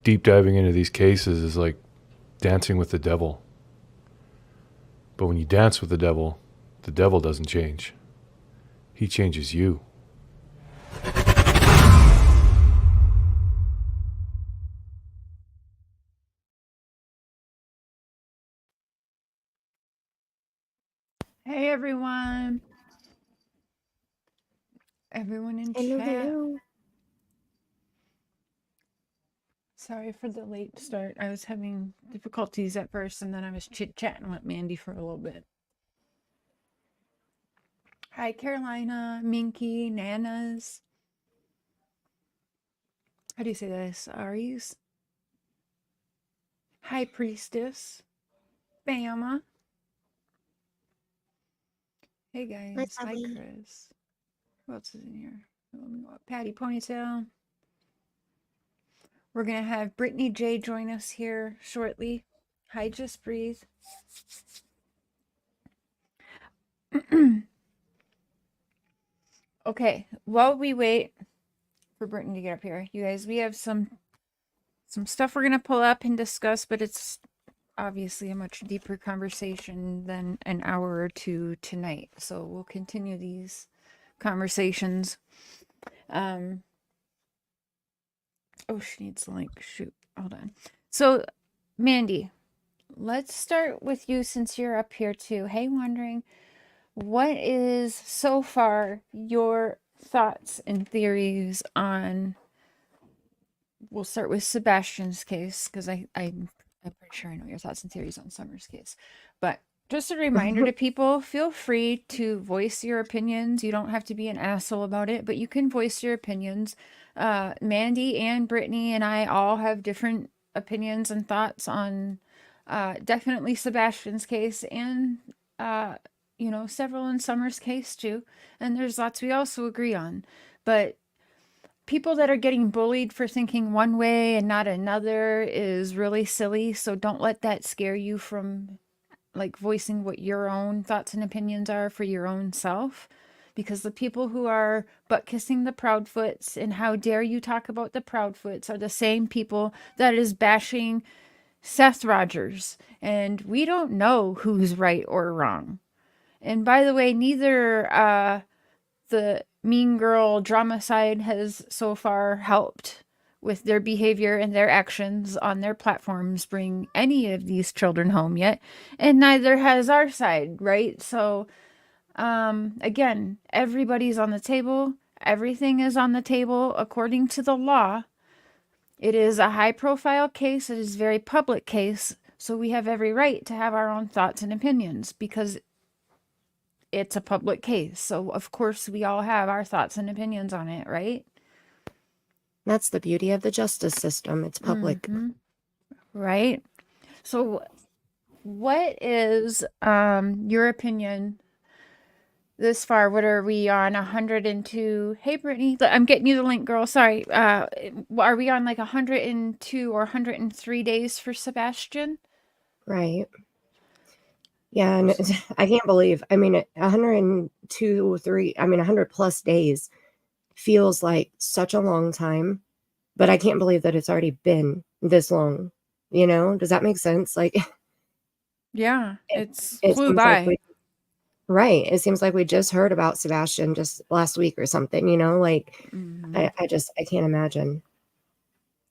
deep diving into these cases is like dancing with the devil. But when you dance with the devil doesn't change. He changes you. Hey everyone. Everyone in Hello, chat. hello. Sorry for the late start. I was having difficulties at first and then I was chit-chatting with Mandy for a little bit. Hi Carolina, Minky, Nanas. How do you say this? Aries? Hi Priestess. Bama. Hey guys. Hi Bobby. Chris. Who else is in here? Let me go up. Patty Ponytail. We're going to have Brittany J join us here shortly. Hi Just Breathe. Okay, while we wait for Brittany to get up here, you guys, we have some stuff we're gonna pull up and discuss, but it's obviously a much deeper conversation than an hour or two tonight. So we'll continue these conversations. Oh, she needs the link. Shoot, hold on. So, Mandy, let's start with you since you're up here too. Hey, wondering, what is so far your thoughts and theories on? We'll start with Sebastian's case because I'm pretty sure I know your thoughts and theories on Summer's case. But just a reminder to people, feel free to voice your opinions. You don't have to be an asshole about it, but you can voice your opinions. Mandy and Brittany and I all have different opinions and thoughts on definitely Sebastian's case and several in Summer's case too. And there's lots we also agree on. But people that are getting bullied for thinking one way and not another is really silly. So don't let that scare you from like voicing what your own thoughts and opinions are for your own self. Because the people who are butt kissing the Proudfoots and how dare you talk about the Proudfoots are the same people that is bashing Seth Rogers. And we don't know who's right or wrong. And by the way, neither the mean girl drama side has so far helped with their behavior and their actions on their platforms bring any of these children home yet, and neither has our side, right? So again, everybody's on the table, everything is on the table according to the law. It is a high profile case, it is a very public case, so we have every right to have our own thoughts and opinions because it's a public case. So, of course, we all have our thoughts and opinions on it, right? That's the beauty of the justice system. It's public. Mm-hmm. Right? So, what is your opinion this far? What are we on? 102? Hey, Brittany, I'm getting you the link, girl. Sorry. Are we on like 102 or 103 days for Sebastian? Right. Yeah, and I can't believe, 102, 3, 100 plus days feels like such a long time, but I can't believe that it's already been this long. Does that make sense? Like, Yeah, it, it's it flew seems like by. right. It seems like we just heard about Sebastian just last week or something, like, Mm-hmm. I can't imagine.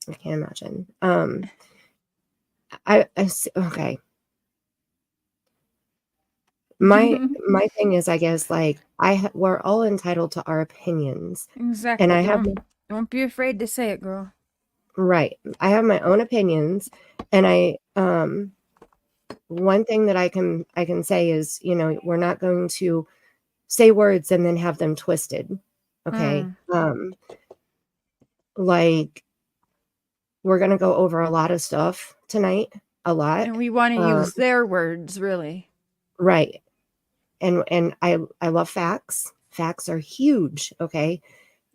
I can't imagine. Okay. My thing is, I guess, like we're all entitled to our opinions, and Exactly. Don't be afraid to say it, girl. right. I have my own opinions, and one thing that I can say is, we're not going to say words and then have them twisted. Okay. Like we're gonna go over a lot of stuff tonight, a lot. And we want to use their words, really. Right. And I love facts. Facts are huge, okay?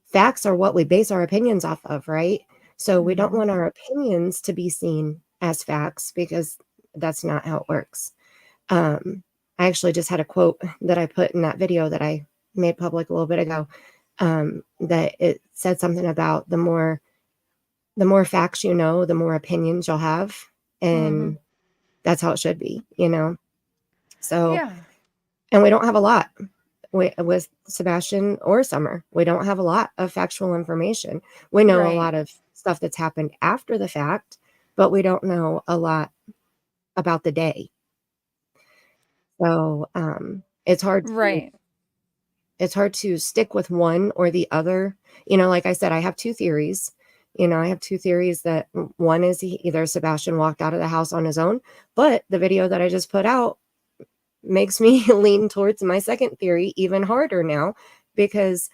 Facts are what we base our opinions off of, right? So we don't want our opinions to be seen as facts because that's not how it works. I actually just had a quote that I put in that video that I made public a little bit ago, that it said something about the more the more facts you know, the more opinions you'll have. And that's how it should be, you know? So, Yeah. and we don't have a lot with Sebastian or Summer. We don't have a lot of factual information. We know a Right. lot of stuff that's happened after the fact, but we don't know a lot about the day. So it's hard Right. to stick with one or the other. You know, like I said, I have two theories. You know, I have two theories that one is either Sebastian walked out of the house on his own, but the video that I just put out makes me lean towards my second theory even harder now, because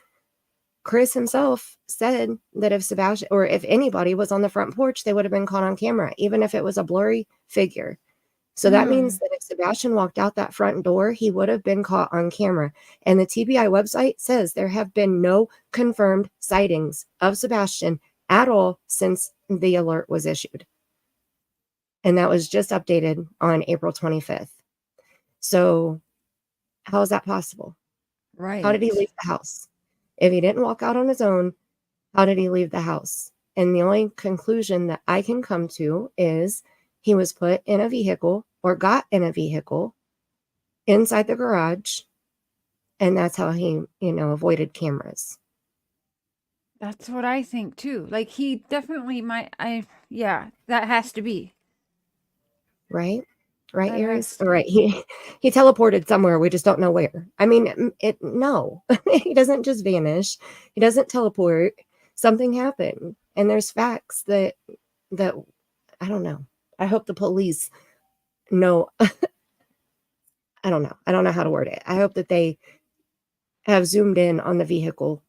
Chris himself said that if Sebastian or if anybody was on the front porch, they would have been caught on camera, even if it was a blurry figure. So that means that if Sebastian walked out that front door, he would have been caught on camera. And the TBI website says there have been no confirmed sightings of Sebastian at all since the alert was issued. And that was just updated on April 25th. So how is that possible? Right. How did he leave the house? If he didn't walk out on his own, how did he leave the house? And the only conclusion that I can come to is he was put in a vehicle or got in a vehicle inside the garage. And that's how he, you know, avoided cameras. That's what I think too. Like he definitely might. Yeah, that has to be. Right? Right, That Aries? has All to right. be. He teleported somewhere. We just don't know where. I mean, no, he doesn't just vanish. He doesn't teleport. Something happened. And there's facts that I don't know. I hope the police know. I don't know. I don't know how to word it. I hope that they have zoomed in on the vehicle.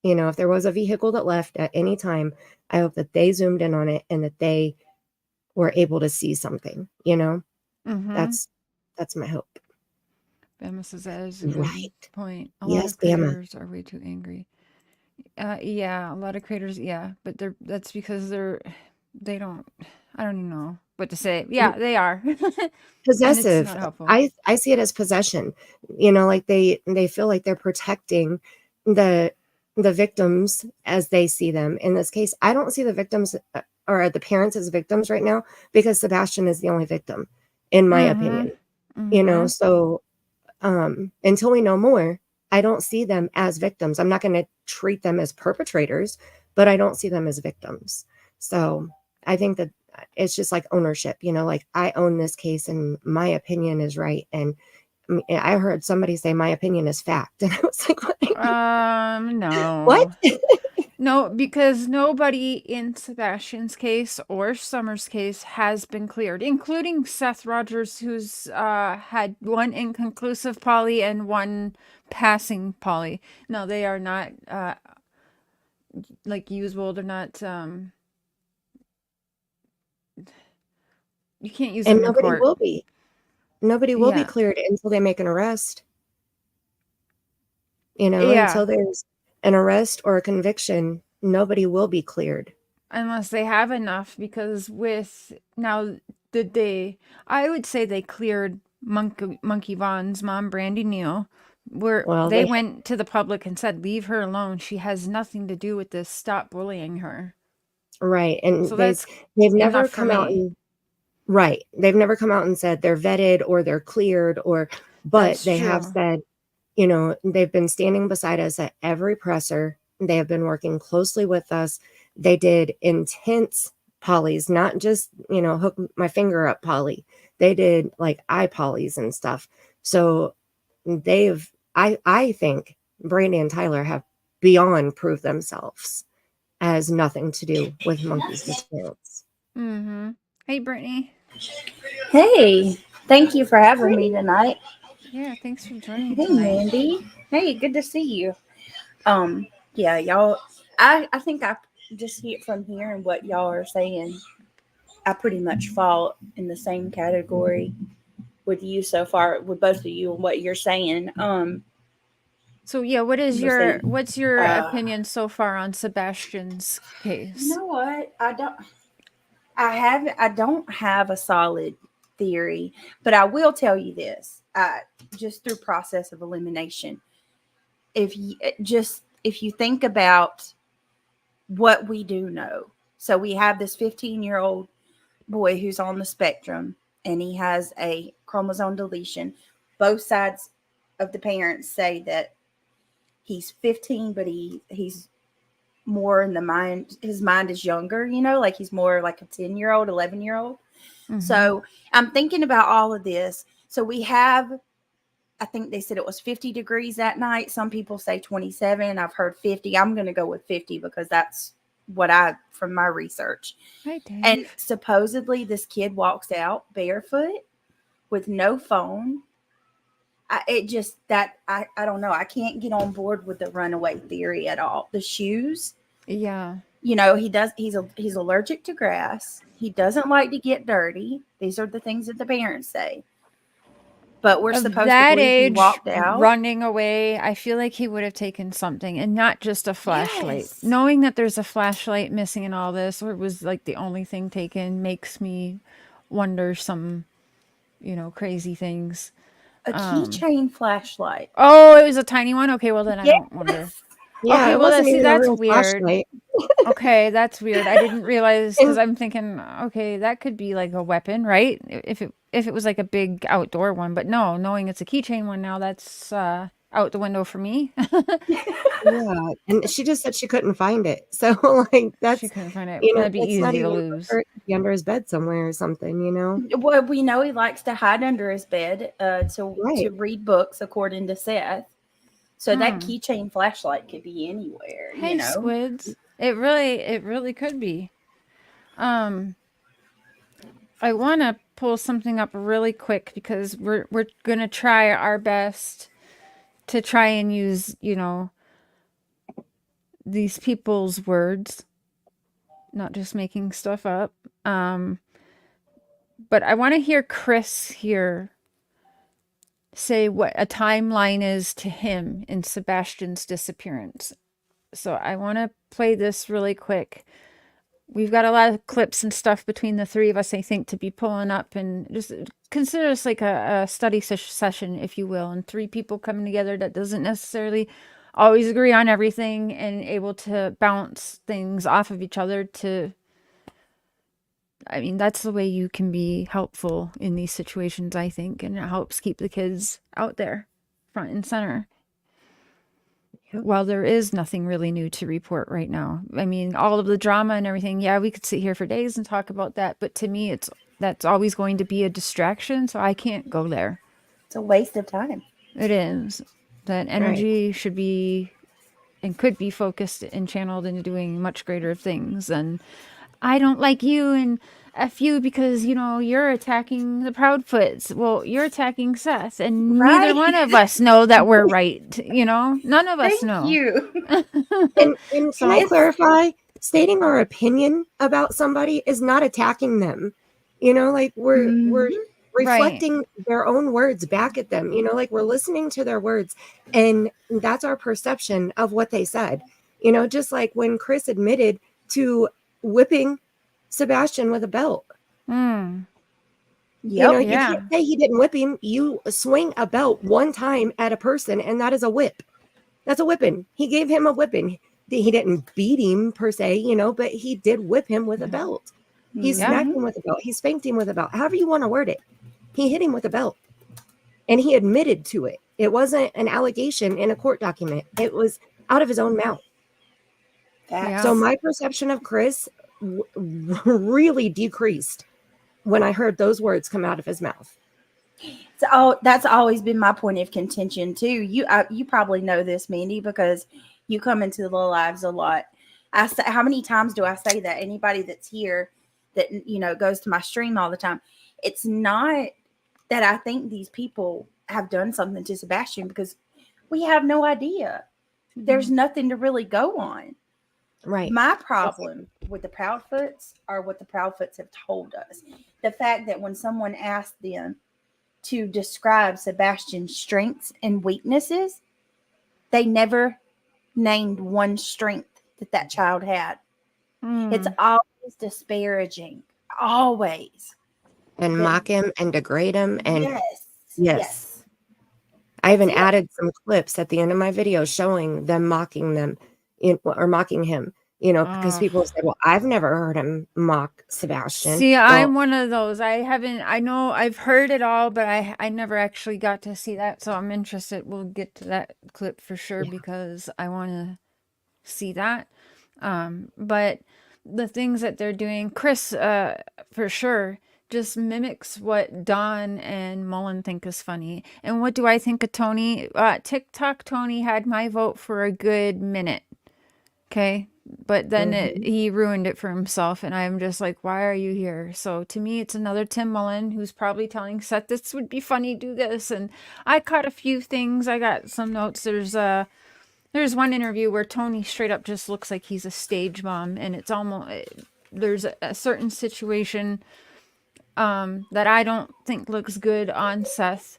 You know, if there was a vehicle that left at any time, I hope that they zoomed in on it and that they were able to see something, you know? That's my hope. Bama says that is a good Right. point. A lot Yes, of Bama. creators are way too angry. Yeah, a lot of creators, yeah, but that's because they don't, I don't even know what to say. Yeah, they are. And it's Possessive. not helpful. I see it as possession. You know, like they feel like they're protecting the victims as they see them. In this case, I don't see the victims or the parents as victims right now, because Sebastian is the only victim, in my opinion. You know, so until we know more, I don't see them as victims. I'm not going to treat them as perpetrators, but I don't see them as victims. So I think that it's just like ownership, you know, like I own this case and my opinion is right. And I heard somebody say my opinion is fact. And I was like, what? No. No, because nobody in Sebastian's case or Summer's case has been cleared, including Seth Rogers, who's had one inconclusive poly and one passing poly. No, they are not like usable. They're not you can't use And them in nobody court. will be. Nobody will be Yeah. cleared until they make an arrest. You know, Yeah. until there's an arrest or a conviction, nobody will be cleared. Unless they have enough, because with now I would say they cleared Monkey Vaughn's mom, Brandy Neal, where Well, they went to the public and said, leave her alone. She has nothing to do with this. Stop bullying her. right. And So that's they've never enough for come out me. and right. They've never come out and said they're vetted or they're cleared but That's they have true. said, you know, they've been standing beside us at every presser. They have been working closely with us. They did intense polys, not just, you know, hook my finger up poly. They did like eye polys and stuff. So I think Brandy and Tyler have beyond proved themselves as nothing to do with Monkey's disappearance. Hey, Brittany. Hey, thank you for having me tonight. Yeah, thanks for joining Hey, tonight. Mandy. Hey, good to see you. Yeah, y'all. I think I just from hearing what y'all are saying, I pretty much fall in the same category with you so far, with both of you and what you're saying. So yeah, what's your opinion so far on Sebastian's case? You know what? I don't have a solid theory, but I will tell you this. Just through process of elimination, if you think about what we do know, So we have this 15-year-old boy who's on the spectrum, and he has a chromosome deletion. Both sides of the parents say that he's 15, but he's more in the mind. His mind is younger, like he's more like a 10-year-old, 11-year-old. Mhm. So I'm thinking about all of this. So we have, I think they said it was 50 degrees that night. Some people say 27. I've heard 50. I'm going to go with 50 because that's from my research. Hi, Dave. And supposedly this kid walks out barefoot with no phone. I don't know. I can't get on board with the runaway theory at all. The shoes, Yeah. he's allergic to grass. He doesn't like to get dirty. These are the things that the parents say. But we're Of supposed that to believe he age, walked out. running away, I feel like he would have taken something, and not just a flashlight. Yes. Knowing that there's a flashlight missing in all this, or it was like the only thing taken, makes me wonder some, crazy things. A keychain flashlight. Oh, it was a tiny one? Okay, well then I Yes. don't wonder. Yeah, Okay, it well, wasn't see, even a that's real weird. flashlight. Okay, that's weird. I didn't realize, because I'm thinking, okay, that could be like a weapon, right? If it was like a big outdoor one, but no, knowing it's a keychain one now, that's out the window for me. Yeah, and she just said she couldn't find it. So, like, that's, She couldn't find it. That'd be that's not easy to even lose. her. It could be under his bed somewhere or something. Well, we know he likes to hide under his bed to Right. read books, according to Seth. So that keychain flashlight could be anywhere. Hey, squids. It really could be. I want to pull something up really quick because we're gonna try our best to try and use, these people's words, not just making stuff up. But I want to hear Chris here say what a timeline is to him in Sebastian's disappearance. So I want to play this really quick. We've got a lot of clips and stuff between the three of us, I think, to be pulling up, and just consider this like a study session, if you will, and three people coming together that doesn't necessarily always agree on everything and able to bounce things off of each other that's the way you can be helpful in these situations, I think, and it helps keep the kids out there front and center. Yep. While there is nothing really new to report right now. I mean, all of the drama and everything, yeah, we could sit here for days and talk about that, but to me, that's always going to be a distraction, so I can't go there. It's a waste of time. It is. That energy should be and could be focused and channeled into doing much greater things. And I don't like you and F you because, you're attacking the Proudfoots. Well, you're attacking Seth, and neither one of us know that we're right. None of us know. Thank you. And can I clarify? Stating our opinion about somebody is not attacking them. We're reflecting their own words back at them. We're listening to their words, and that's our perception of what they said. Just like when Chris admitted to whipping Sebastian with a belt. Mm. You can't say he didn't whip him. You swing a belt one time at a person, and that is a whip. That's a whipping. He gave him a whipping. He didn't beat him per se, but he did whip him with a belt. He smacked him with a belt. He spanked him with a belt. However you want to word it. He hit him with a belt, and he admitted to it. It wasn't an allegation in a court document. It was out of his own mouth. So my perception of Chris really decreased when I heard those words come out of his mouth. So that's always been my point of contention too. You probably know this, Mandy, because you come into the lives a lot. I say, how many times do I say that? Anybody that's here that goes to my stream all the time. It's not that I think these people have done something to Sebastian, because we have no idea. There's nothing to really go on. Right. My problem with the Proudfoots are what the Proudfoots have told us. The fact that when someone asked them to describe Sebastian's strengths and weaknesses, they never named one strength that child had. It's always disparaging. Always. And mock him and degrade him. And yes. I even added some clips at the end of my video showing them mocking them or mocking him. because Oh. people say, well, I've never heard him mock Sebastian. See, Well, I'm one of those. I know I've heard it all, but I never actually got to see that. So I'm interested. We'll get to that clip for sure yeah, because I want to see that. But the things that they're doing, Chris, for sure, just mimics what Don and Mullen think is funny. And what do I think of Tony? TikTok Tony had my vote for a good minute. Okay. But then mhm, he ruined it for himself. And I'm just like, why are you here? So to me, it's another Tim Mullen who's probably telling Seth, this would be funny, do this. And I caught a few things. I got some notes. There's one interview where Tony straight up just looks like he's a stage mom. And it's almost, there's a certain situation that I don't think looks good on Seth.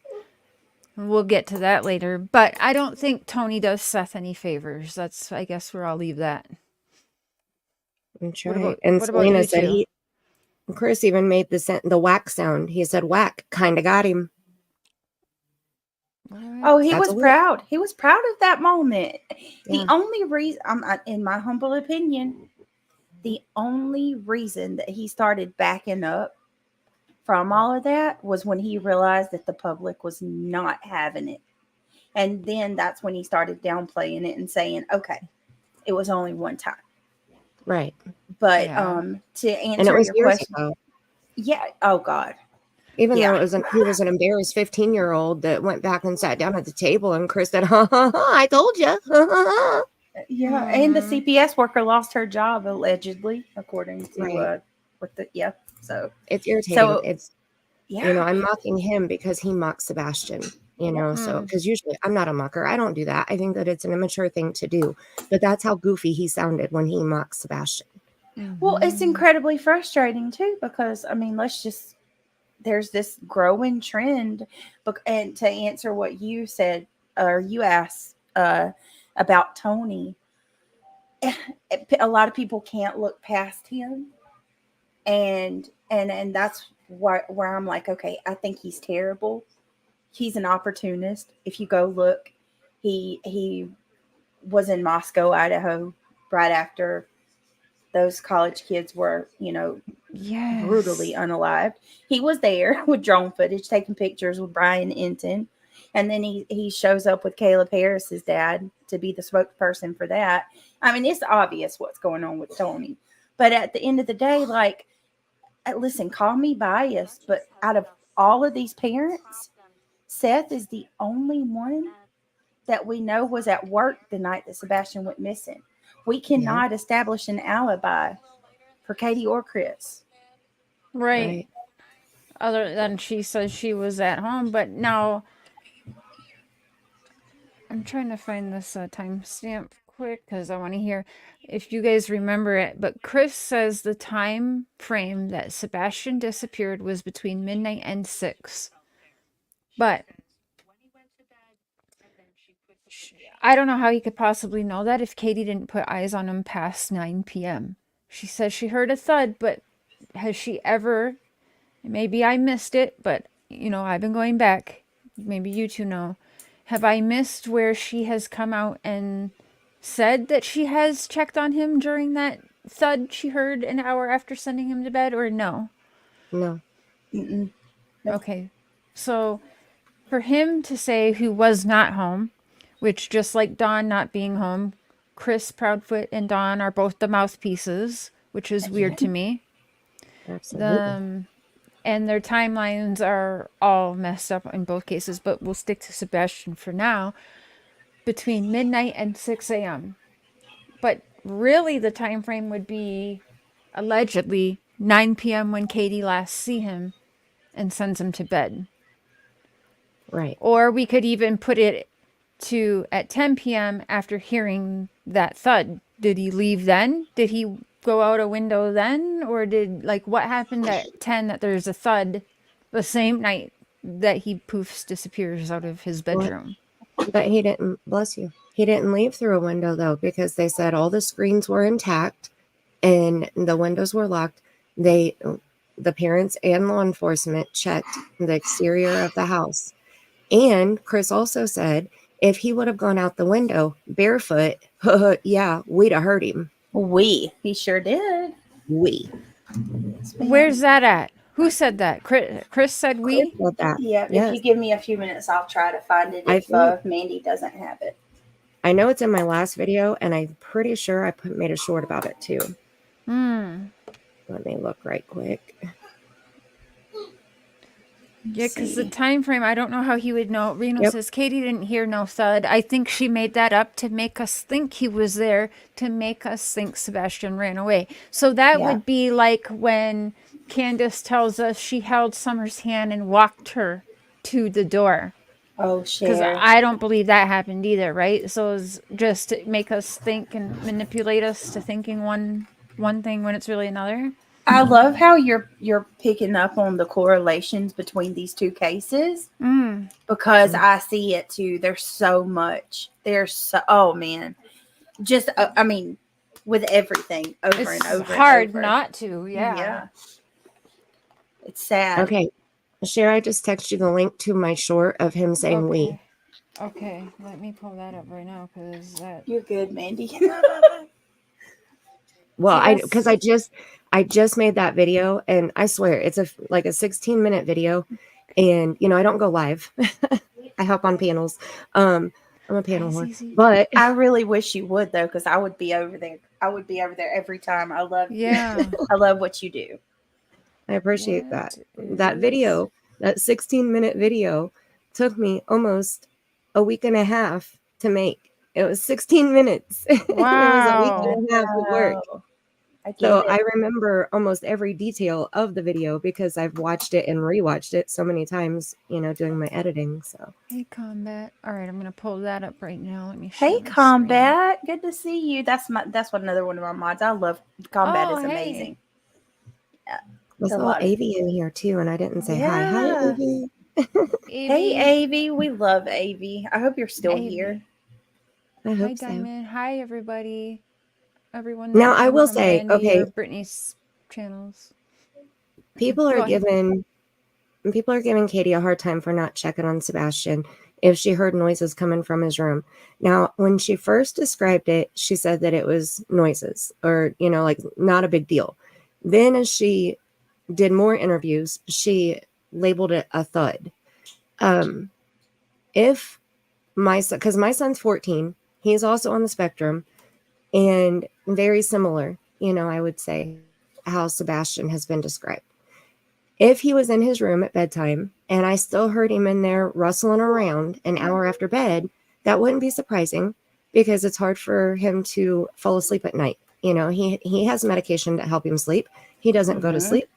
We'll get to that later. But I don't think Tony does Seth any favors. That's, I guess, where I'll leave that. that's What right. about And what about Selena you said two? Chris even made the whack sound. He said, whack, kind of got him. Oh, he That's was a whoop. proud. He was proud of that moment. The Yeah. only reason, in my humble opinion, the only reason that he started backing up from all of that was when he realized that the public was not having it. And then that's when he started downplaying it and saying, okay, it was only one time. Right. But Yeah. to And it answer was your years question, ago. yeah, oh God. Even though Yeah. he was an embarrassed 15-year-old that went back and sat down at the table, and Chris said, ha ha ha, I told you. Ha, ha, ha. Yeah, and the Mhm. CPS worker lost her job allegedly, according to Right. what the yeah. So It's irritating. It's, yeah, I'm mocking him because he mocks Sebastian, yep. so Mm. because usually I'm not a mocker. I don't do that. I think that it's an immature thing to do. But that's how goofy he sounded when he mocked Sebastian. Well, it's Mhm. incredibly frustrating too because I mean, there's this growing trend, and to answer what you said or you asked about Tony, a lot of people can't look past him, and that's where I'm like, okay, I think he's terrible. He's an opportunist. If you go look, he was in Moscow, Idaho, right after those college kids were, brutally Yes. unalived. He was there with drone footage, taking pictures with Brian Enton. And then he shows up with Caleb Harris's dad to be the spokesperson for that. I mean, it's obvious what's going on with Tony. But at the end of the day, like, listen, call me biased, but out of all of these parents, Seth is the only one that we know was at work the night that Sebastian went missing. We Yeah. cannot establish an alibi for Katie or Chris. Right. Right. Other than she says she was at home, but now I'm trying to find this timestamp quick because I want to hear if you guys remember it. But Chris says the time frame that Sebastian disappeared was between midnight and 6. But I don't know how he could possibly know that if Katie didn't put eyes on him past 9 p.m. She says she heard a thud, but has she ever, maybe I missed it, but I've been going back. Maybe you two know. Have I missed where she has come out and said that she has checked on him during that thud she heard an hour after sending him to bed, or no? No. Mm-mm. Nope. Okay. So for him to say who was not home, which just like Dawn not being home, Chris Proudfoot and Dawn are both the mouthpieces, which is weird to me. Absolutely. And their timelines are all messed up in both cases, but we'll stick to Sebastian for now. Between midnight and 6 a.m. But really the time frame would be allegedly 9 p.m. when Katie last see him and sends him to bed. Right. Or we could even put it to at 10 p.m. after hearing that thud. Did he leave then? Did he go out a window then? Or what happened at 10 that there's a thud the same night that he poofs disappears out of his bedroom? But he didn't, bless you. He didn't leave through a window though, because they said all the screens were intact and the windows were locked. The parents and law enforcement checked the exterior of the house. And Chris also said if he would have gone out the window barefoot, yeah, we'd have heard him. He sure did. We. Yes, ma'am. Where's that at? Who said that? Chris said Chris we? said that. Yeah, if Yes. you give me a few minutes, I'll try to find it I if think- Mandy doesn't have it. I know it's in my last video, and I'm pretty sure I made a short about it too. Let me look right quick. Yeah, because the time frame, I don't know how he would know. Reno Yep. says Katie didn't hear no thud. I think she made that up to make us think he was there, to make us think Sebastian ran away. So that Yeah. would be like when Candace tells us she held Summer's hand and walked her to the door. Oh, Because share. I don't believe that happened either, right? So it's just to make us think and manipulate us to thinking one thing when it's really another. I love how you're picking up on the correlations between these two cases because I see it too. There's so much. Oh man, just I mean, with everything over It's and over. hard and over. not to, yeah. It's sad. Okay. Cher, I just texted you the link to my short of him saying we. Okay, let me pull that up right now because that. You're good, Mandy. Well, Yes. because I just made that video, and I swear it's like a 16-minute video, and I don't go live. I help on panels. I'm a panel whore, but I really wish you would though, because I would be over there. I would be over there every time. I love I love what you do. I appreciate that. That video, that 16-minute video, took me almost a week and a half to make. It was 16 minutes. Wow. It was a week and a half of work. So I remember almost every detail of the video because I've watched it and rewatched it so many times, doing my editing. So Hey, Combat. All right, I'm gonna pull that up right now. Let me. Hey, Combat. Good to see you. That's what another one of my mods. I love Combat. Oh, is hey. amazing. there's A a little lot of- Avy in here too, and I didn't say hi. Hi, Yeah. Avy. Hey, Avy. We love Avy. I hope you're still here. I Hi, hope so. Diamond. Hi, everybody. Everyone. Now, that I came will from say, Mandy okay. or Brittany's channels. People Go are ahead. giving Katie a hard time for not checking on Sebastian if she heard noises coming from his room. Now, when she first described it, she said that it was noises or, like not a big deal. Then as she did more interviews, she labeled it a thud. If my son, because my son's 14, he's also on the spectrum and very similar, I would say how Sebastian has been described. If he was in his room at bedtime and I still heard him in there rustling around an hour after bed, that wouldn't be surprising because it's hard for him to fall asleep at night. He has medication to help him sleep. He doesn't go to sleep,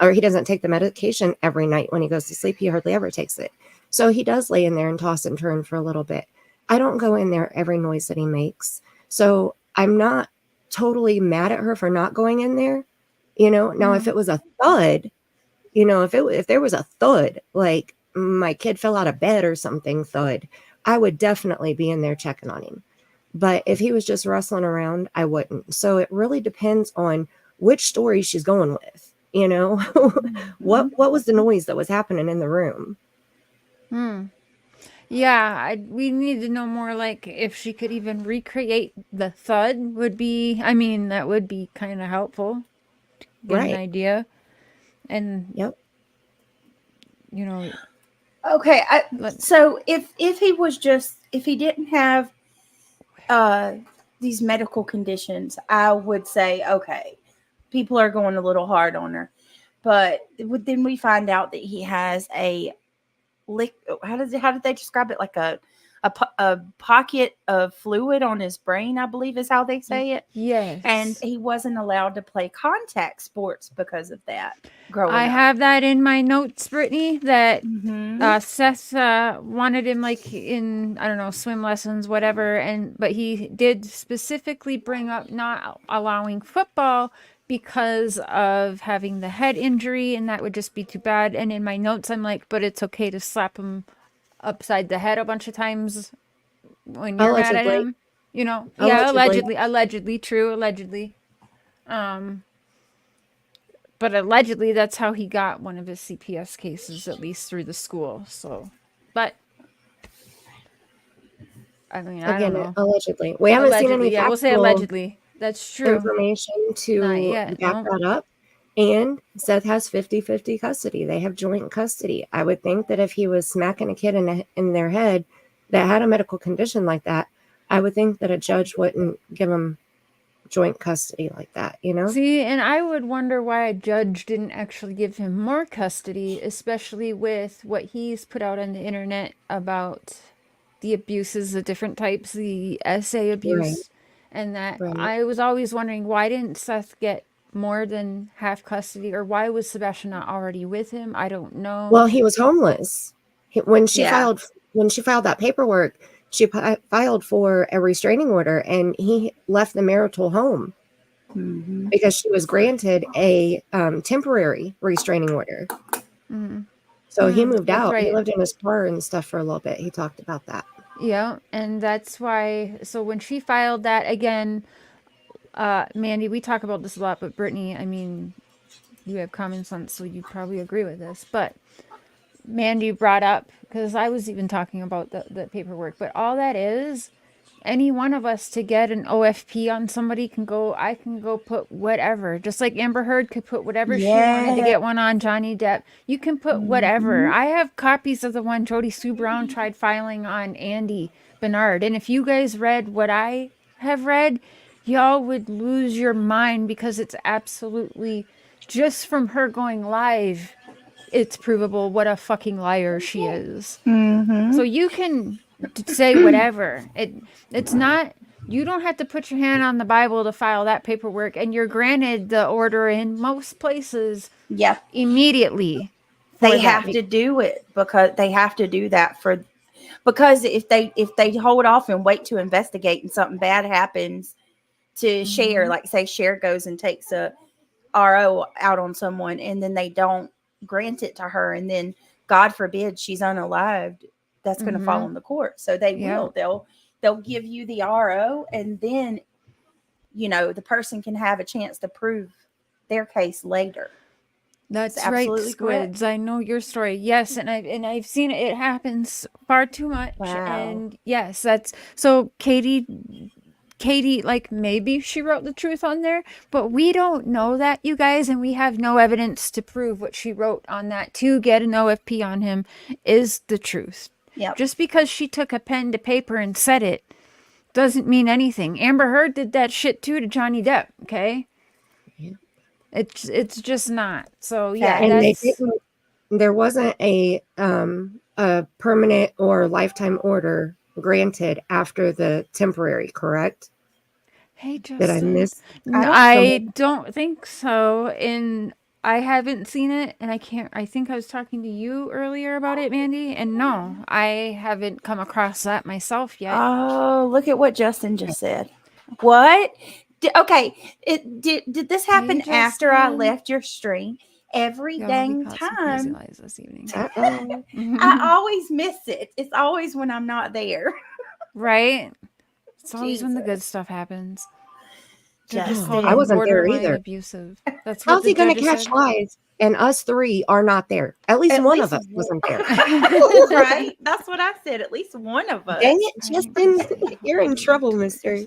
or he doesn't take the medication every night when he goes to sleep. He hardly ever takes it. So he does lay in there and toss and turn for a little bit. I don't go in there every noise that he makes. So I'm not totally mad at her for not going in there. Now if it was a thud, if there was a thud, like my kid fell out of bed or something thud, I would definitely be in there checking on him. But if he was just rustling around, I wouldn't. So it really depends on which story she's going with, what was the noise that was happening in the room? Yeah, we need to know more, like if she could even recreate the thud would be, that would be kind of helpful to get an idea. And Yep. Okay, so if he didn't have these medical conditions, I would say okay, people are going a little hard on her. But then we find out that he has a how did they describe it, like a pocket of fluid on his brain, I believe is how they say it. Yes. And he wasn't allowed to play contact sports because of that. I have that in my notes, Brittany, that Seth wanted him like in, I don't know, swim lessons, whatever. But he did specifically bring up not allowing football because of having the head injury, and that would just be too bad. And in my notes, I'm like, but it's okay to slap him upside the head a bunch of times when you're mad at him. Yeah, allegedly, true, allegedly. But allegedly, that's how he got one of his CPS cases, at least through the school. So, but I don't know. Allegedly. We haven't seen any Yeah, we'll say factual- allegedly. That's true. information Not to yet. back No. that up. And Seth has 50-50 custody. They have joint custody. I would think that if he was smacking a kid in their head that had a medical condition like that, I would think that a judge wouldn't give him joint custody like that, you know? See, and I would wonder why a judge didn't actually give him more custody, especially with what he's put out on the internet about the abuses, the different types, the essay abuse, and that Right. I was always wondering, why didn't Seth get more than half custody, or why was Sebastian not already with him? I don't know. Well, he was homeless. When she Yeah. filed that paperwork, she filed for a restraining order, and he left the marital home Mhm. because she was granted a temporary restraining order. Mhm. So he moved That's out. He right. lived in his car and stuff for a little bit. He talked about that. Yeah, and that's why. So when she filed that again, Mandy, we talk about this a lot, but Brittany, I mean, you have common sense, so you probably agree with this. But Mandy brought up, because I was even talking about the paperwork, but all that is, any one of us to get an OFP on somebody I can go put whatever, just like Amber Heard could put whatever she wanted to Yeah. get one on Johnny Depp. You can put whatever. Mhm. I have copies of the one Jody Sue Brown tried filing on Andy Bernard. And if you guys read what I have read, y'all would lose your mind, because it's absolutely, just from her going live, it's provable what a fucking liar she is. Mhm. So you can say whatever. It's not, you don't have to put your hand on the Bible to file that paperwork, and you're granted the order in most places Yeah. immediately. They have to do it because they have to do that because if they hold off and wait to investigate and something bad happens to Cher, like say Cher goes and takes a RO out on someone and then they don't grant it to her, and then God forbid she's unalived, that's going to fall on the court. So they Yeah. will. They'll give you the RO, and then the person can have a chance to prove their case later. That's It's right, absolutely correct. Squids. I know your story. Yes, and I've seen it. It happens far too much. Wow. And yes, that's so Katie, like, maybe she wrote the truth on there, but we don't know that, you guys, and we have no evidence to prove what she wrote on that to get an OFP on him is the truth. Yep. Just because she took a pen to paper and said it doesn't mean anything. Amber Heard did that shit too to Johnny Depp, okay? Yeah. It's just not. So yeah, And And that's there wasn't a permanent or lifetime order granted after the temporary, correct? Hey, Did I Justin. miss? I don't think so. And I haven't seen it, and I think I was talking to you earlier about it, Mandy, and no, I haven't come across that myself yet. Oh, look at what Justin just said. What? Okay, did this happen Hey, after I Justin. left your stream? Every Y'all, we dang caught some crazy time. lies this evening. Uh-oh. I always miss it. It's always when I'm not there. Right? It's always when the good Jesus. stuff happens. They're just Justin. called I wasn't there borderline either. abusive. That's what How's he the going to judge catch said. lies and us three are not there? At least At one least of us wasn't there. Right? That's what I said. At least one of us. Dang it, Justin. You're in trouble, mister.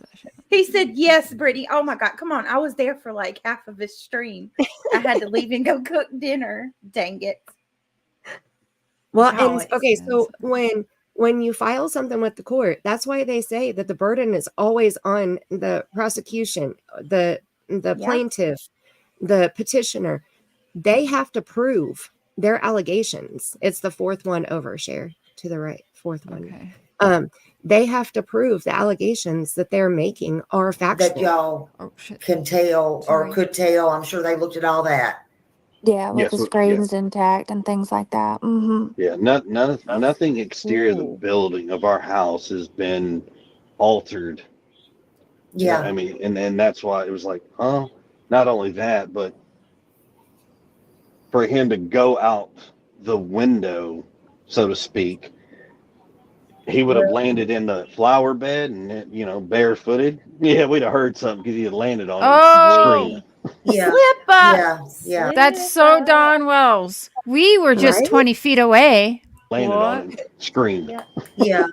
He said, yes, Brittany. Oh my God. Come on. I was there for like half of his stream. I had to leave and go cook dinner. Dang it. Well, Always. and okay, so when you file something with the court, that's why they say that the burden is always on the prosecution, the plaintiff, the petitioner. They have to prove their allegations. It's the fourth one over, Cher, to the right, fourth one. Okay. They have to prove the allegations that they're making are factual. That y'all can tell or could tell. I'm sure they looked at all that. Yeah, with Yes, the yes. screens intact and things like that. Yeah, nothing exterior of the building of our house has been altered. Yeah. I mean, and that's why it was like, huh? Not only that, but for him to go out the window, so to speak, he would have landed in the flower bed and, barefooted. Yeah, we'd have heard something because he had landed on Oh, screen. Yeah. Slip up. Yeah. That's so Don Wells. We were just Right? 20 feet away. Landed What? on him, screamed. Yeah.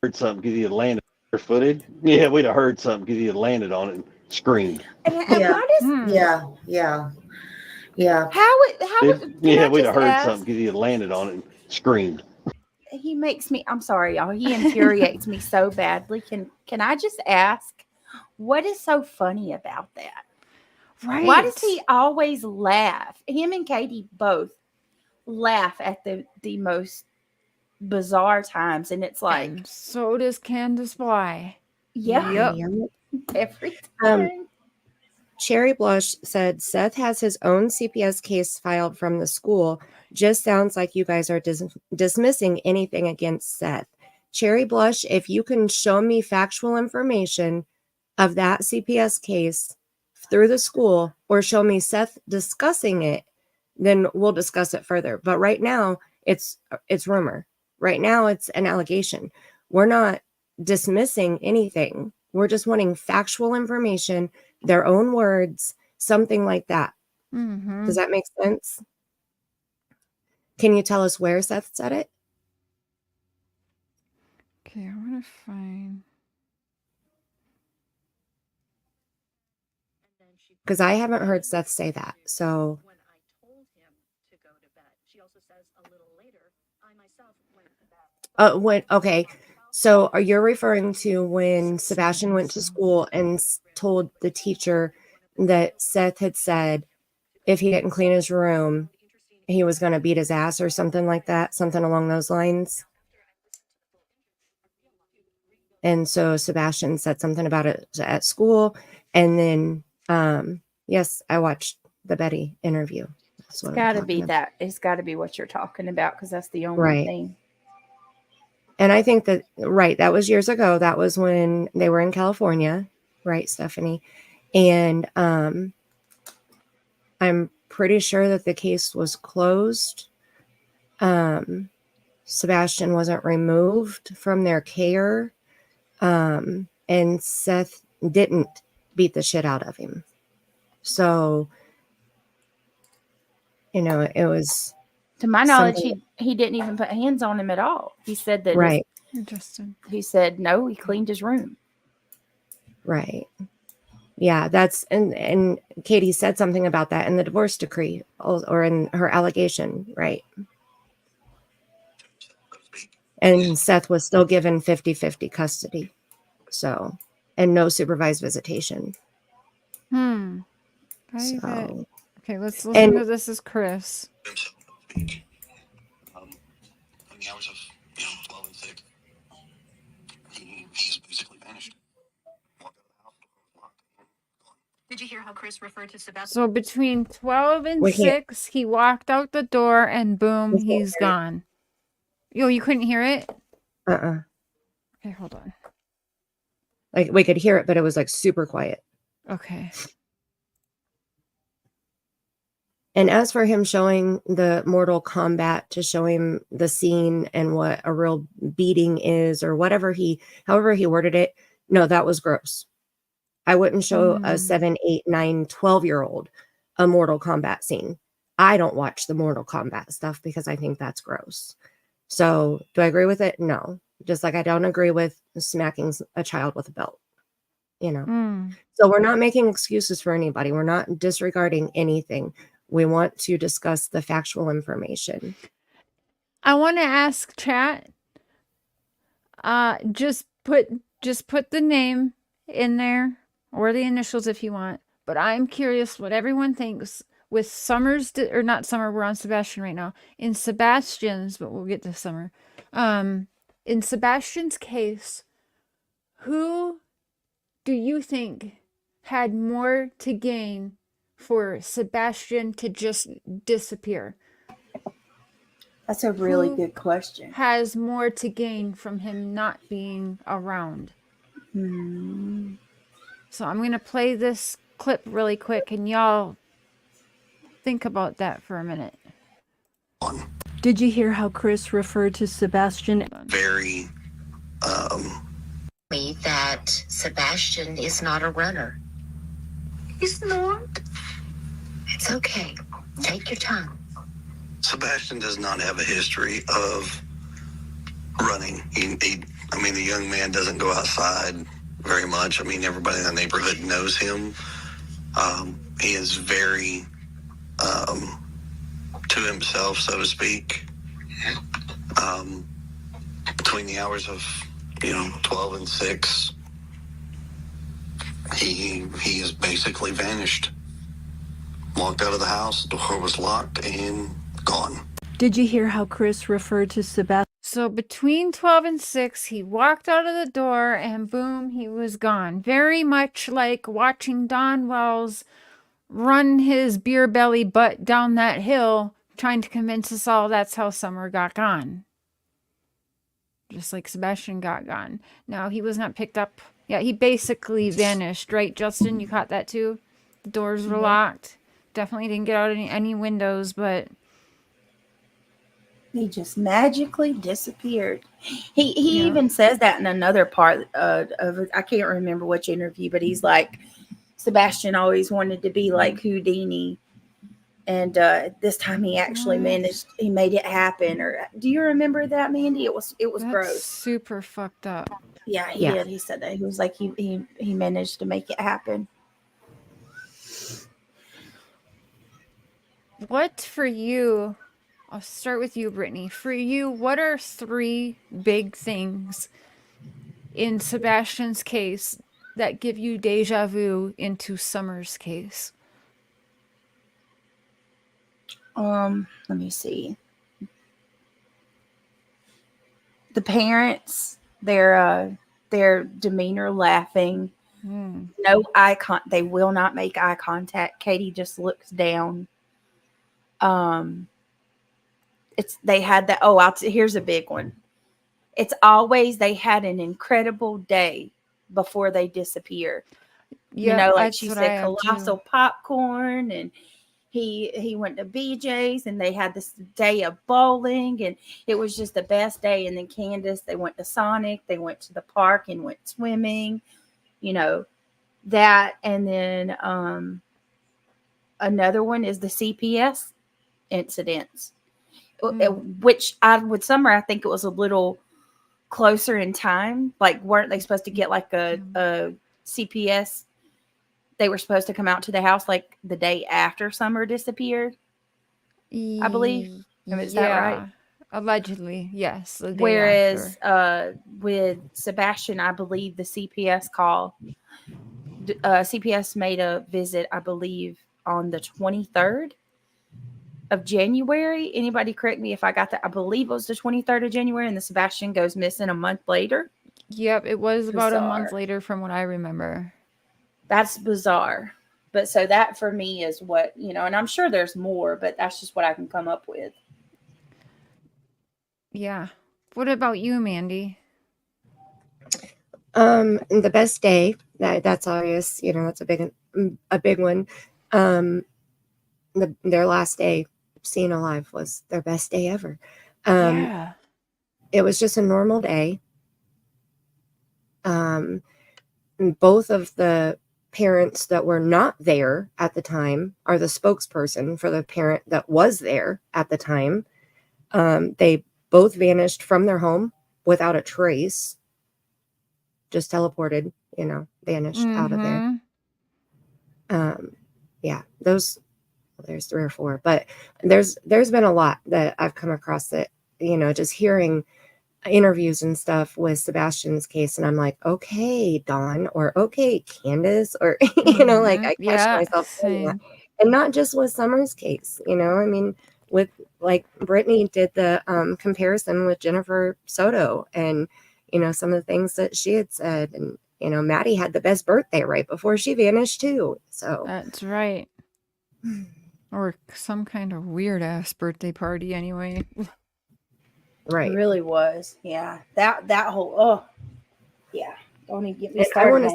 Heard something because he had landed. Barefooted? Yeah, we'd have heard something because he had landed on it and screamed. And Yeah. why does Yeah. Yeah, I we'd just have heard ask? something because he had landed on it and screamed. He makes me. I'm sorry, y'all. He infuriates me so badly. Can I just ask, what is so funny about that? Right. Why does he always laugh? Him and Katie both laugh at the most bizarre times, and it's like, And so does Candace Bly. yeah, Yep. every time. Cherry Blush said Seth has his own CPS case filed from the school. Just sounds like you guys are dismissing anything against Seth. Cherry Blush, if you can show me factual information of that CPS case through the school or show me Seth discussing it, then we'll discuss it further. But right now, it's rumor. Right now, it's an allegation. We're not dismissing anything. We're just wanting factual information, their own words, something like that. Mm-hmm. Does that make sense? Can you tell us where Seth said it? Okay, I want to find. Because I haven't heard Seth say that. So. Okay. So you're referring to when Sebastian went to school and told the teacher that Seth had said if he didn't clean his room, he was going to beat his ass or something like that, something along those lines. And so Sebastian said something about it at school. And then, yes, I watched the Betty interview. It's got to be that. It's got to be what you're talking about because that's the only thing. And I think that, right, that was years ago. That was when they were in California, right, Stephanie? And I'm pretty sure that the case was closed. Sebastian wasn't removed from their care. And Seth didn't beat the shit out of him. So, it was... To my knowledge, he didn't even put hands on him at all. He said that. Right. Interesting. He said, no, he cleaned his room. Right. Yeah, that's... And Katie said something about that in the divorce decree or in her allegation, right? And Seth was still given 50-50 custody. So, and no supervised visitation. Private. So, okay, let's listen to this as Chris. In the hours of 12 and 6, he's basically vanished. Did you hear how Chris referred to Sebastian? So between 12 and 6, he walked out the door and boom, he's gone. Yo, you couldn't hear it? Okay, hold on. Like we could hear it, but it was like super quiet. Okay. And as for him showing the Mortal Kombat to show him the scene and what a real beating is or however he worded it, no, that was gross. I wouldn't show a 7, 8, 9, 12-year-old a Mortal Kombat scene. I don't watch the Mortal Kombat stuff because I think that's gross. So do I agree with it? No. Just like I don't agree with smacking a child with a belt. So we're not making excuses for anybody. We're not disregarding anything. We want to discuss the factual information. I want to ask chat. Just put the name in there or the initials if you want. But I'm curious what everyone thinks with Summer's or not Summer. We're on Sebastian right now. In Sebastian's, but we'll get to Summer. In Sebastian's case, who do you think had more to gain for Sebastian to just disappear? That's a really good question. Has more to gain from him not being around? So I'm going to play this clip really quick and y'all think about that for a minute. Did you hear how Chris referred to Sebastian? Very, me that Sebastian is not a runner. He's not. It's okay. Take your time. Sebastian does not have a history of running. I mean, the young man doesn't go outside very much. I mean, everybody in the neighborhood knows him. He is very to himself, so to speak. Between the hours of 12 and 6, he is basically vanished. Walked out of the house, the door was locked, and gone. Did you hear how Chris referred to Sebastian? So between 12 and 6, he walked out of the door and boom, he was gone. Very much like watching Don Wells run his beer belly butt down that hill, trying to convince us all that's how Summer got gone. Just like Sebastian got gone. No, he was not picked up. Yeah, he basically vanished, right, Justin? You caught that too? The doors were locked. Definitely didn't get out any windows, but he just magically disappeared. He even says that in another part of I can't remember which interview, but he's like, Sebastian always wanted to be like Houdini, and this time he actually he made it happen. Or do you remember that, Mandy? It was that's gross. super fucked up. Yeah, he did. He said that. He was like he managed to make it happen. What for you? I'll start with you, Brittany. For you, what are 3 big things in Sebastian's case that give you deja vu into Summer's case? Let me see. The parents, their demeanor, laughing, no eye contact. They will not make eye contact. Katie just looks down. They had that. Here's a big one. It's always they had an incredible day before they disappear. Yeah, like she said, colossal popcorn, and he went to BJ's, and they had this day of bowling, and it was just the best day. And then Candace, they went to Sonic, they went to the park and went swimming, that. And then another one is the CPS incidents, which with Summer, I think it was a little closer in time. Like, weren't they supposed to get like a CPS? They were supposed to come out to the house like the day after Summer disappeared, I believe. Is that right? Allegedly, yes. The day Whereas after. with Sebastian, I believe the CPS CPS made a visit, I believe, on the 23rd of January. Anybody correct me if I got that? I believe it was the 23rd of January, and the Sebastian goes missing a month later. Yep, it was about a month later from what I remember. That's bizarre. But so that for me is what, and I'm sure there's more, but that's just what I can come up with. Yeah. What about you, Mandy? The best day, that's obvious, that's a big one. Their last day seen alive was their best day ever. It was just a normal day. Both of the parents that were not there at the time are the spokesperson for the parent that was there at the time. They both vanished from their home without a trace. Just teleported, vanished out of there. There's 3 or 4, but there's been a lot that I've come across that, just hearing interviews and stuff with Sebastian's case, and I'm like, okay, Dawn, or okay, Candace, or I catch myself saying that. And not just with Summer's case, I mean, with like Brittany did the comparison with Jennifer Soto, and some of the things that she had said, and Maddie had the best birthday right before she vanished too. So that's right. Or some kind of weird ass birthday party anyway. Right. It really was. Yeah. That whole, yeah. Don't even get me started.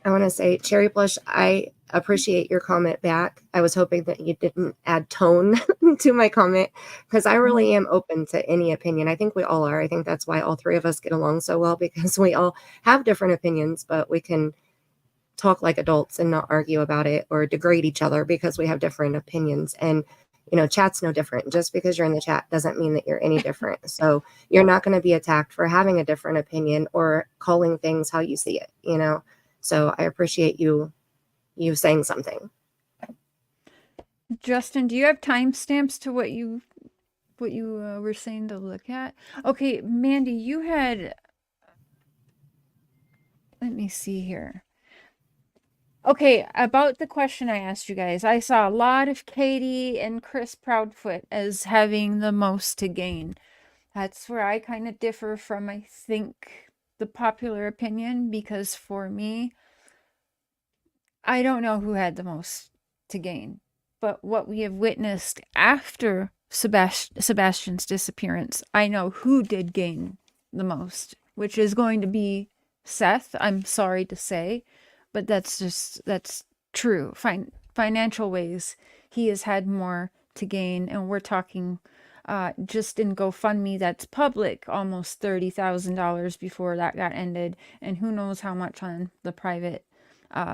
I want to say, Cherry Blush, I appreciate your comment back. I was hoping that you didn't add tone to my comment, because I really am open to any opinion. I think we all are. I think that's why all 3 of us get along so well, because we all have different opinions, but we can talk like adults and not argue about it or degrade each other because we have different opinions. And Chat's no different. Just because you're in the chat doesn't mean that you're any different. So you're not going to be attacked for having a different opinion or calling things how you see it. So I appreciate you saying something. Justin, do you have timestamps to what you were saying to look at? Okay, Mandy, you had. Let me see here. Okay, about the question I asked you guys, I saw a lot of Katie and Chris Proudfoot as having the most to gain. That's where I kind of differ from, I think, the popular opinion, because for me, I don't know who had the most to gain. But what we have witnessed after Sebastian's disappearance, I know who did gain the most, which is going to be Seth. I'm sorry to say, but that's true. Financial ways, he has had more to gain, and we're talking just in GoFundMe that's public, almost $30,000 before that got ended, and who knows how much on the private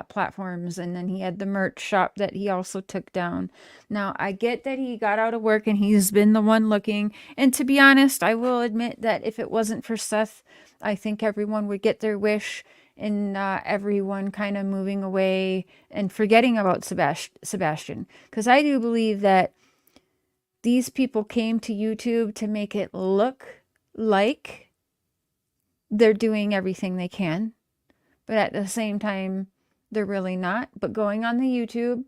platforms. And then he had the merch shop that he also took down. Now, I get that he got out of work and he's been the one looking, and to be honest, I will admit that if it wasn't for Seth, I think everyone would get their wish, and everyone kind of moving away and forgetting about Sebastian, because I do believe that these people came to YouTube to make it look like they're doing everything they can, but at the same time, they're really not. But going on the YouTube,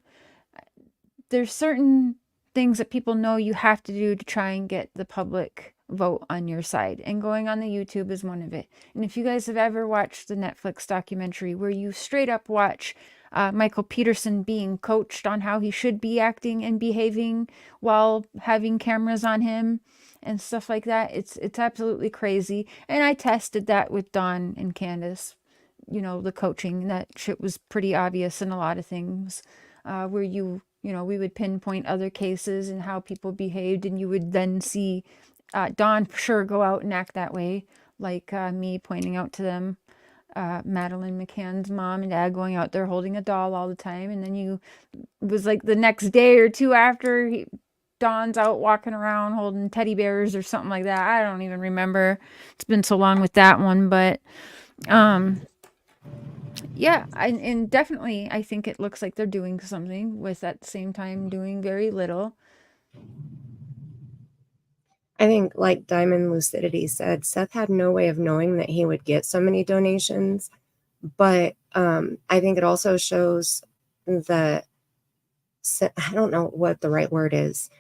there's certain things that people know you have to do to try and get the public vote on your side. And going on the YouTube is one of it. And if you guys have ever watched the Netflix documentary where you straight up watch Michael Peterson being coached on how he should be acting and behaving while having cameras on him and stuff like that, it's absolutely crazy. And I tested that with Dawn and Candace. The coaching, that shit was pretty obvious in a lot of things, where we would pinpoint other cases and how people behaved, and you would then see Dawn for sure go out and act that way, like me pointing out to them Madeline McCann's mom and dad going out there holding a doll all the time, and then it was like the next day or two after Dawn's out walking around holding teddy bears or something like that. I don't even remember. It's been so long with that one, but yeah, and definitely I think it looks like they're doing something with, at the same time, doing very little. I think, like Diamond Lucidity said, Seth had no way of knowing that he would get so many donations. But I think it also shows that, I don't know what the right word is.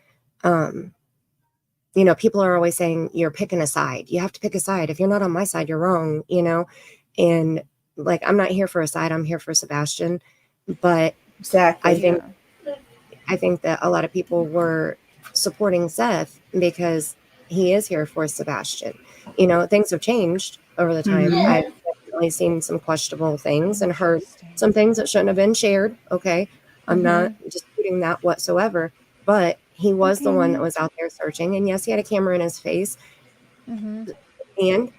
People are always saying you're picking a side. You have to pick a side. If you're not on my side, you're wrong, And like, I'm not here for a side. I'm here for Sebastian. But Exactly. I think that a lot of people were supporting Seth because he is here for Sebastian. Things have changed over the time. Mhm. I've definitely seen some questionable things and heard some things that shouldn't have been shared. Okay. I'm not disputing that whatsoever, but he was the one that was out there searching. And yes, he had a camera in his face. And, I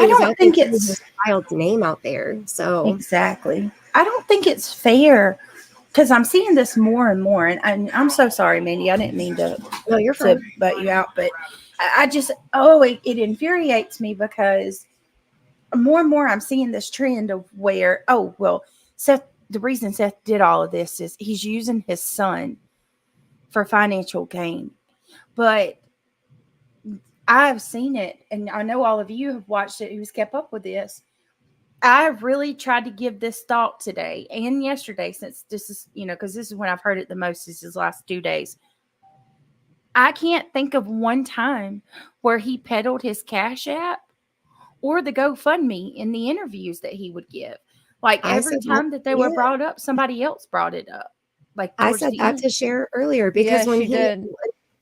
don't think it's his child's name out there. So exactly. I don't think it's fair, because I'm seeing this more and more, and I'm so sorry, Mandy. I didn't mean to no, you're fine. butt you out, but I just it infuriates me, because more and more I'm seeing this trend of where Seth. The reason Seth did all of this is he's using his son for financial gain, but I've seen it, and I know all of you have watched it who's kept up with this. I've really tried to give this thought today and yesterday, since this is, because this is when I've heard it the most, is his last 2 days. I can't think of one time where he peddled his Cash App or the GoFundMe in the interviews that he would give. Like, every time that they were brought up, somebody else brought it up. Like, I said that to share earlier, because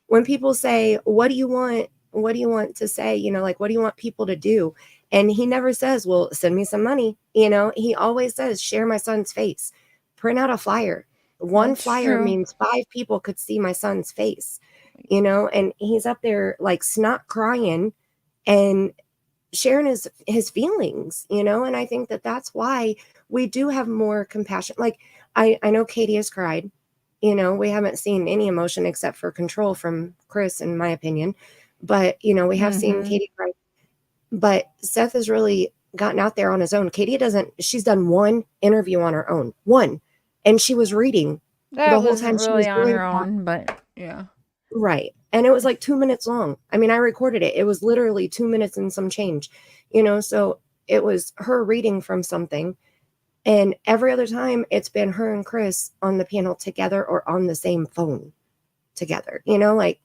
when people say, what do you want? What do you want to say? Like, what do you want people to do? And he never says, well, send me some money. He always says, share my son's face, print out a flyer. One flyer means 5 people could see my son's face, and he's up there like snot crying and sharing his feelings, and I think that that's why we do have more compassion. Like, I know Katie has cried, You know, we haven't seen any emotion except for control from Chris, in my opinion. But, you know, we have seen Mhm. Katie cry. But Seth has really gotten out there on his own. Katie doesn't, she's done one interview on her own, one. And she was reading the That whole wasn't time she was really on doing her that. own, but yeah. Right. And it was like 2 minutes long. I mean, I recorded it. It was literally 2 minutes and some change, you know, so it was her reading from something. And every other time it's been her and Chris on the panel together or on the same phone together, you know, like,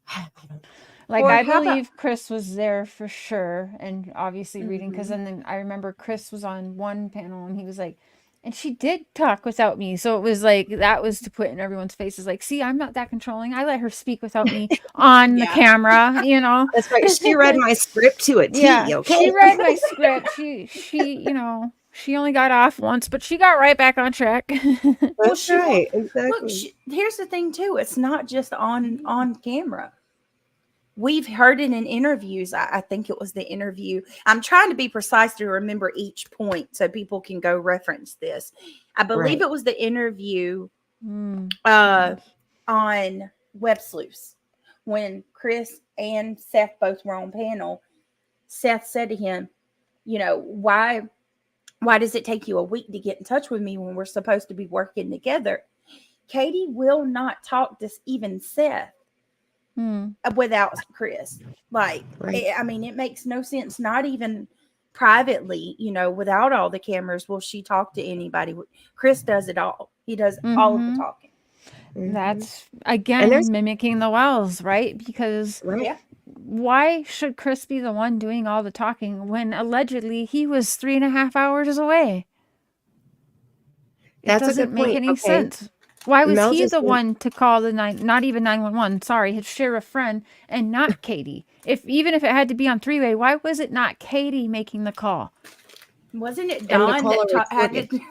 I don't know. Like, Or I how about believe Chris was there for sure, and obviously reading, because Mhm. then I remember Chris was on one panel and he was like, and she did talk without me. So it was like, that was to put in everyone's faces, like, see, I'm not that controlling. I let her speak without me on the Yeah. camera, you know? That's right. She read my script to a Yeah, T, okay? she read my script. You know, she only got off once, but she got right back on track. Well, That's she won't right. look. Exactly. Here's the thing too. It's not just on camera. We've heard it in interviews. I think it was the interview. I'm trying to be precise to remember each point so people can go reference this. I believe Right. it was the interview Mm. on Web Sleuths when Chris and Seth both were on panel. Seth said to him, you know, why does it take you a week to get in touch with me when we're supposed to be working together? Katie will not talk to even Seth Mm. without Chris. Like, Right. I mean, it makes no sense. Not even privately, you know, without all the cameras, will she talk to anybody? Chris does it all. He does all of the Mm-hmm. talking. Mhm. That's And again there's mimicking the Wells, right? Because right. Yeah. why should Chris be the one doing all the talking when allegedly he was 3.5 hours away? It That's a doesn't good make point. any Okay. sense. Why was Mel he just the one to call the not even 911, sorry, his sheriff friend, and not Katie? Even if it had to be on three-way, why was it not Katie making the call? Wasn't it and the Dawn caller that had recorded. it?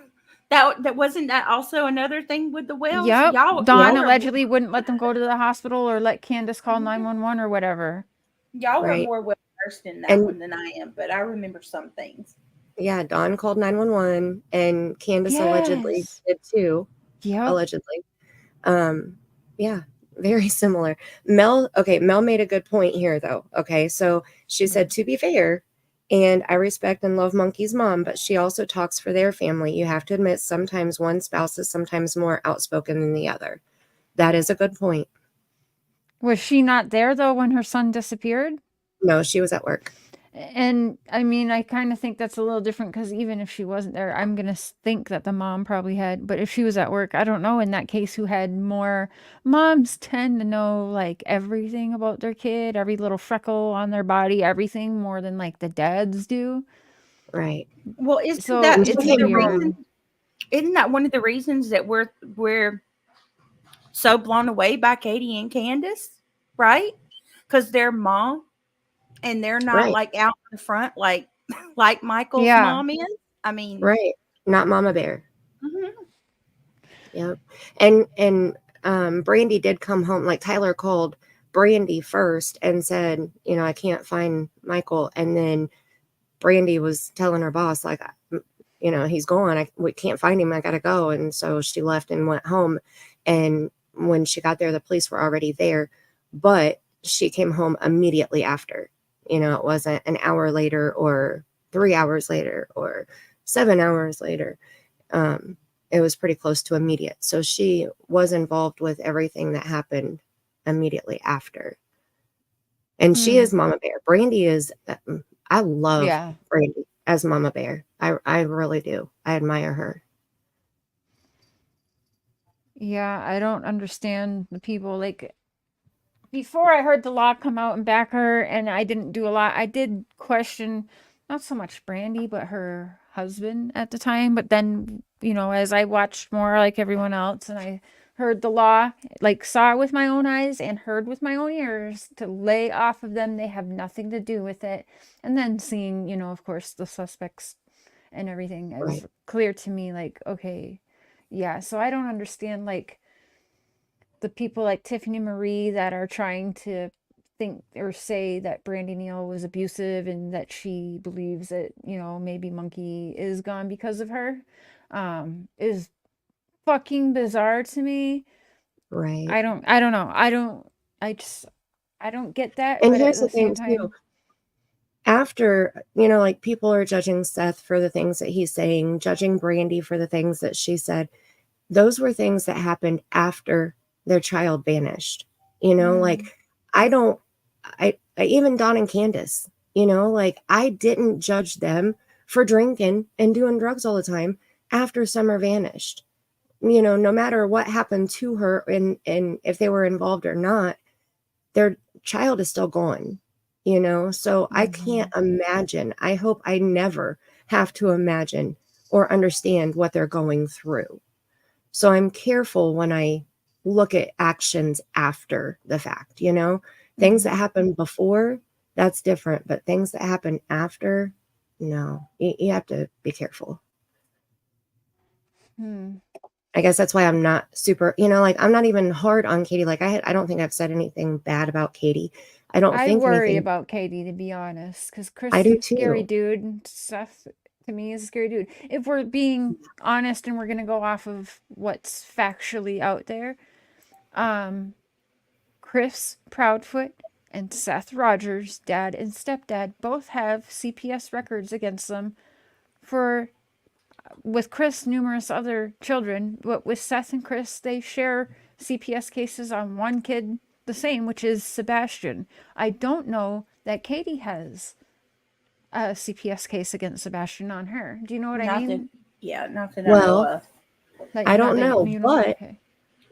That wasn't that also another thing with the Wells? Yep. Dawn Yep. allegedly wouldn't let them go to the hospital or let Candace call 911 or whatever. Y'all were Right. more well versed in that And one than I am, but I remember some things. yeah, Dawn called 911 and Candace allegedly Yes. did too. Yep. Allegedly. Yeah, very similar. Mel made a good point here though. Okay, so she said, to be fair, and I respect and love Monkey's mom, but she also talks for their family. You have to admit sometimes one spouse is sometimes more outspoken than the other. That is a good point. Was she not there though when her son disappeared? No, she was at work. And I mean, I kind of think that's a little different because even if she wasn't there, I'm going to think that the mom probably had. But if she was at work, I don't know in that case who had more. Moms tend to know like everything about their kid, every little freckle on their body, everything more than like the dads do. Right. Well, isn't So that And she it's came weird. home. isn't that one of the reasons that we're so blown away by Katie and Candace, right? Because they're mom and they're not Right. like out in the front like Michael's Yeah. mom is. I mean, Right. Not Mama Bear. mhm. Yep. And Brandy did come home. Like Tyler called Brandy first and said, you know, I can't find Michael. And then Brandy was telling her boss, like, you know, he's gone. We can't find him. I gotta go. And so she left and went home. And when she got there, the police were already there. But she came home immediately after. You know, it wasn't an hour later or 3 hours later or 7 hours later. It was pretty close to immediate. So she was involved with everything that happened immediately after. And she is Mama Bear. Brandy is, I love Yeah. Brandy as Mama Bear. I really do. I admire her. Yeah. I don't understand the people like before I heard the law come out and back her, and I didn't do a lot. I did question not so much Brandy, but her husband at the time. But then, you know, as I watched more like everyone else and I heard the law, like saw it with my own eyes and heard with my own ears to lay off of them, they have nothing to do with it. And then seeing, you know, of course, the suspects and everything, it Right. was clear to me like, okay, yeah. So I don't understand like the people like Tiffany Marie that are trying to think or say that Brandy Neal was abusive and that she believes that, you know, maybe Monkey is gone because of her, is fucking bizarre to me. Right. I don't know. I don't get that, And but at here's the the same thing too. time, After, like people are judging Seth for the things that he's saying, judging Brandy for the things that she said. Those were things that happened after their child vanished. Like I don't, I even Dawn and Candace, like I didn't judge them for drinking and doing drugs all the time after Summer vanished. No matter what happened to her and if they were involved or not, their child is still gone, so I can't imagine. I hope I never have to imagine or understand what they're going through. So I'm careful when I look at actions after the fact, things that happen before, that's different, but things that happen after, no, you have to be careful. I guess that's why I'm not super, like I'm not even hard on Katie. Like I don't think I've said anything bad about Katie. I don't I think worry anything. about Katie, to be honest, because Chris I is do a scary too. dude, and Seth to me is a scary dude. If we're being honest and we're gonna go off of what's factually out there, Chris Proudfoot and Seth Rogers, dad and stepdad, both have CPS records against them for, with Chris, numerous other children, but with Seth and Chris, they share CPS cases on one kid the same, which is Sebastian. I don't know that Katie has a CPS case against Sebastian on her. Do you know what I mean? Not that I know Well, of. Like, I not don't that know, you but okay.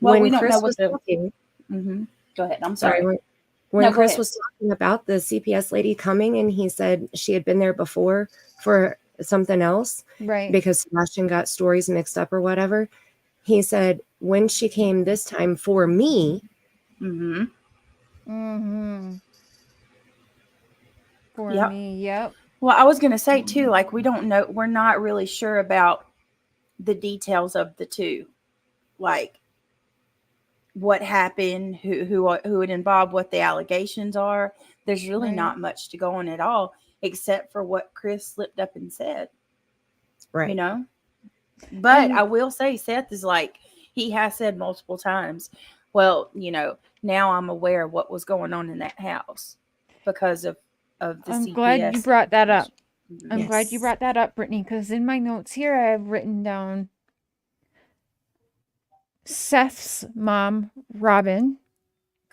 Well, when we don't know Chris what was the. talking, Go ahead. I'm sorry, sorry. when No, go Chris ahead. was talking about the CPS lady coming and he said she had been there before for something else Right. because Sebastian got stories mixed up or whatever. He said when she came this time for me, For Yep. me, yep. Well, I was going to say too, like we don't know, we're not really sure about the details of the two, like what happened, who it involved, what the allegations are. There's really Right. not much to go on at all, except for what Chris slipped up and said. right? But And I will say, Seth is like, he has said multiple times, well, now I'm aware of what was going on in that house because of the I'm CPS. glad you brought that up. I'm Yes. glad you brought that up, Brittany, because in my notes here I have written down Seth's mom, Robin,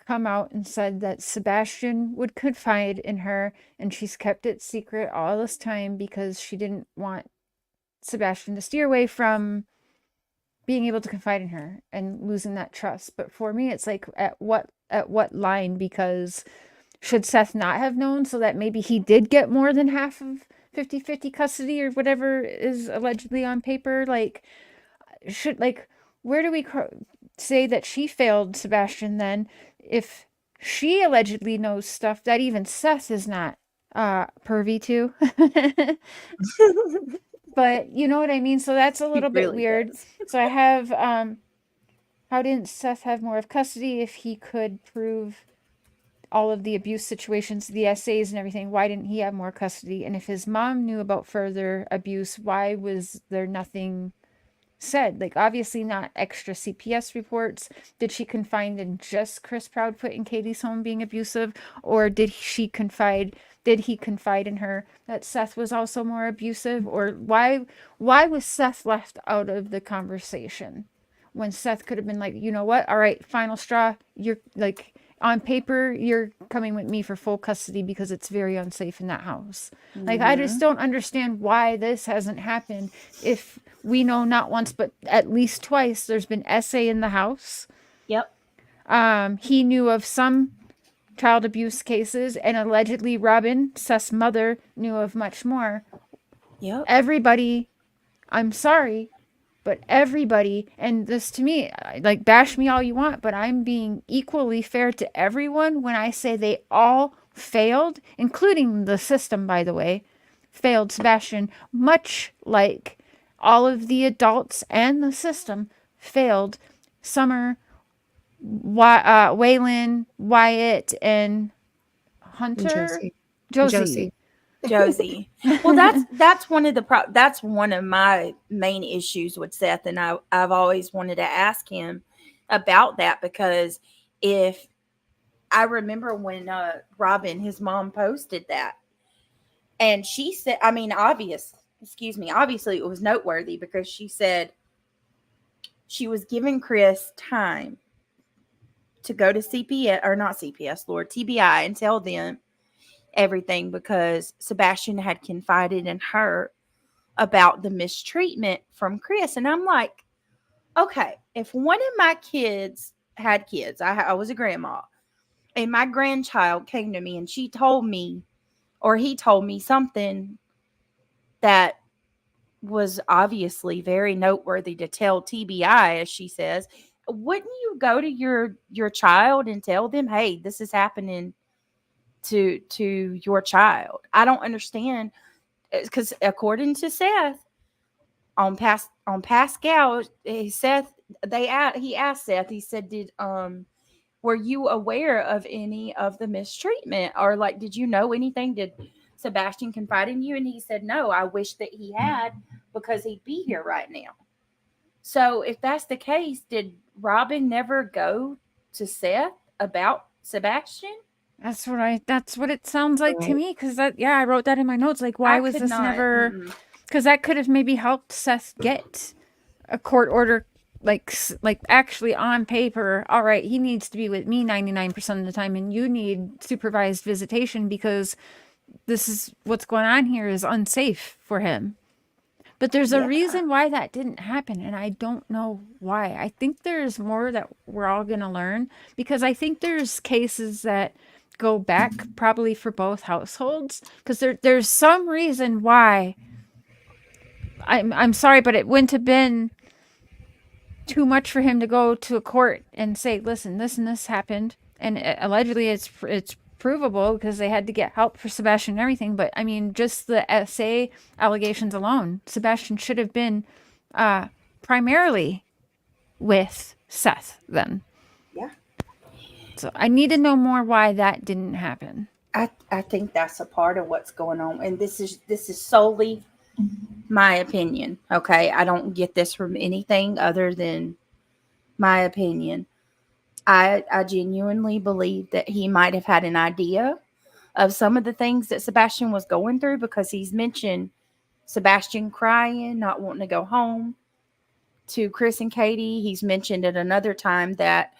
come out and said that Sebastian would confide in her, and she's kept it secret all this time because she didn't want Sebastian to steer away from being able to confide in her and losing that trust. But for me, it's like at what line? Because should Seth not have known so that maybe he did get more than half of 50-50 custody or whatever is allegedly on paper? Like, where do we say that she failed Sebastian then if she allegedly knows stuff that even Seth is not pervy to? But you know what I mean? So that's a little bit really weird. does. So I have how didn't Seth have more of custody if he could prove all of the abuse situations, the essays and everything? Why didn't he have more custody? And if his mom knew about further abuse, why was there nothing said? Like, obviously not extra CPS reports. Did she confide in just Chris Proudfoot in Katie's home being abusive, or did he confide in her that Seth was also more abusive? Or why was Seth left out of the conversation when Seth could have been like, you know what, all right, final straw, you're like, on paper you're coming with me for full custody because it's very unsafe in that house. Like, I just don't understand why this hasn't happened. If we know not once but at least twice there's been essay in the house. Yep. He knew of some child abuse cases, and allegedly Robin, Seth's mother, knew of much more. Yep. Everybody, I'm sorry, but everybody, and this to me, like, bash me all you want, but I'm being equally fair to everyone when I say they all failed, including the system, by the way, failed Sebastian, much like all of the adults and the system failed Summer, Waylon, Wyatt, and Hunter, Josie. Josie. Well, that's one of that's one of my main issues with Seth, and I've always wanted to ask him about that, because if I remember when Robin, his mom, posted that, and she said, I mean, obviously it was noteworthy, because she said she was giving Chris time to go to CPS, or not CPS, Lord, TBI, and tell them everything, because Sebastian had confided in her about the mistreatment from Chris. And I'm like, okay, if one of my kids had kids, I was a grandma, and my grandchild came to me and she told me, or he told me something that was obviously very noteworthy to tell TBI, as she says, wouldn't you go to your child and tell them, hey, this is happening to your child? I don't understand, because according to Seth, on Pascal, he asked Seth, he said, did were you aware of any of the mistreatment, or like, did you know anything? Did Sebastian confide in you? And he said, no, I wish that he had, because he'd be here right now. So if that's the case, did Robin never go to Seth about Sebastian? That's what it sounds like to Right. me. Because I wrote that in my notes. Like, why I was could this not. never? Mm-mm. Because that could have maybe helped Seth get a court order, like actually on paper. All right, he needs to be with me 99% of the time, and you need supervised visitation, because this is what's going on here is unsafe for him. But there's a Yeah. reason why that didn't happen, and I don't know why. I think there's more that we're all going to learn, because I think there's cases that go back probably for both households, because there's some reason why. I'm sorry, but it wouldn't have been too much for him to go to a court and say, listen, this and this happened, and allegedly it's provable, because they had to get help for Sebastian and everything. But I mean, just the SA allegations alone, Sebastian should have been primarily with Seth then. Yeah. So I need to know more why that didn't happen. I think that's a part of what's going on, and this is solely my opinion. Okay, I don't get this from anything other than my opinion. I genuinely believe that he might have had an idea of some of the things that Sebastian was going through, because he's mentioned Sebastian crying, not wanting to go home to Chris and Katie. He's mentioned at another time that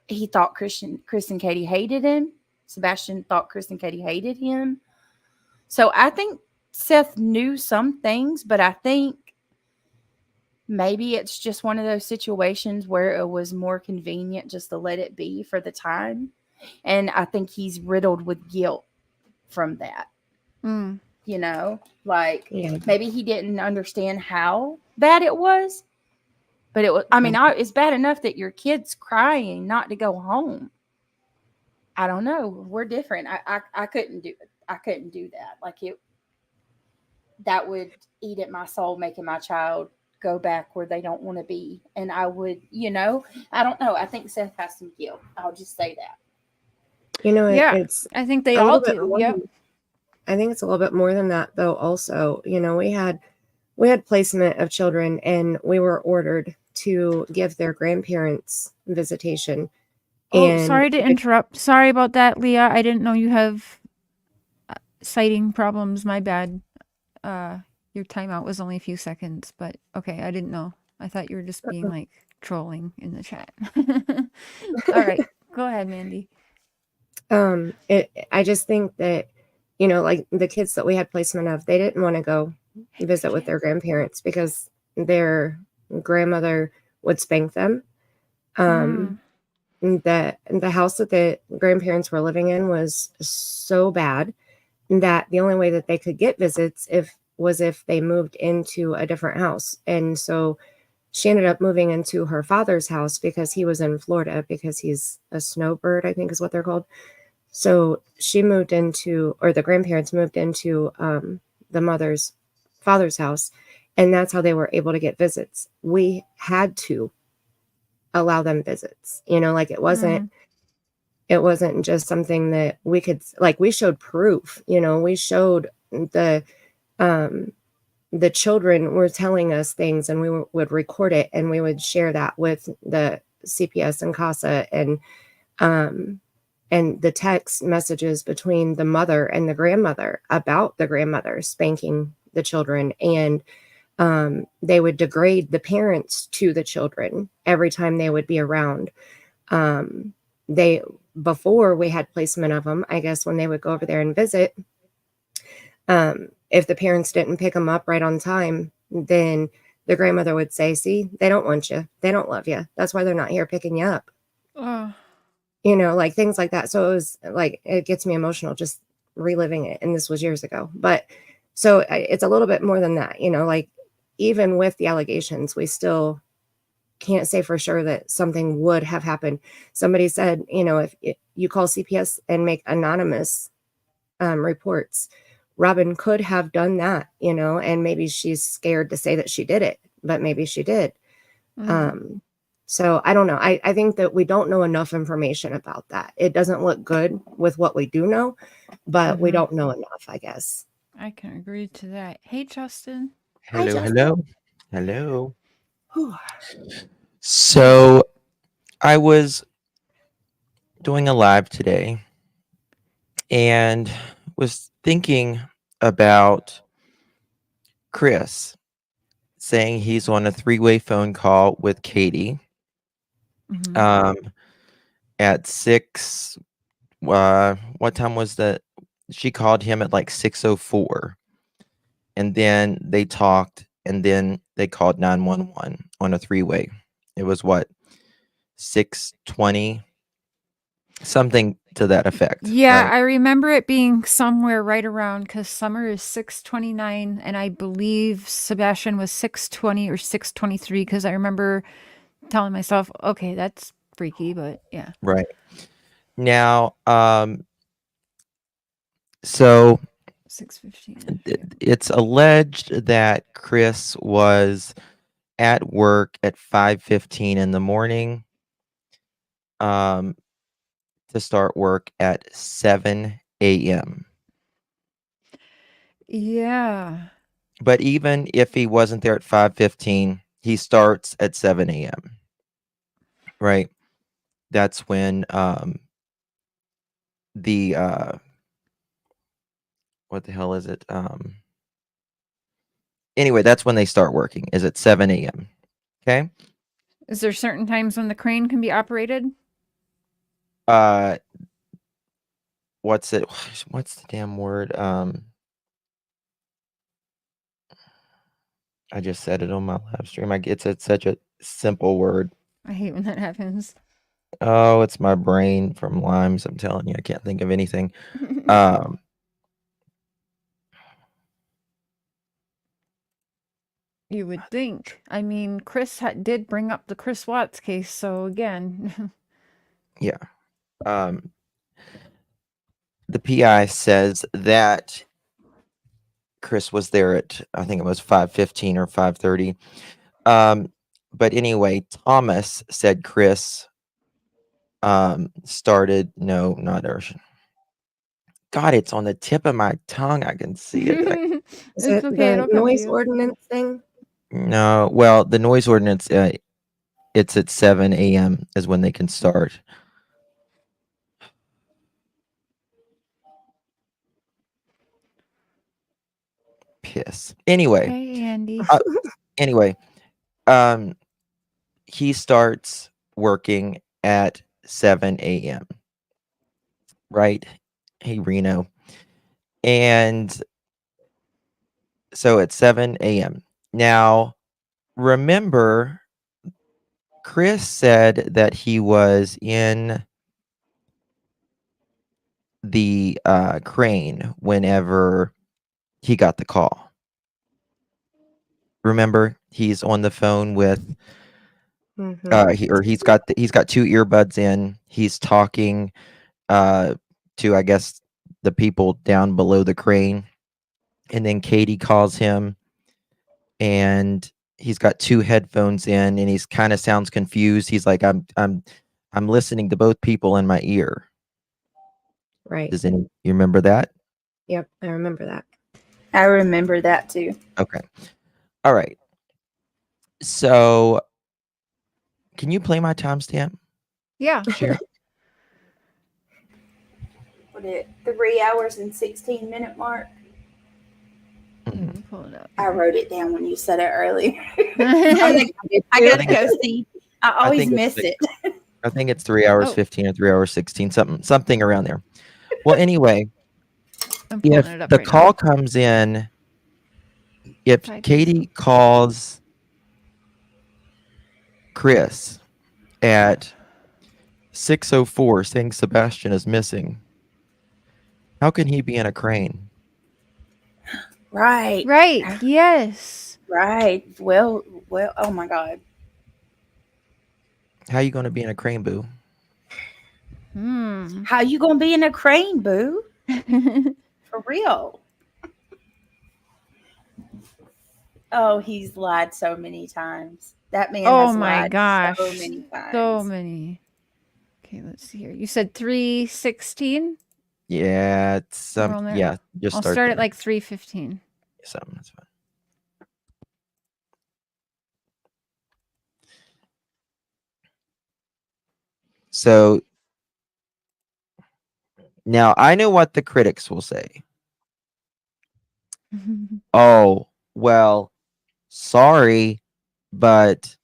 he thought Chris and Katie hated him. Sebastian thought Chris and Katie hated him. So I think Seth knew some things, but I think maybe it's just one of those situations where it was more convenient just to let it be for the time. And I think he's riddled with guilt from that. Mm. You know, like Yeah. maybe he didn't understand how bad it was, but it was, I mean, it's bad enough that your kid's crying not to go home. I don't know. We're different. I couldn't do it. I couldn't do that. Like that would eat at my soul, making my child go back where they don't want to be. And I would, I don't know. I think Seth has some guilt. I'll just say that. It's I think they a all little bit do. more Yep. I think it's a little bit more than that, though. Also, we had placement of children, and we were ordered to give their grandparents visitation. Oh, And sorry to interrupt. Sorry about that, Leah. I didn't know you have sighting problems. My bad. Your timeout was only a few seconds, but okay, I didn't know. I thought you were just being like trolling in the chat. All right, go ahead, Mandy. I just think that, like the kids that we had placement of, they didn't want to go visit with their grandparents because their grandmother would spank them. The house that the grandparents were living in was so bad that the only way that they could get visits was if they moved into a different house. And so she ended up moving into her father's house because he was in Florida, because he's a snowbird, I think is what they're called. So the grandparents moved into the father's house, and that's how they were able to get visits. We had to allow them visits, like it wasn't It wasn't just something that we could, like, we showed proof, we showed the children were telling us things, and we would record it, and we would share that with the CPS and CASA, and the text messages between the mother and the grandmother about the grandmother spanking the children. And they would degrade the parents to the children every time they would be around. Before we had placement of them, I guess when they would go over there and visit, if the parents didn't pick them up right on time, then the grandmother would say, see, they don't want you. They don't love you. That's why they're not here picking you up. Like things like that. So it was like, it gets me emotional just reliving it. And this was years ago. But so it's a little bit more than that, like even with the allegations, we still can't say for sure that something would have happened. Somebody said, if you call CPS and make anonymous reports, Robin could have done that, and maybe she's scared to say that she did it, but maybe she did. So I don't know. I think that we don't know enough information about that. It doesn't look good with what we do know, but we don't know enough, I guess. I can agree to that. Hey, Justin. Hi, Hello, Justin. hello. Whew. So I was doing a live today and was thinking about Chris saying he's on a 3-way phone call with Katie at 6. What time was that? She called him at like 6:04, and then they talked, and then they called 911 on a 3-way. It was what, 6:20, something to that effect. Yeah, right? I remember it being somewhere right around, because Summer is 6:29, and I believe Sebastian was 6:20 or 6:23, because I remember telling myself, okay, that's freaky, but yeah. Right. Now, so 6:15. it's alleged that Chris was at work at 5:15 in the morning, to start work at 7 a.m. Yeah. But even if he wasn't there at 5:15, he starts at 7 a.m. Right? That's when what the hell is it? Anyway, that's when they start working, is at 7 a.m. Okay? Is there certain times when the crane can be operated? What's it? What's the damn word? I just said it on my live stream. It's such a simple word. I hate when that happens. Oh, it's my brain from limes. I'm telling you, I can't think of anything. You would think. I mean, Chris did bring up the Chris Watts case, so again. Yeah. The PI says that Chris was there at, I think it was 5:15 or 5:30. But anyway, Thomas said Chris started, no, not Urshan. God, it's on the tip of my tongue. I can see it. Is it okay, the noise ordinance thing? No, well, the noise ordinance, it's at 7 a.m. is when they can start. Piss. Anyway. Hey, Andy. Anyway, he starts working at 7 a.m. Right? Hey, Reno. And so at 7 a.m. Now, remember, Chris said that he was in the crane whenever he got the call. Remember, he's on the phone with he's got 2 earbuds in. He's talking to, I guess, the people down below the crane, and then Katie calls him, and he's got 2 headphones in, and he's kind of sounds confused. He's like, I'm listening to both people in my ear. Right. Does you remember that? Yep, I remember that. I remember that too. Okay. All right. So, can you play my timestamp? Yeah. Sure. What it 3 hours and 16-minute mark? Let me pull it up. I wrote it down when you said it earlier. I I gotta go see. I always miss it. I think it's 3 hours 15 or 3 hours 16, something around there. Well, anyway, I'm pulling if it up the right call now. comes in, if 5 Katie calls Chris at 6:04 saying Sebastian is missing, how can he be in a crane? Right. Right. Yes. Right. Well. Oh my God. How you going to be in a crane, boo? How you gonna be in a crane, boo? For real. Oh, he's lied so many times. That man Oh has my lied gosh. so many times. So many. Okay, let's see here. You said 3:16? Yeah, it's some. Yeah, just I'll start start there. at like 3:15. Something. That's fine. So now I know what the critics will say. Oh, well, sorry, but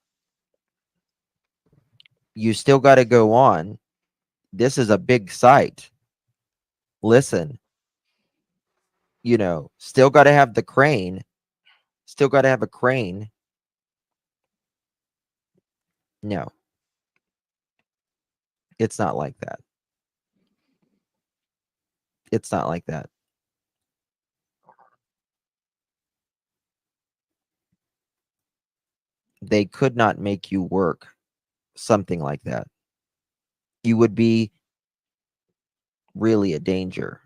you still got to go on. This is a big site. Listen, still got to have the crane. Still got to have a crane. No, it's not like that. It's not like that. They could not make you work something like that. You would be really a danger,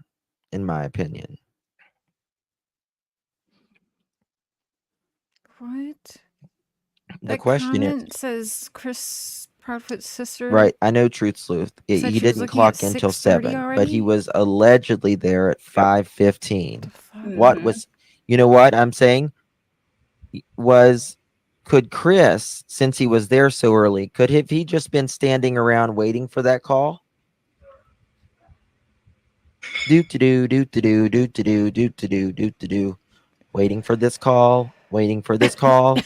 in my opinion. What? The question comment says Chris Proudfoot's sister. Right, I know Truth Sleuth. Said He she was didn't looking at clock in till 6:30 7, but he already? was allegedly there at 5:15. What Mhm. was, you know what I'm saying? Could Chris, since he was there so early, could have he just been standing around waiting for that call? Do waiting for this call, waiting for this call.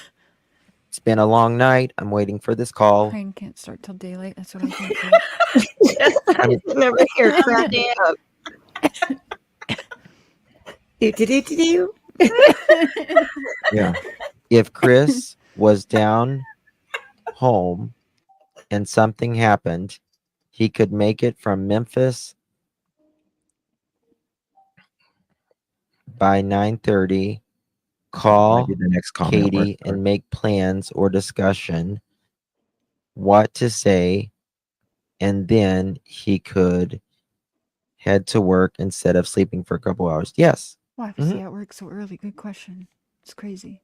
It's been a long night. I'm waiting for this call. Crane can't start till daylight. That's what I think. I never hear crap up. Do. Yeah. If Chris was down home and something happened, he could make it from Memphis by 9:30, call Maybe the next comment Katie worked. and make plans or discussion what to say, and then he could head to work instead of sleeping for a couple hours. Yes. Why was he at work so early? Good question. It's crazy.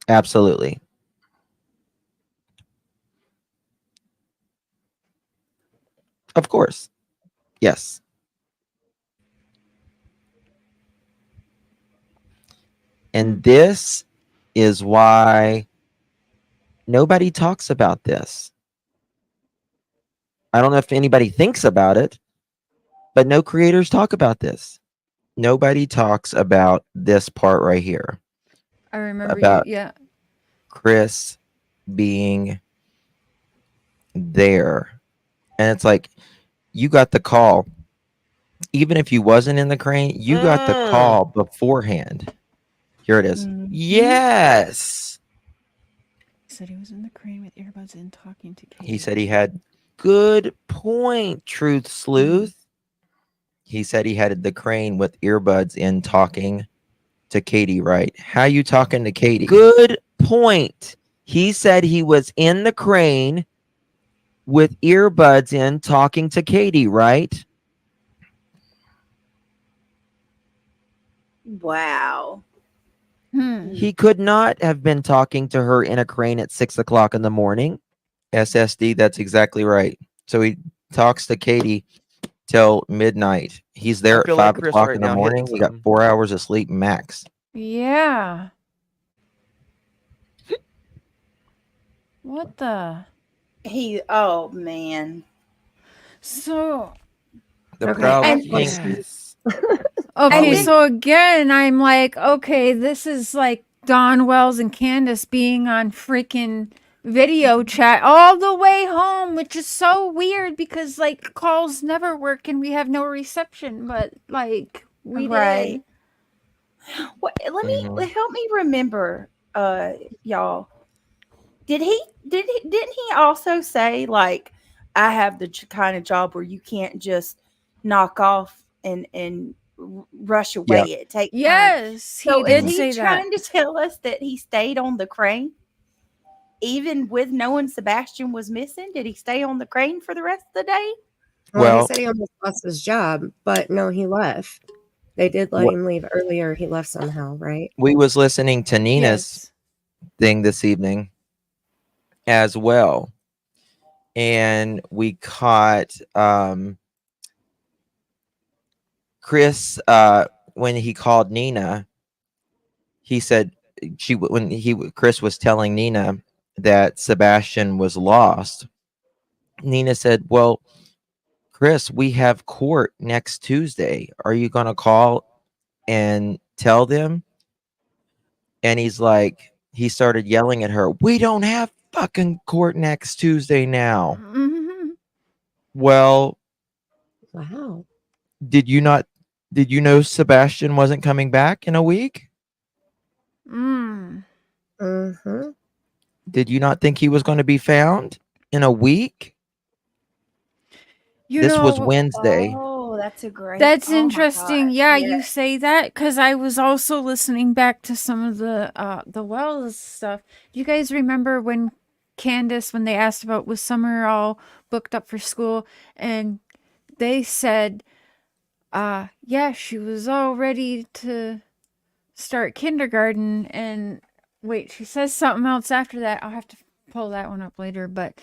Absolutely. Of course. Yes. And this is why nobody talks about this. I don't know if anybody thinks about it, but no creators talk about this. Nobody talks about this part right here. I remember about you. Yeah. Chris being there. And it's like, you got the call. Even if you wasn't in the crane, you got the call beforehand. Here it is. Yes. He said he was in the crane with earbuds in talking to Katie. He said he had good point, Truth Sleuth. He said he had the crane with earbuds in talking to Katie, right? How you talking to Katie? Good point. He said he was in the crane with earbuds in talking to Katie, right? Wow. He could not have been talking to her in a crane at 6 o'clock in the morning. SSD, that's exactly right. So he talks to Katie till midnight. He's there I at feel like 5 Chris o'clock right in the now morning. hitting He got something. 4 hours of sleep max. Yeah. What the? Oh man. So The Okay. problem, And thing, Yes. okay, then- so again, I'm like, okay, this is like Don Wells and Candace being on freaking video chat all the way home, which is so weird because like calls never work and we have no reception, but like we Right. did. What, Mhm. help me remember, y'all. Didn't he also say like, I have the kind of job where you can't just knock off and rush away? Yep. It takes time. Yes, he So did is he say that. trying to tell us that he stayed on the crane even with knowing Sebastian was missing? Did he stay on the crane for the rest of the day? Well, Well, he said he almost lost his job, but no, he left. They did let What- him leave earlier. He left somehow, right? we was listening to Nina's Yes. thing this evening as well, and we caught Chris when he called Nina. He said Chris was telling Nina that Sebastian was lost. Nina said, "Well, Chris, we have court next Tuesday. Are you gonna call and tell them?" And he started yelling at her, "We don't have fucking court next Tuesday now." Mhm. Well, Wow. did you know Sebastian wasn't coming back in a week? Mm. Mm-hmm. Did you not think he was going to be found in a week? You This was know, Wednesday. Oh, that's a great. that's oh my interesting. gosh, Yeah, you yes. say that because I was also listening back to some of the Wells stuff. Do you guys remember when Candace, when they asked about was Summer all booked up for school, and they said, yeah, she was all ready to start kindergarten, and wait, she says something else after that. I'll have to pull that one up later, but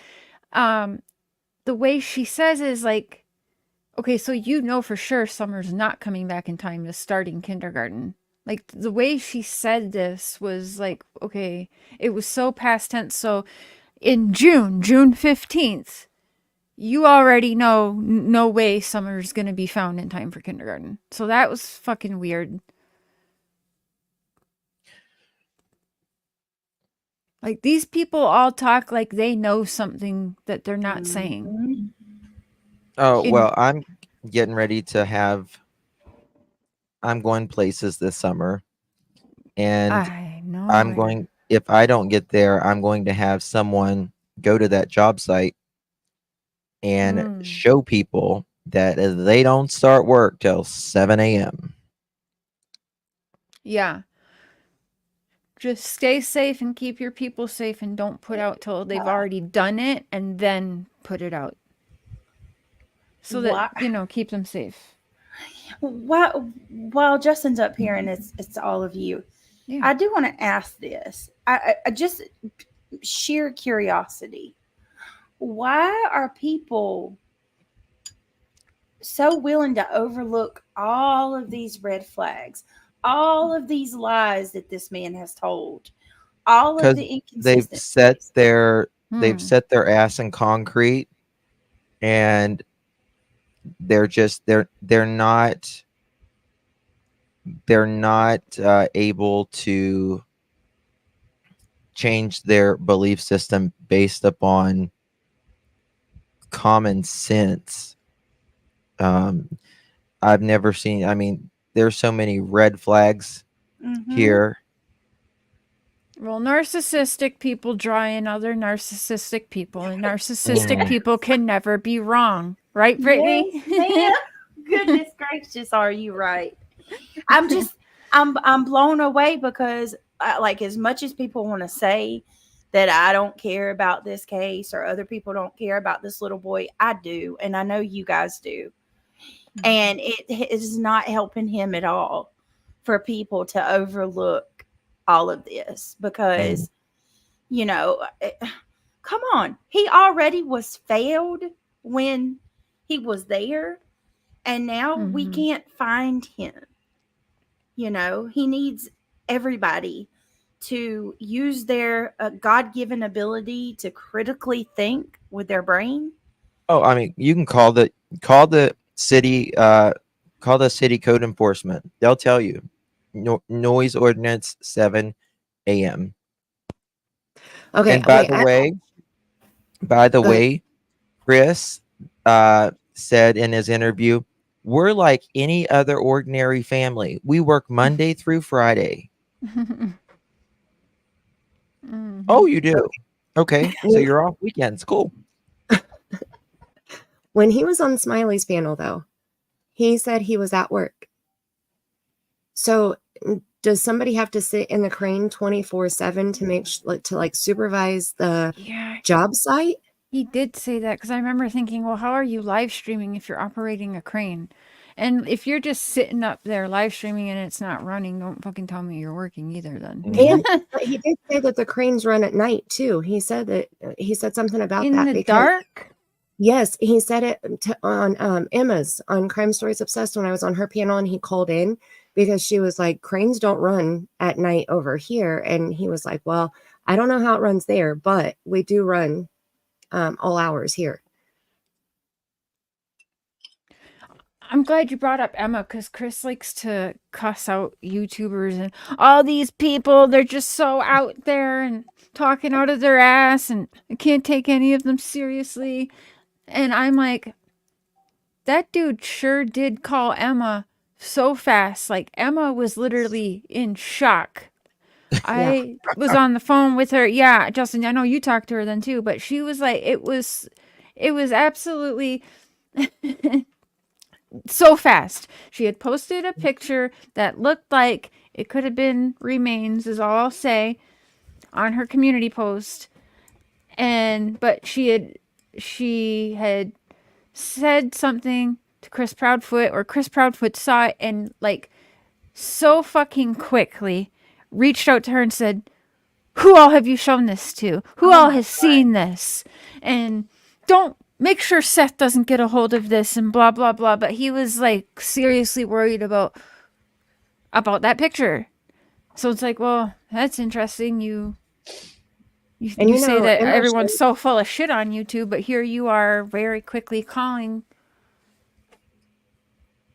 the way she says is like, okay, so you know for sure Summer's not coming back in time to starting kindergarten. Like the way she said this was like, okay, it was so past tense. So in June 15th, you already know no way Summer's going to be found in time for kindergarten. So that was fucking weird. Like these people all talk like they know something that they're not saying. Mhm. Oh, In- well, I'm getting ready to I'm going places this summer, and I know. I'm going, if I don't get there, I'm going to have someone go to that job site and show people that they don't start work till 7 a.m. Yeah. Just stay safe and keep your people safe and don't put out till they've already done it and then put it out. So that, keep them safe. While Justin's up here and it's all of you, Yeah. I do want to ask this. I just sheer curiosity. Why are people so willing to overlook all of these red flags, all of these lies that this man has told, all of Because the they've inconsistencies? they've set their ass in concrete, and they're not able to change their belief system based upon common sense. I've never seen, I mean, there's so many red flags here. Well, narcissistic people draw in other narcissistic people, and narcissistic people can never be wrong. Right, Brittany? Yes, goodness gracious, are you right? I'm blown away because like as much as people want to say that I don't care about this case or other people don't care about this little boy, I do, and I know you guys do. And it is not helping him at all for people to overlook all of this because come on, he already was failed when he was there. And now we can't find him. You know, he needs everybody to use their God-given ability to critically think with their brain. Oh, I mean, you can call the city code enforcement. They'll tell you. Noise ordinance 7 a.m. Okay. And by the Go ahead. way, Chris said in his interview, we're like any other ordinary family. We work Monday through Friday. Oh, you do? Okay. So you're off weekends. Cool. When he was on Smiley's panel, though, he said he was at work. So does somebody have to sit in the crane 24/7 to make to supervise the job site? He did say that, because I remember thinking, well, how are you live streaming if you're operating a crane? And if you're just sitting up there live streaming and it's not running, don't fucking tell me you're working either then. And but he did say that the cranes run at night too. He said something about in that the dark. Yes, he said it on Emma's on Crime Stories Obsessed when I was on her panel, and he called in because she was like, cranes don't run at night over here. And he was like, well, I don't know how it runs there, but we do run all hours here. I'm glad you brought up Emma, because Chris likes to cuss out YouTubers and all these people. They're just so out there and talking out of their ass, and I can't take any of them seriously. And I'm like, that dude sure did call Emma so fast. Like, Emma was literally in shock. I was on the phone with her. Yeah, Justin, I know you talked to her then too, but she was like, it was absolutely so fast. She had posted a picture that looked like it could have been remains, is all I'll say, on her community post. But she had said something to Chris Proudfoot, or Chris Proudfoot saw it and like so fucking quickly reached out to her and said, who all have you shown this to? Who all has seen this? And don't make sure Seth doesn't get a hold of this and blah, blah, blah. But he was like seriously worried about that picture. So it's like, well, that's interesting. You say that everyone's so full of shit on YouTube, but here you are very quickly calling.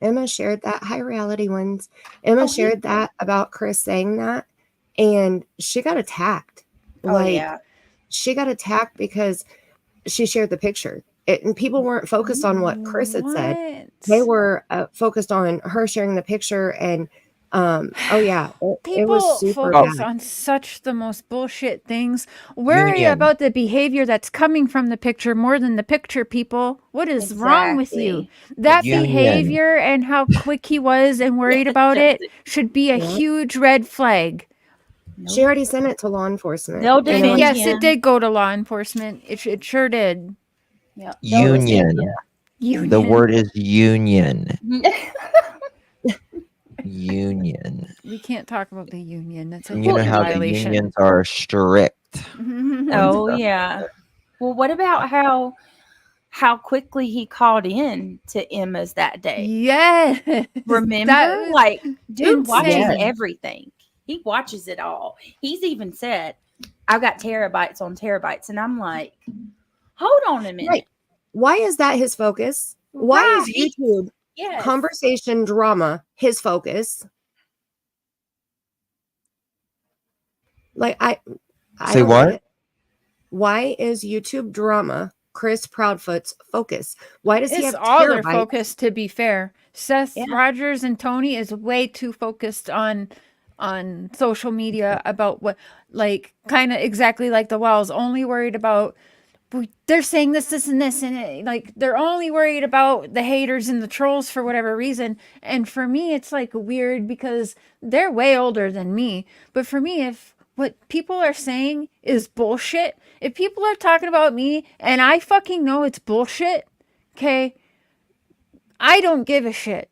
Emma shared that. High Reality Ones. Emma shared that about Chris saying that, and she got attacked. She got attacked because she shared the picture. And people weren't focused on what Chris had said. They were focused on her sharing the picture, and it was super focus bad. on such the most bullshit things. Worry about the behavior that's coming from the picture more than the picture, people. What is wrong with you? That behavior and how quick he was and worried about it should be a huge red flag. She already sent it to law enforcement. They'll defend Yes, him. it did go to law enforcement. It sure did. Yep. Union. The word is union. Union. We can't talk about the union. That's a And you know how violation. the unions are strict. Oh yeah. Well, what about how quickly he called in to Emma's that day? Yes. Remember? Like, dude watches insane. everything. He watches it all. He's even said, I've got terabytes on terabytes. And I'm like, hold on a minute. Right. Why is that his focus? Why is YouTube conversation drama his focus? Like, I say don't what? get it. Why is YouTube drama Chris Proudfoot's focus? Why does he have all their terabytes? focus, to be fair? Seth Rogers and Tony is way too focused on social media about what, like, kind of exactly like the Walls, only worried about they're saying this, and this, and it, like they're only worried about the haters and the trolls for whatever reason. And for me, it's like weird because they're way older than me. But for me, if what people are saying is bullshit, if people are talking about me and I fucking know it's bullshit, okay, I don't give a shit.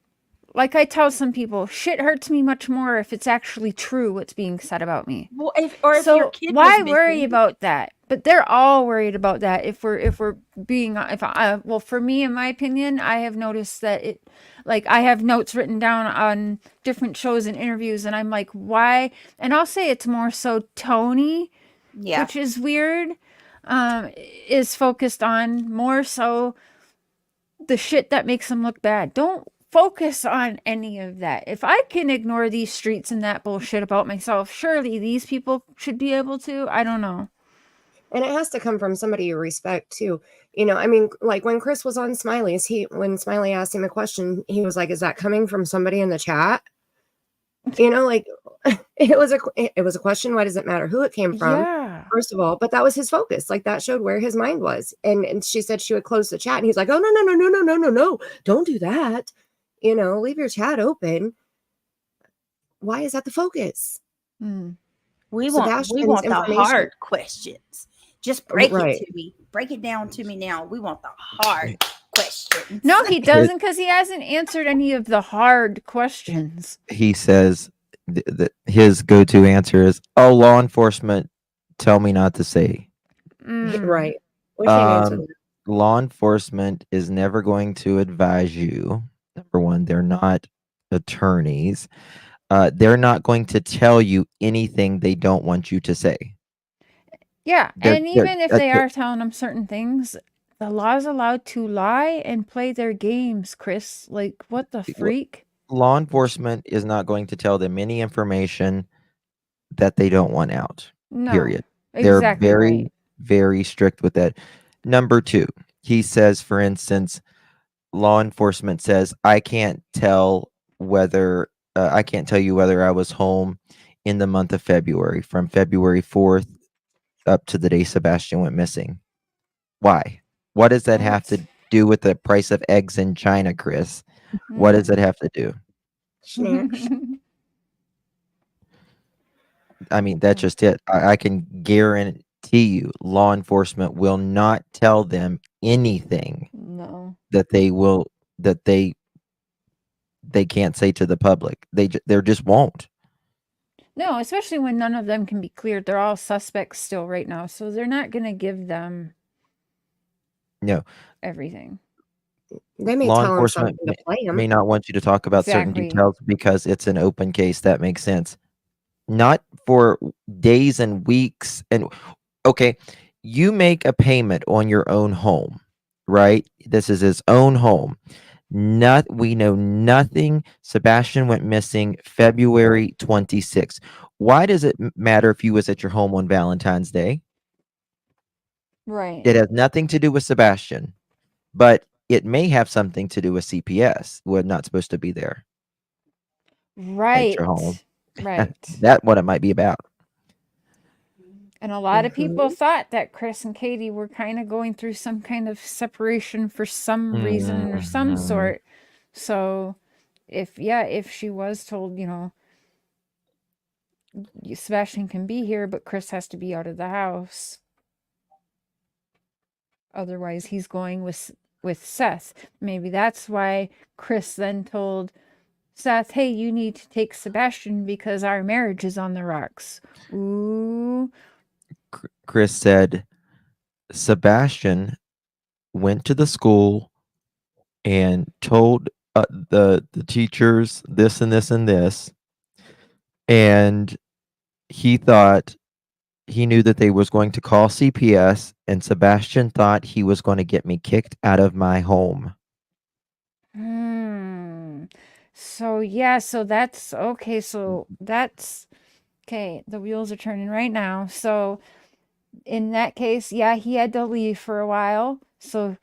like I tell some people, shit hurts me much more if it's actually true what's being said about me. Well, if your So kid why was worry missing, about that? But they're all worried about that. If we're being, well, for me, in my opinion, I have noticed that it, like, I have notes written down on different shows and interviews, and I'm like, why? And I'll say it's more so Tony, yeah, which is weird, is focused on more so the shit that makes him look bad. Don't focus on any of that. If I can ignore these streets and that bullshit about myself, surely these people should be able to. I don't know. And it has to come from somebody you respect too. You know, I mean, like when Chris was on Smiley's, when Smiley asked him a question, he was like, "Is that coming from somebody in the chat?" You know, like it was a question. Why does it matter who it came from? Yeah. First of all, but that was his focus. Like that showed where his mind was. And she said she would close the chat, and he's like, "Oh no, don't do that. You know, leave your chat open." Why is that the focus? we want the hard questions. Just break it to me. Break it down to me now. We want the hard questions. No, he doesn't, because he hasn't answered any of the hard questions. He says that his go-to answer is, "Oh, law enforcement tell me not to say." Right. We can't answer that. Law enforcement is never going to advise you. Number one, they're not attorneys. They're not going to tell you anything they don't want you to say. Yeah, and even if they are telling them certain things, the law's allowed to lie and play their games, Chris. Like, what the freak? Law enforcement is not going to tell them any information that they don't want out. No, period. Exactly. They're very, very strict with that. Number two, he says, for instance, law enforcement says, I can't tell you whether I was home in the month of February, from February 4th up to the day Sebastian went missing. Why? What does that have to do with the price of eggs in China, Chris? What does it have to do? Snacks. I mean, that's just it. I can guarantee you, law enforcement will not tell them anything that they can't say to the public. They just won't. No, especially when none of them can be cleared. They're all suspects still right now, so they're not going to give them everything. They may Law tell them something enforcement to play them. may not want you to talk about certain details because it's an open case. That makes sense. Not for days and weeks. And okay, you make a payment on your own home, right? This is his own home. We know nothing. Sebastian went missing February 26th. Why does it matter if you was at your home on Valentine's Day? Right. It has nothing to do with Sebastian, but it may have something to do with CPS. We're not supposed to be there. Right. At your home. Right. That's what it might be about. And a lot of people thought that Chris and Katie were kind of going through some kind of separation for some reason or some sort. So if she was told, Sebastian can be here, but Chris has to be out of the house. Otherwise, he's going with Seth. Maybe that's why Chris then told Seth, hey, you need to take Sebastian because our marriage is on the rocks. Ooh. Chris said Sebastian went to the school and told the teachers this and this and this, and he knew that they was going to call CPS, and Sebastian thought he was going to get me kicked out of my home. So that's okay. So that's okay. The wheels are turning right now. So in that case, he had to leave for a while. So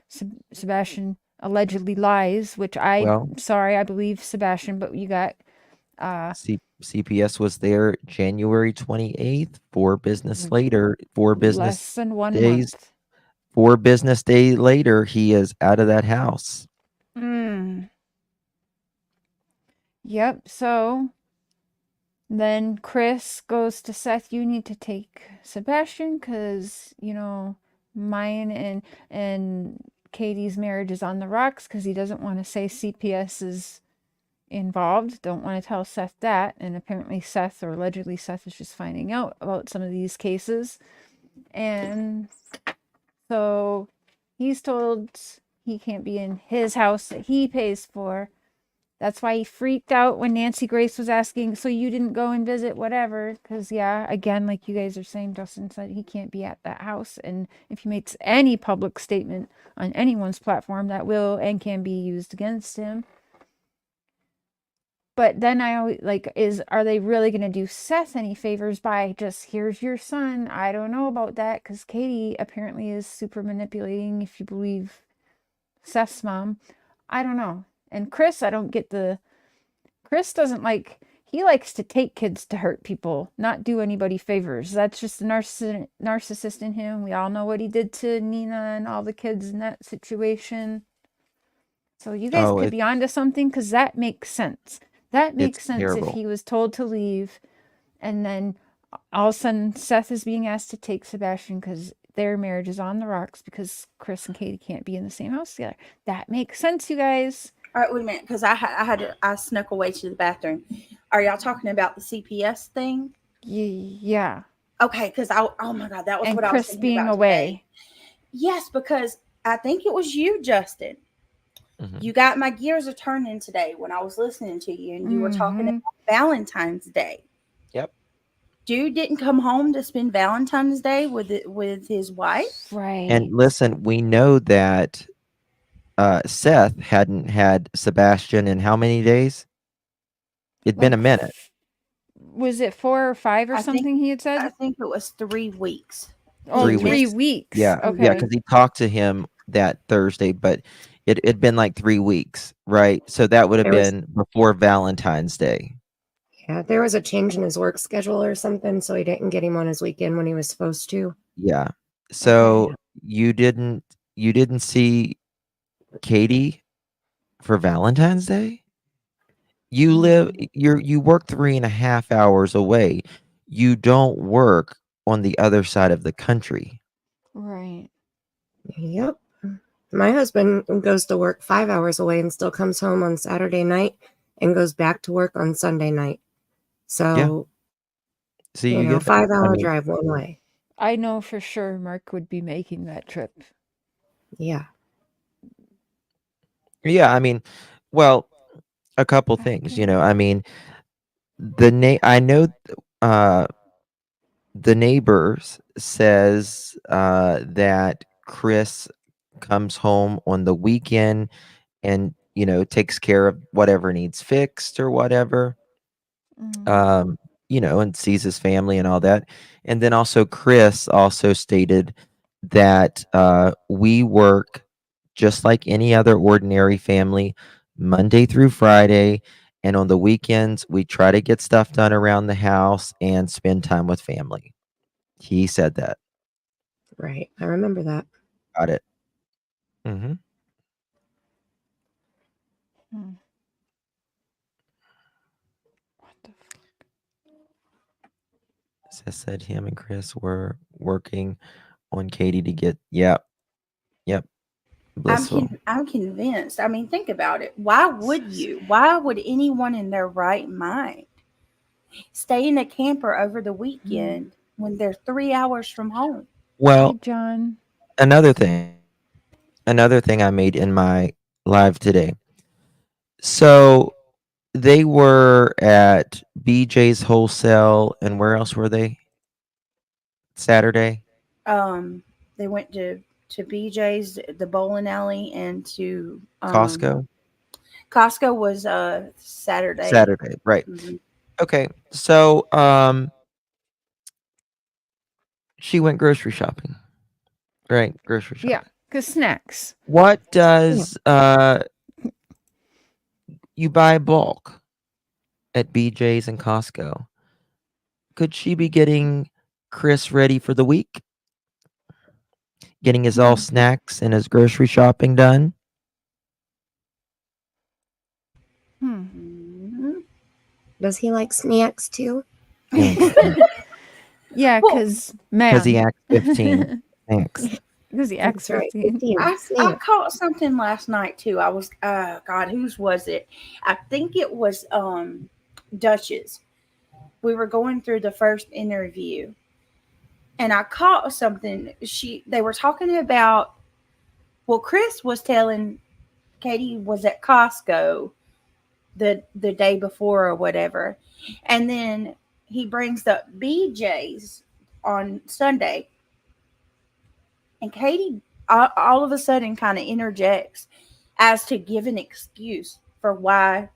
Sebastian allegedly lies, which I believe Sebastian, but you got CPS was there January 28th, 4 business later, less than 1 days, month. 4 business days later, he is out of that house. Yep. So then Chris goes to Seth, you need to take Sebastian because, mine and Katie's marriage is on the rocks because he doesn't want to say CPS involved. Don't want to tell Seth that. And apparently Seth, or allegedly Seth, is just finding out about some of these cases. And so he's told he can't be in his house that he pays for. That's why he freaked out when Nancy Grace was asking, so you didn't go and visit whatever? Because, yeah, again, like you guys are saying, Dustin said he can't be at that house. And if he makes any public statement on anyone's platform, that will and can be used against him. But then I always are they really going to do Seth any favors by just, here's your son? I don't know about that, because Katie apparently is super manipulating, if you believe Seth's mom. I don't know. And Chris, I don't get Chris doesn't he likes to take kids to hurt people, not do anybody favors. That's just the narcissist in him. We all know what he did to Nina and all the kids in that situation. So you guys could be onto something, because that makes sense. That makes sense terrible. if he was told to leave, and then all of a sudden Seth is being asked to take Sebastian because their marriage is on the rocks because Chris and Katie can't be in the same house together. That makes sense, you guys. All right, wait a minute, because I snuck away to the bathroom. Are y'all talking about the CPS thing? Yeah. Okay, because oh my God, that was what I was Chris thinking being about away. Today. Yes, because I think it was you, Justin. Mhm. You got my gears a turning today when I was listening to you, and you were talking about Valentine's Day. Yep. Dude didn't come home to spend Valentine's Day with his wife. Right. And listen, we know that Seth hadn't had Sebastian in how many days? It'd been a minute. Was it 4 or 5 or something he had said? I think it was 3 weeks. Oh, 3 weeks. Yeah. Okay. Yeah, because he talked to him that Thursday, but it'd been like 3 weeks, right? So that would have been before Valentine's Day. Yeah, there was a change in his work schedule or something, so he didn't get him on his weekend when he was supposed to. Yeah. So you didn't see Katie for Valentine's Day? You work 3.5 hours away. You don't work on the other side of the country. Right. Yep. My husband goes to work 5 hours away and still comes home on Saturday night and goes back to work on Sunday night. So, So you know, get that. 5-hour drive one way. I know for sure Mark would be making that trip. Yeah. Yeah, I mean, well, a couple things, I mean, I know the neighbors says that Chris comes home on the weekend and takes care of whatever needs fixed or whatever, and sees his family and all that. And then also Chris also stated that we work just like any other ordinary family, Monday through Friday, and on the weekends we try to get stuff done around the house and spend time with family. He said that. Right. I remember that. Got it. Mm-hmm. What the fuck? Said him and Chris were working on Katie to get. Yep. Blissful. I'm convinced. I mean, think about it. Why would anyone in their right mind stay in a camper over the weekend when they're 3 hours from home? Well, hey, John. Another thing I made in my live today. So they were at BJ's Wholesale, and where else were they? Saturday. They went to BJ's, the bowling alley, and to Costco. Costco was Saturday. Saturday, right? Mm-hmm. Okay, so she went grocery shopping. Right, grocery shopping. Yeah, because snacks. What does you buy bulk at BJ's and Costco? Could she be getting Chris ready for the week? Getting his all snacks and his grocery shopping done? Does he like snacks too? Yeah, because he acts 15. Thanks. Because the That's right. X-15. 15. I Snap. caught something last night too. I was God, whose was it? I think it was Dutch's. We were going through the first interview, and I caught something. They were talking about. Well, Chris was telling Katie was at Costco the day before or whatever, and then he brings up BJ's on Sunday, and Katie all of a sudden kind of interjects as to give an excuse for why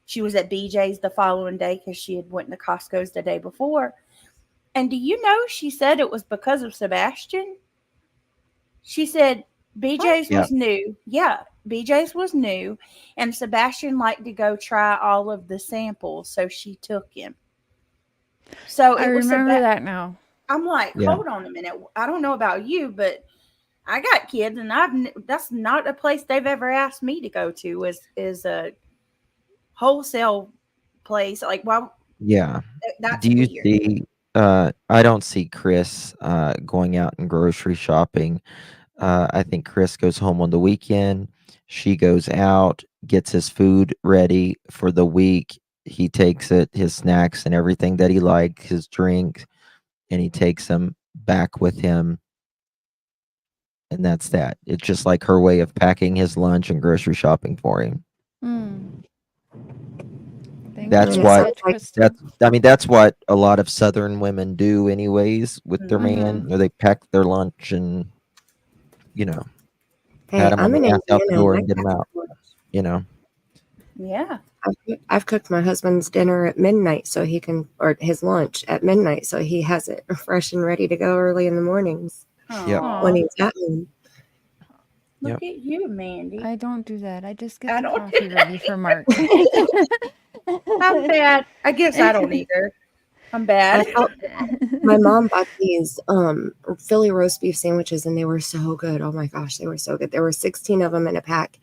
she was at BJ's the following day because she had went to Costco's the day before. And do you know she said it was because of Sebastian? She said BJ's Yeah. was new. Yeah, BJ's was new, and Sebastian liked to go try all of the samples, so she took him. So I it was remember that now. I'm like, Yeah. hold on a minute. I don't know about you, but I got kids, and that's not a place they've ever asked me to go to. Is a wholesale place. Like, well, Yeah. that's Do you weird. see? I don't see Chris going out and grocery shopping. I think Chris goes home on the weekend. She goes out, gets his food ready for the week. He takes his snacks and everything that he likes, his drink, and he takes them back with him. And that's that. It's just like her way of packing his lunch and grocery shopping for him. That's what that's what a lot of Southern women do anyways with their man, or they pack their lunch and Hey, pat him on I'm the in ass out the Indiana. door And I and get him pack out. lunch. Yeah. I've cooked my husband's dinner at midnight so he can, or his lunch at midnight so he has it fresh and ready to go early in the mornings when he's at home. Look at you, Mandy. I don't do that. I just get I the don't- coffee ready for Mark. I'm bad. I guess I don't either. I'm bad. My mom bought these Philly roast beef sandwiches and they were so good. Oh my gosh, they were so good. There were 16 of them in a pack.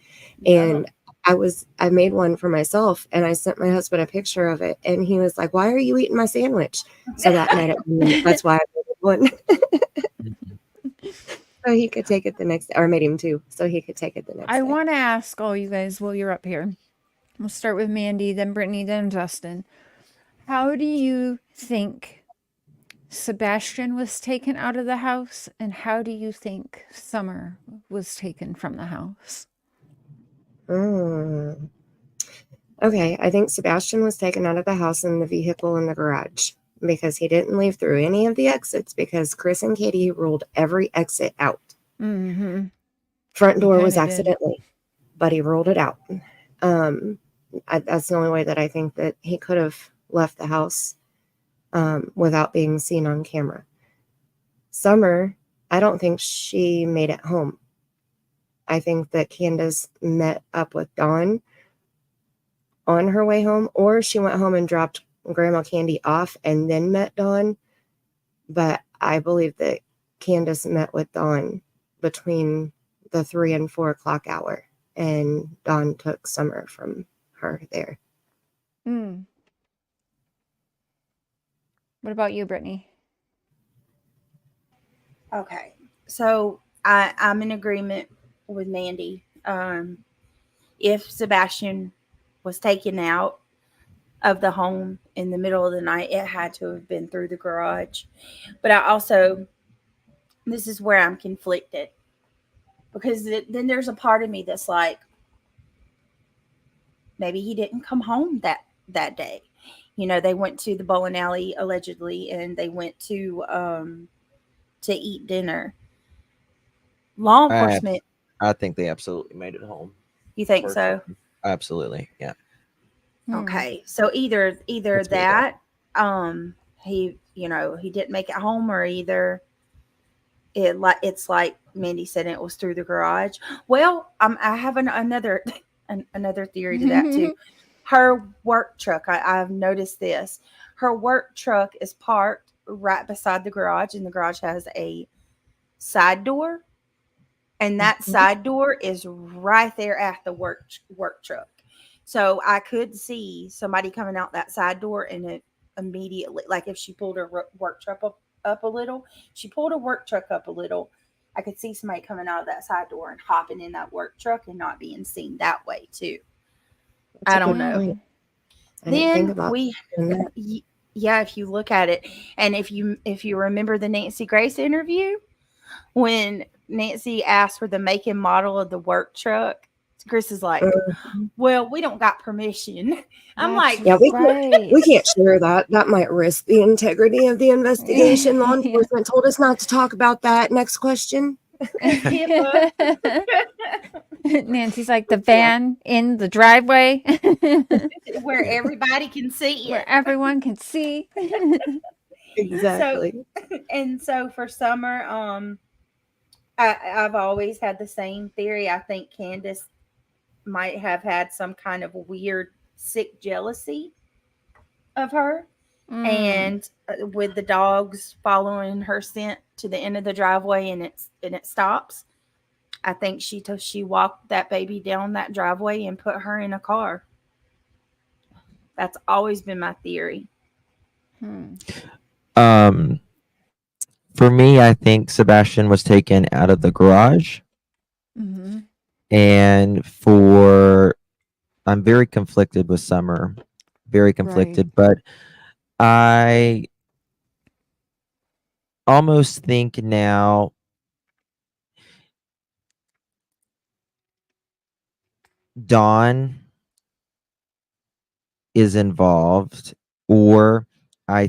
And I made one for myself and I sent my husband a picture of it and he was like, "Why are you eating my sandwich?" So that night that's why I made one. So he could take it the next, or I made him two, so he could take it the next day. I want to ask all you guys while you're up here. We'll start with Mandy, then Brittany, then Justin. How do you think Sebastian was taken out of the house, and how do you think Summer was taken from the house? Okay, I think Sebastian was taken out of the house in the vehicle in the garage because he didn't leave through any of the exits because Chris and Katie ruled every exit out. Front door was accidentally, but he ruled it out. That's the only way that I think that he could have left the house without being seen on camera. Summer, I don't think she made it home. I think that Candace met up with Dawn on her way home, or she went home and dropped Grandma Candy off and then met Dawn. But I believe that Candace met with Dawn between the 3 and 4 o'clock hour, and Dawn took Summer from her there. What about you, Brittany? Okay, so I'm in agreement with Mandy. If Sebastian was taken out of the home in the middle of the night, it had to have been through the garage. But I also, this is where I'm conflicted, because then there's a part of me that's like, maybe he didn't come home that day. They went to the bowling alley allegedly, and they went to eat dinner. Law enforcement. I think they absolutely made it home. You think so? Absolutely, yeah. Okay, so either that, he didn't make it home, or either it's like Mandy said, it was through the garage. Well, I have another theory to that too. Her work truck, I've noticed this. Her work truck is parked right beside the garage, and the garage has a side door, and that side door is right there at the work truck. So I could see somebody coming out that side door, and it immediately, like if she pulled her work truck up a little, she pulled her work truck up a little, I could see somebody coming out of that side door and hopping in that work truck and not being seen that way too. That's I a don't good know. point. I didn't think about that. Yeah, if you look at it, and if you remember the Nancy Grace interview, when Nancy asked for the make and model of the work truck, Chris is like, well, we don't got permission. I'm like, yeah, we can't share that. That might risk the integrity of the investigation. Law enforcement told us not to talk about that. Next question. Nancy's like, the van in the driveway where everybody can see it. Where everyone can see. Exactly. So for Summer, I've always had the same theory. I think Candace might have had some kind of weird, sick jealousy of her. And with the dogs following her scent to the end of the driveway and it stops, I think she walked that baby down that driveway and put her in a car. That's always been my theory. For me, I think Sebastian was taken out of the garage. Mm-hmm. And I'm very conflicted with Summer. Very conflicted, but I almost think now Dawn is involved, or I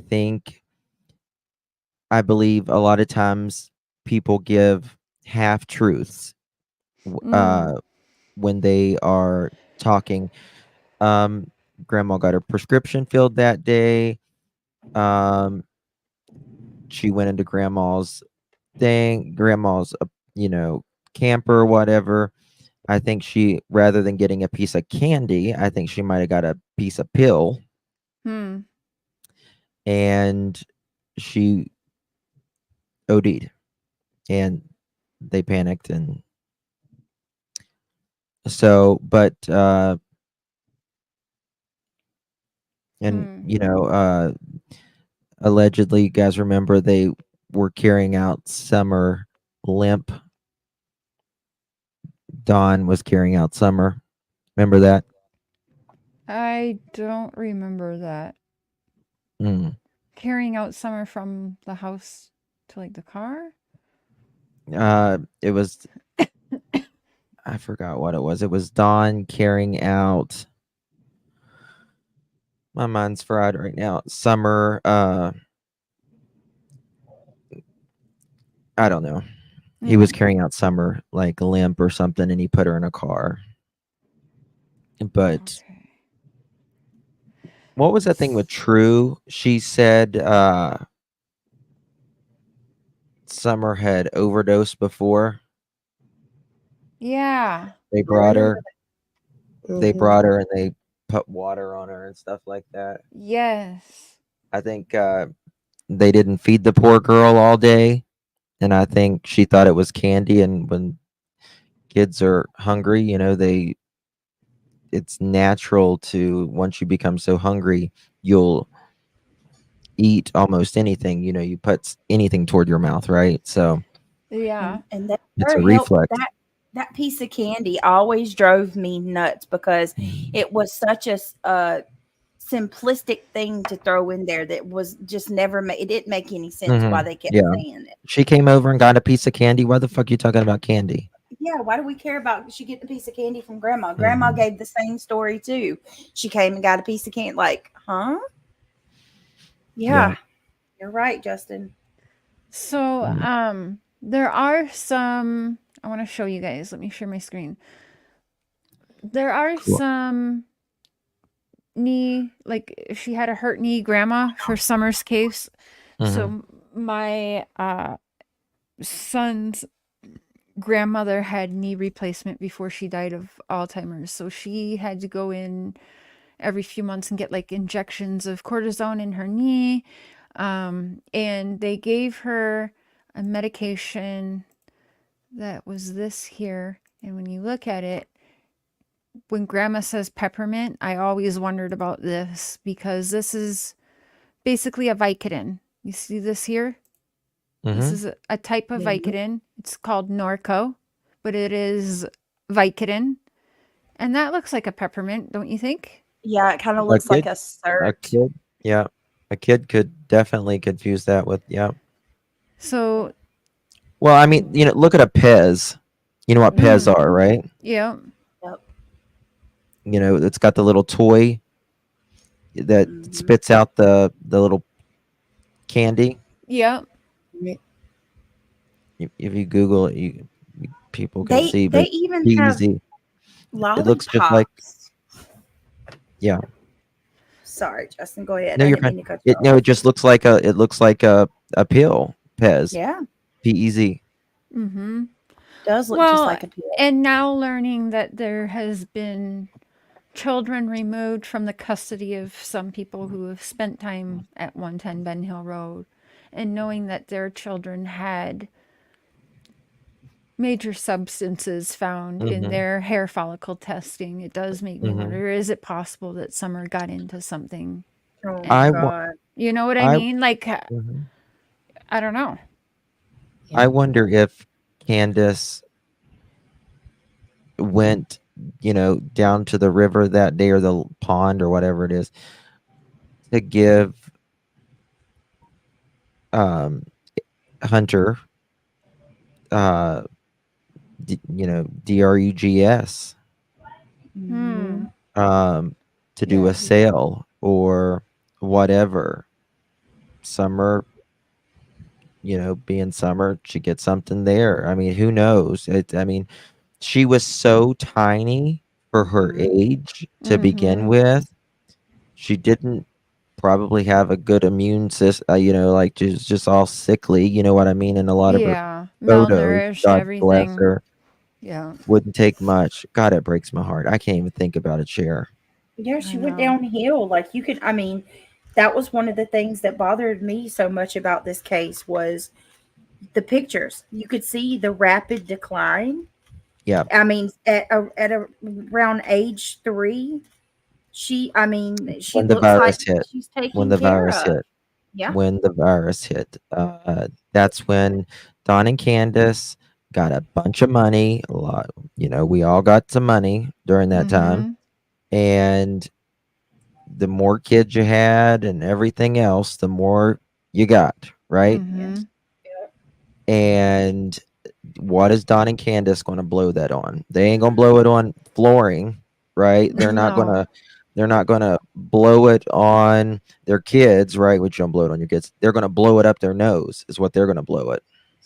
believe a lot of times people give half truths when they are talking. Grandma got her prescription filled that day. She went into grandma's camper or whatever. I think she, rather than getting a piece of candy, I think she might have got a piece of pill. And she OD'd, and they panicked, and so, but allegedly, you guys remember they were carrying out Summer limp. Dawn was carrying out Summer. Remember that? I don't remember that. Carrying out Summer from the house to like the car? It was I forgot what it was. It was Dawn carrying out, my mind's fried right now. Summer, I don't know. He was carrying out Summer like limp or something, and he put her in a car. But what was that thing with True? She said Summer had overdosed before. Yeah. They brought her. They brought her and they put water on her and stuff like that. Yes. I think they didn't feed the poor girl all day, and I think she thought it was candy. And when kids are hungry, it's natural to, once you become so hungry, you'll eat almost anything. You put anything toward your mouth, right? So yeah, and that it's a reflex. That piece of candy always drove me nuts because it was such a simplistic thing to throw in there that was just never made. It didn't make any sense why they kept saying it. She came over and got a piece of candy. Why the fuck are you talking about candy? Yeah, why do we care about she get the piece of candy from grandma? Grandma gave the same story too. She came and got a piece of candy. Like, huh? Yeah. You're right, Justin. So there are some, I want to show you guys. Let me share my screen. There are some knee, like she had a hurt knee, grandma, for Summer's case. So my son's grandmother had knee replacement before she died of Alzheimer's. So she had to go in every few months and get like injections of cortisone in her knee. And they gave her a medication that was this here. And when you look at it, when grandma says peppermint, I always wondered about this because this is basically a Vicodin. You see this here? This Mhm. is a type of Yeah. Vicodin. It's called Norco, but it is Vicodin. And that looks like a peppermint, don't you think? Yeah, it kind of A looks like kid, a a cert. kid, yeah, a kid could definitely confuse that with, yeah. So, Well, I mean, look at a Pez. You know what Pez mm, are, right? yeah, Yep. It's got the little toy that Mhm. spits out the little candy. yeah. Right. If you Google it, people can see, They but even have easy. It looks just like, lollipops. yeah. Sorry, Justin, go ahead. No, I you're didn't fine. mean to cut you No, off. it just looks like a pill, Pez, Yeah, Pez. Mm-hmm. does look just Well, like a pill. and now learning that there has been children removed from the custody of some people who have spent time at 110 Ben Hill Road, and knowing that their children had major substances found in Mm-hmm. their hair follicle testing, it does make me Mm-hmm. wonder, is it possible that Summer got into something? Oh I, And wa- you know what I I, mean? Like, mhm. I don't know. I wonder if Candace went, down to the river that day or the pond or whatever it is to give Hunter, drugs, Hmm. to do Yeah. a sale or whatever. Summer, being Summer, she gets something there. I mean, who knows? I mean, she was so tiny for her age to begin with. She didn't probably have a good immune system, like just all sickly, you know what I mean? In a lot of her Yeah. photos, Malnourished, God bless everything. her, Yeah. wouldn't take much. God, it breaks my heart. I can't even think about a chair. Yeah, I she went know. downhill. Like you could, I mean, that was one of the things that bothered me so much about this case was the pictures. You could see the rapid decline. Yeah. I mean, around age 3, she When the looks like virus hit, she's when taken the care virus of. hit, Yeah. when the virus hit, that's when Don and Candace got a bunch of money. A lot, we all got some money during that time. And the more kids you had and everything else, the more you got, right? And what is Don and Candace going to blow that on? They ain't going to blow it on flooring, right? They're not going No. to blow it on their kids, right? Which you don't blow it on your kids. They're going to blow it up their nose is what they're going to blow it.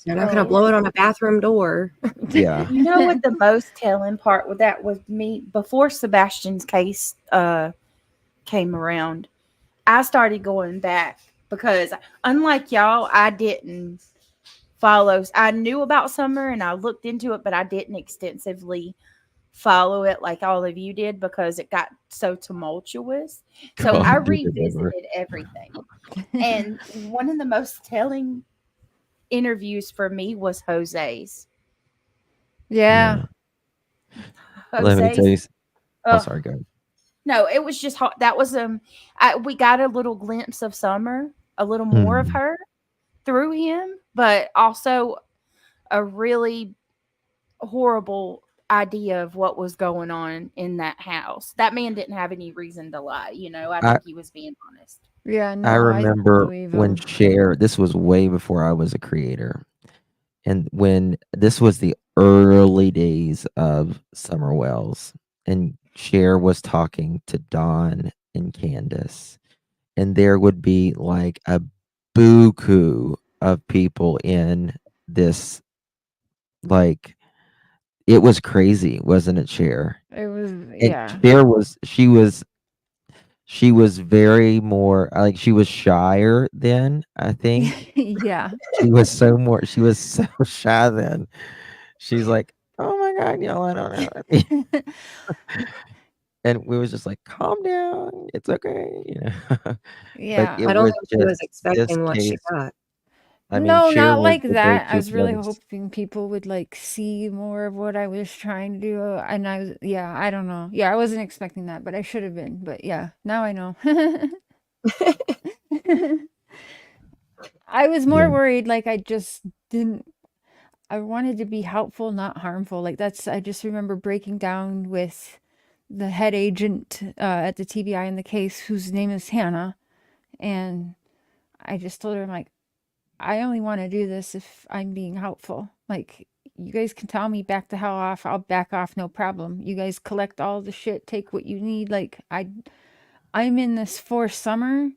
They're not going to blow it on a bathroom door. Yeah. You know what the most telling part with that was me before Sebastian's case came around, I started going back because unlike y'all, I didn't follow. I knew about Summer and I looked into it, but I didn't extensively follow it like all of you did because it got so tumultuous. So I revisited everything. And one of the most telling interviews for me was Jose's. Yeah. Let me tell you. Oh, Ugh. sorry, go ahead. No, it was just hot. That was we got a little glimpse of Summer, a little more of her through him, but also a really horrible idea of what was going on in that house. That man didn't have any reason to lie, I think he was being honest. Yeah, no, I remember believe when him. Cher, this was way before I was a creator. And when this was the early days of Summer Wells, and Cher was talking to Don and Candace, and there would be like a buku of people in this, like, it was crazy, wasn't it, Cher? It was, And yeah. Cher she was very more like she was shyer then, I think. Yeah. She was so shy then. She's like, "Oh my God, y'all, I don't know." And we was just like, "Calm down, it's okay," But Yeah. it I don't was think she just was this expecting what she case. got. I mean, No, Cher not was like the that. I go-to was really place. hoping people would like see more of what I was trying to do. And yeah, I don't know. Yeah, I wasn't expecting that, but I should have been. But yeah, now I know. I was more Yeah. worried, like, I wanted to be helpful, not harmful. Like, I just remember breaking down with the head agent at the TBI in the case, whose name is Hannah. And I just told her, I'm like, I only want to do this if I'm being helpful. Like, you guys can tell me back the hell off. I'll back off, no problem. You guys collect all the shit, take what you need. Like, I'm in this for summer,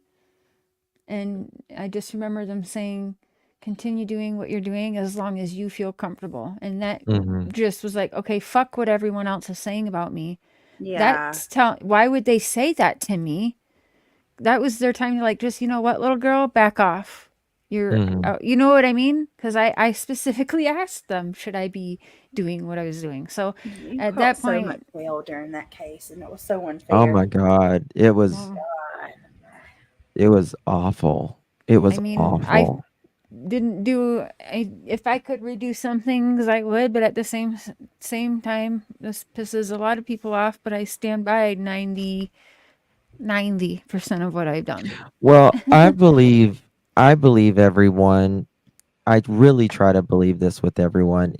and I just remember them saying, continue doing what you're doing as long as you feel comfortable. And that Mm-hmm. just was like, okay, fuck what everyone else is saying about me. Yeah. Why would they say that to me? That was their time to, like, just, you know what, little girl, back off. Mm-hmm. You know what I mean? Because I specifically asked them, should I be doing what I was doing? So You at caught that so point, much hell during that case, and it was so unfair. Oh my God. It was well, awful. It was I mean, awful. didn't do if I could redo some things, I would, but at the same time, this pisses a lot of people off, but I stand by 90% of what I've done. Well, I believe everyone, I really try to believe this with everyone.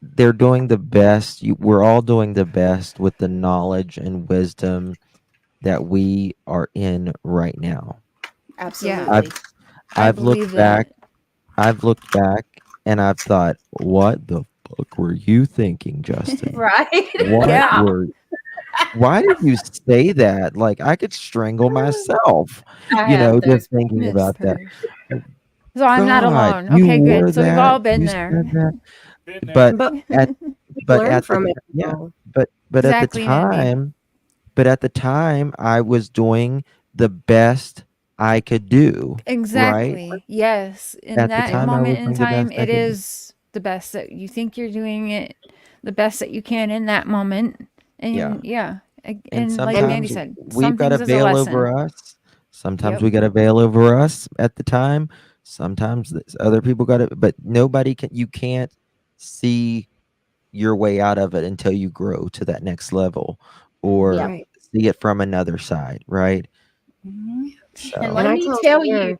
They're doing the best. We're all doing the best with the knowledge and wisdom that we are in right now. Absolutely. I've looked back. I've looked back and I've thought, what the fuck were you thinking, Justin? Right. Why did you say that? Like, I could strangle myself, I you know, have those just thinking about that. So I'm not God, alone. you Okay, wore good. So we've all that, been you there. said that. But learn at from the it. yeah, though. but Exactly, at the time I was doing the best I could do. Right? Exactly. Yes. In At the that time I was moment in doing the time, best I it could do. is the best that you think you're doing it, the best that you can in that moment. And Yeah. And And like Mandy sometimes said, we've some got a things is a veil lesson. over us. Sometimes Yep. we got a veil over us at the time. Sometimes other people got it, but you can't see your way out of it until you grow to that next level or Right. see it from another side, right? Mm-hmm. So. And let me tell you,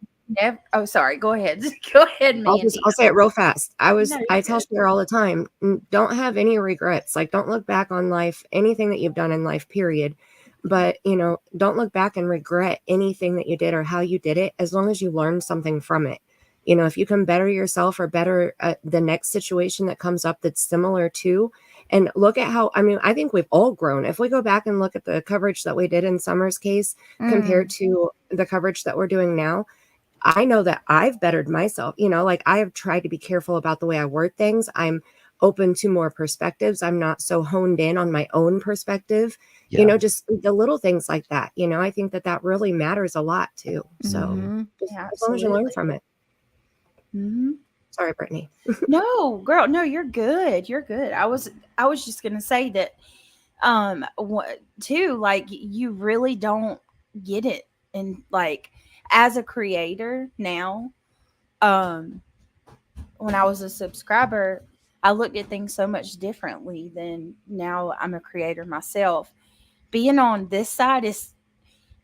oh, sorry. Go ahead. Go ahead, Mandy. I'll say it real fast. I No, tell Cher all the time, don't have any regrets. Like, don't look back on life, anything that you've done in life, period. But, you know, don't look back and regret anything that you did or how you did it, as long as you learned something from it. You know, if you can better yourself or better the next situation that comes up that's similar to, and look at how, I mean, I think we've all grown. If we go back and look at the coverage that we did in Summer's case compared to the coverage that we're doing now, I know that I've bettered myself. You know, like, I have tried to be careful about the way I word things. I'm open to more perspectives. I'm not so honed in on my own perspective. Yeah. You know, just the little things like that. You know, I think that really matters a lot too. So as long as you learn from it. Mm-hmm. Sorry, Brittany. No, girl, no, you're good. You're good. I was just gonna say that, too, like, you really don't get it, and like, as a creator now, when I was a subscriber, I looked at things so much differently than now I'm a creator myself. Being on this side is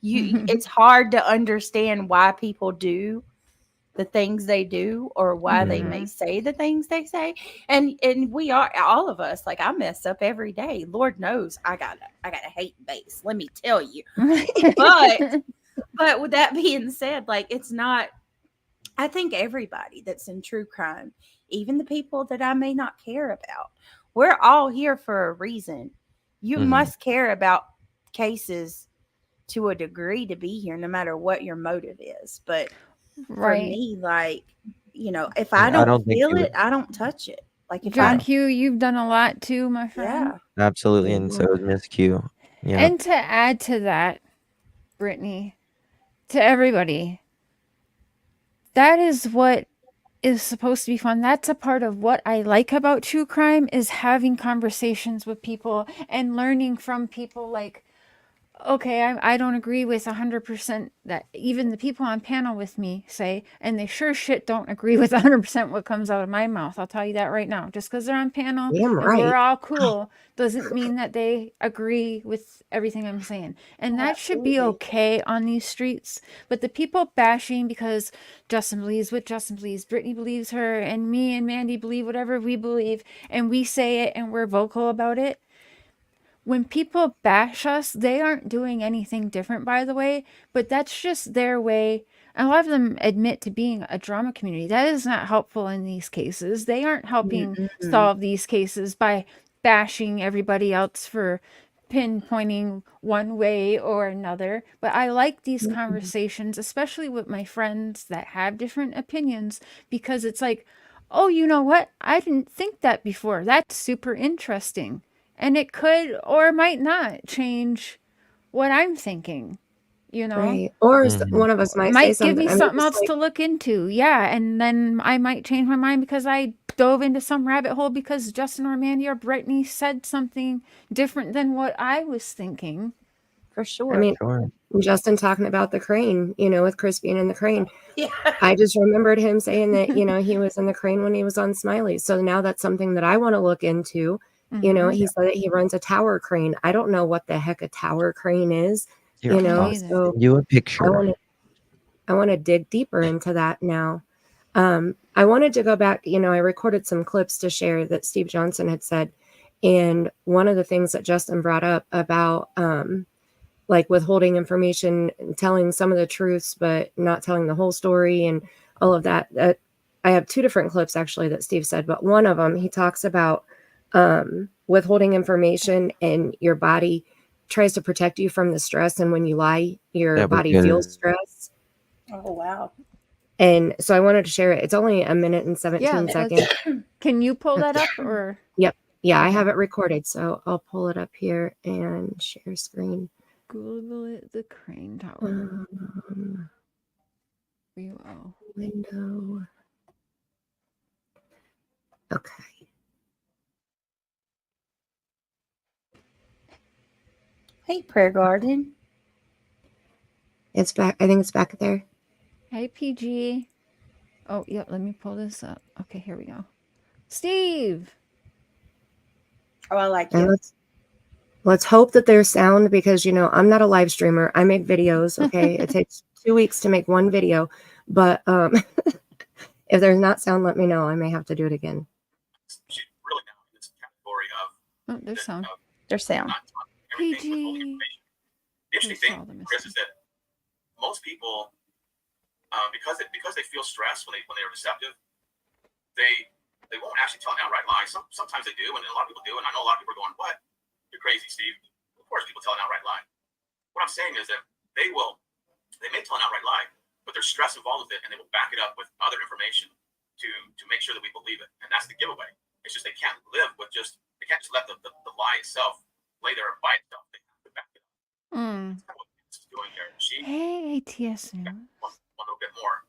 it's hard to understand why people do the things they do or why they may say the things they say. And we are, all of us, like, I mess up every day. Lord knows I got a hate base, let me tell you. But with that being said, like, it's not, I think everybody that's in true crime, even the people that I may not care about, we're all here for a reason. You must care about cases to a degree to be here, no matter what your motive is. But for me, like, you know, if I don't feel it, I don't touch it. Like, if John Q, you've done a lot too, my friend. Yeah. Absolutely. And so is Miss Q. Yeah. And to add to that, Brittany, to everybody, that is what is supposed to be fun. That's a part of what I like about true crime, is having conversations with people and learning from people. Like, okay, I don't agree with 100% that even the people on panel with me say, and they sure shit don't agree with 100% what comes out of my mouth. I'll tell you that right now. Just because they're on panel Damn and we're right. all cool doesn't mean that they agree with everything I'm saying. And that should be Absolutely. okay on these streets. But the people bashing because Justin believes what Justin believes, Brittany believes her, and me and Mandy believe whatever we believe, and we say it and we're vocal about it. When people bash us, they aren't doing anything different, by the way, but that's just their way. And a lot of them admit to being a drama community. That is not helpful in these cases. They aren't helping solve these cases by bashing everybody else for pinpointing one way or another. But I like these conversations, especially with my friends that have different opinions, because it's like, oh, you know what? I didn't think that before. That's super interesting. And it could or might not change what I'm thinking, you know? Right. Or Mhm. one of us might say Might give something. me I mean, something just else to look into. Yeah. And then I might change my mind because I dove into some rabbit hole because Justin or Mandy or Brittany said something different than what I was thinking. For I sure. mean, Sure. Justin talking about the crane, with Chris being in the crane. Yeah. I just remembered him saying that, he was in the crane when he was on Smiley. So now that's something that I want to look into. Mhm. He said that he runs a tower crane. I don't know what the heck a tower crane is, Here, Me I'll either. so send you a I picture. want to I want to dig deeper into that now. I wanted to go back, I recorded some clips to share that Steve Johnson had said. And one of the things that Justin brought up about like withholding information, and telling some of the truths, but not telling the whole story and all of that. I have two different clips actually that Steve said, but one of them, he talks about withholding information and your body tries to protect you from the stress. And when you lie, your That was body good. feels stress. Oh wow. And so I wanted to share it. It's only a minute and 17 Yeah. seconds. Can you pull that up or? Yep. Yeah, I Okay. have it recorded. So I'll pull it up here and share screen. Google it, the crane tower. We will. Window. Okay. Hey, Prayer Garden. It's back. I think it's back there. Hey, PG. Oh, yep. Let me pull this up. Okay, here we go. Steve. Oh, I like And it. let's hope that there's sound because I'm not a live streamer. I make videos. Okay. It takes 2 weeks to make one video. But if there's not sound, let me know. I may have to do it again. She's really now in this category of Oh, there's sound. There's sound. not telling everything, withholding PG. information. The interesting thing, Chris, is that most people, because they feel stressed when they are deceptive, they won't actually tell an outright lie. Sometimes they do, and a lot of people do. And I know a lot of people are going, "What? You're crazy, Steve." Of course, people tell an outright lie. What I'm saying is that they may tell an outright lie, but there's stress involved with it, and they will back it up with other information to make sure that we believe it. And that's the giveaway. It's just they can't live with they can't just let the lie itself lay there by itself. They have to back it up. That's kind of what this is doing here. Hey, ATS News. One little bit more.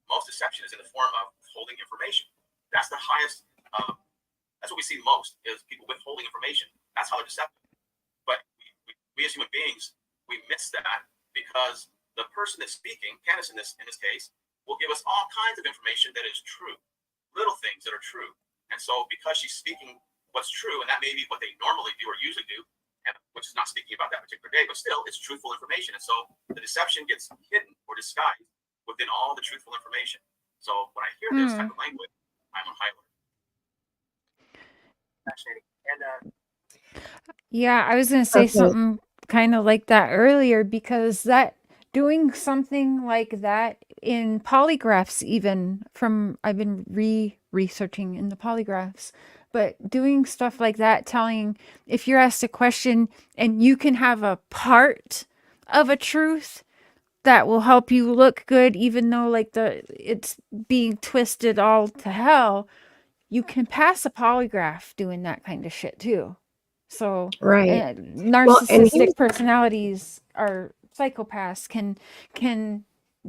Most deception is in the form of withholding information. That's the highest. That's what we see most is people withholding information. That's how they're deceptive. But we as human beings, we miss that because the person that's speaking, Candace in this case, will give us all kinds of information that is true, little things that are true. And so because she's speaking what's true, and that may be what they normally do or usually do, and which is not speaking about that particular day, but still it's truthful information. And so the deception gets hidden or disguised within all the truthful information. So when I hear this type of language, I'm on high alert. Fascinating. And Yeah, I was going to say Okay. something kind of like that earlier because that doing something like that in polygraphs, even from I've been researching in the polygraphs, but doing stuff like that, telling if you're asked a question and you can have a part of a truth that will help you look good, even though like it's being twisted all to hell, you can pass a polygraph doing that kind of shit too. So Right. narcissistic personalities or psychopaths can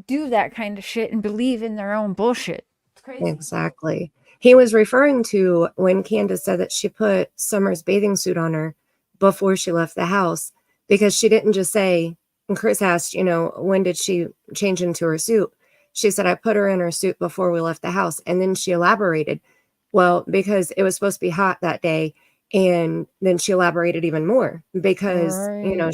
do that kind of shit and believe in their own bullshit. It's crazy. Exactly. He was referring to when Candace said that she put Summer's bathing suit on her before she left the house. because she didn't just say, and Chris asked, when did she change into her suit? She said, I put her in her suit before we left the house. And then she elaborated, well, because it was supposed to be hot that day. And then she elaborated even more because, Right.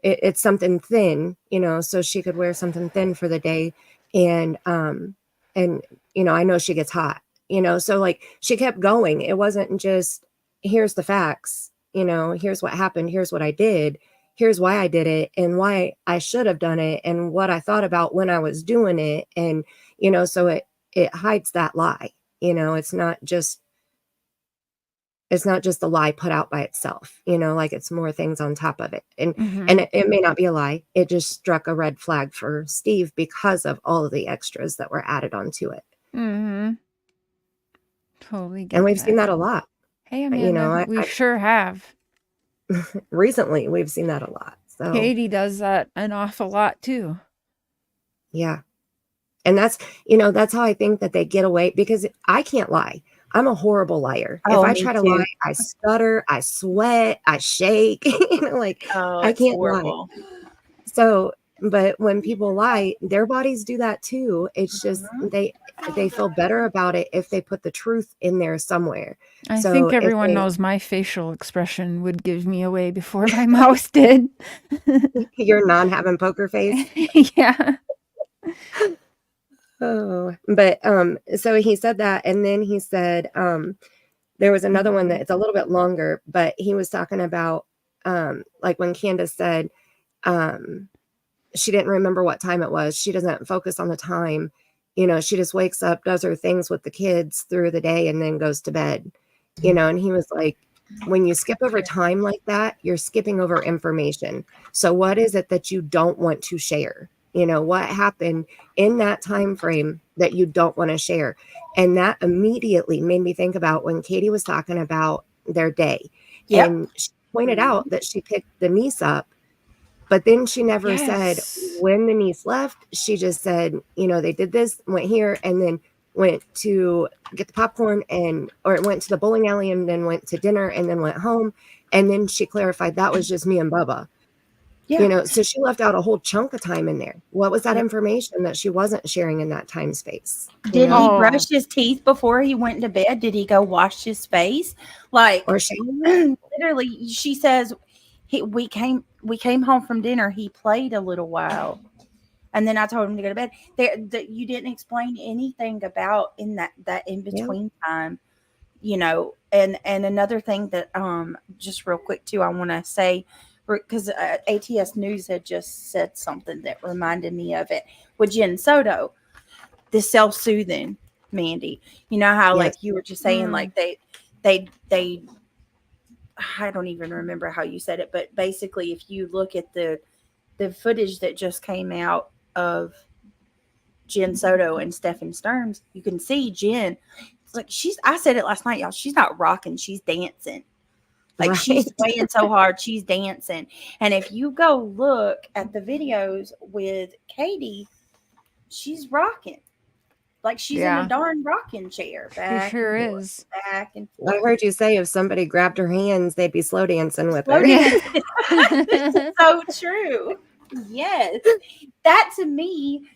it's something thin, so she could wear something thin for the day. And, I know she gets hot, so like she kept going. It wasn't just, here's the facts, here's what happened. Here's what I did. Here's why I did it and why I should have done it and what I thought about when I was doing it. And, so it hides that lie, it's not just the lie put out by itself, like it's more things on top of it. And it may not be a lie. It just struck a red flag for Steve because of all of the extras that were added onto it. Totally get And we've that. seen that a lot. Hey, Amanda, we sure have. Recently, we've seen that a lot. So Katie does that an awful lot too. Yeah. And that's how I think that they get away, because I can't lie. I'm a horrible liar. Oh, if I me try to too. lie, I stutter, I sweat, I shake, Oh, I it's can't horrible. lie. So, but when people lie, their bodies do that too. It's just they feel better about it if they put the truth in there somewhere. I So think if everyone they- knows my facial expression would give me away before my mouth did. Your non-having poker face. Yeah. Oh, but so he said that, and then he said there was another one that it's a little bit longer, but he was talking about like when Candace said she didn't remember what time it was. She doesn't focus on the time. She just wakes up, does her things with the kids through the day, and then goes to bed. And he was like, when you skip over time like that, you're skipping over information. So what is it that you don't want to share? What happened in that time frame that you don't want to share? And that immediately made me think about when Katie was talking about their day. Yep. And she pointed out that she picked the niece up, but then she never said when the niece left. She just said, they did this, went here, and then went to get the popcorn or went to the bowling alley and then went to dinner and then went home. And then she clarified that was just me and Bubba. Yeah. So she left out a whole chunk of time in there. What was that information that she wasn't sharing in that time space? Did he brush his teeth before he went to bed? Did he go wash his face? Or literally, she says we came home from dinner. He played a little while, and then I told him to go to bed. You didn't explain anything about in that in between time, And another thing that just real quick too, I want to say, because ATS News had just said something that reminded me of it with Jen Soto, the self-soothing, Mandy. You know how like you were just saying, like they I don't even remember how you said it, but basically if you look at the footage that just came out of Jen Soto and Stephen Stearns, you can see Jen. It's like I said it last night, y'all. She's not rocking, she's dancing. Like she's swaying so hard, she's dancing. And if you go look at the videos with Katie, she's rocking. Like she's in a darn rocking chair. She sure is. Back and forth. I heard you say if somebody grabbed her hands, they'd be slow dancing with her. It's so true. Yes. That to me,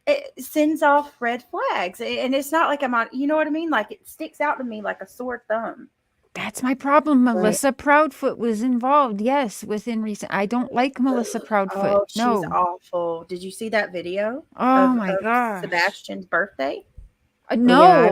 it sends off red flags. And it's not like I'm on, you know what I mean? Like it sticks out to me like a sore thumb. That's my problem. Melissa Proudfoot was involved. Yes, within recent. I don't like Melissa Proudfoot. Oh, she's awful. Did you see that video? Oh my gosh. Sebastian's birthday? No. Yeah,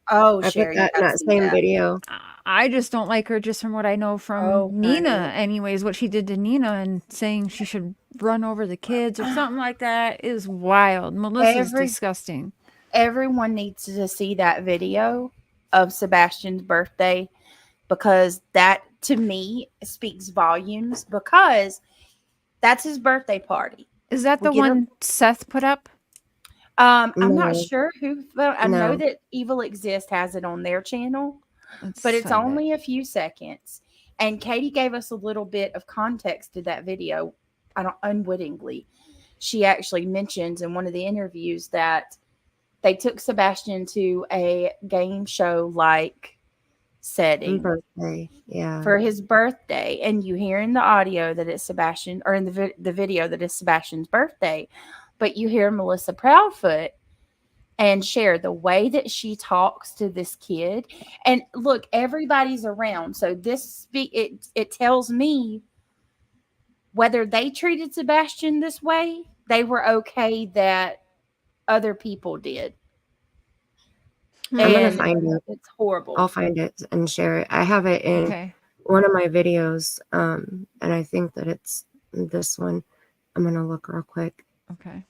I put Sherry, that in that same video. I just don't like her just from what I know from Nina, anyways. What she did to Nina and saying she should run over the kids or something like that is wild. Melissa's disgusting. Everyone needs to see that video of Sebastian's birthday, because that to me speaks volumes, because that's his birthday party. Is that the one Seth put up? I'm not sure who, but I know that Evil Exist has it on their channel, but it's only a few seconds. And Katie gave us a little bit of context to that video. Unwittingly, she actually mentions in one of the interviews that they took Sebastian to a game show like setting Birthday. Yeah. for his birthday, and you hear in the audio that it's Sebastian, or in the video that it's Sebastian's birthday, but you hear Melissa Proudfoot and share the way that she talks to this kid. And look, everybody's around, so it tells me whether they treated Sebastian this way, they were okay that other people did. I'm gonna And find it. it's horrible. I'll find it and share it. I have it in one of my videos, and I think that it's this one. I'm gonna look real quick. Okay.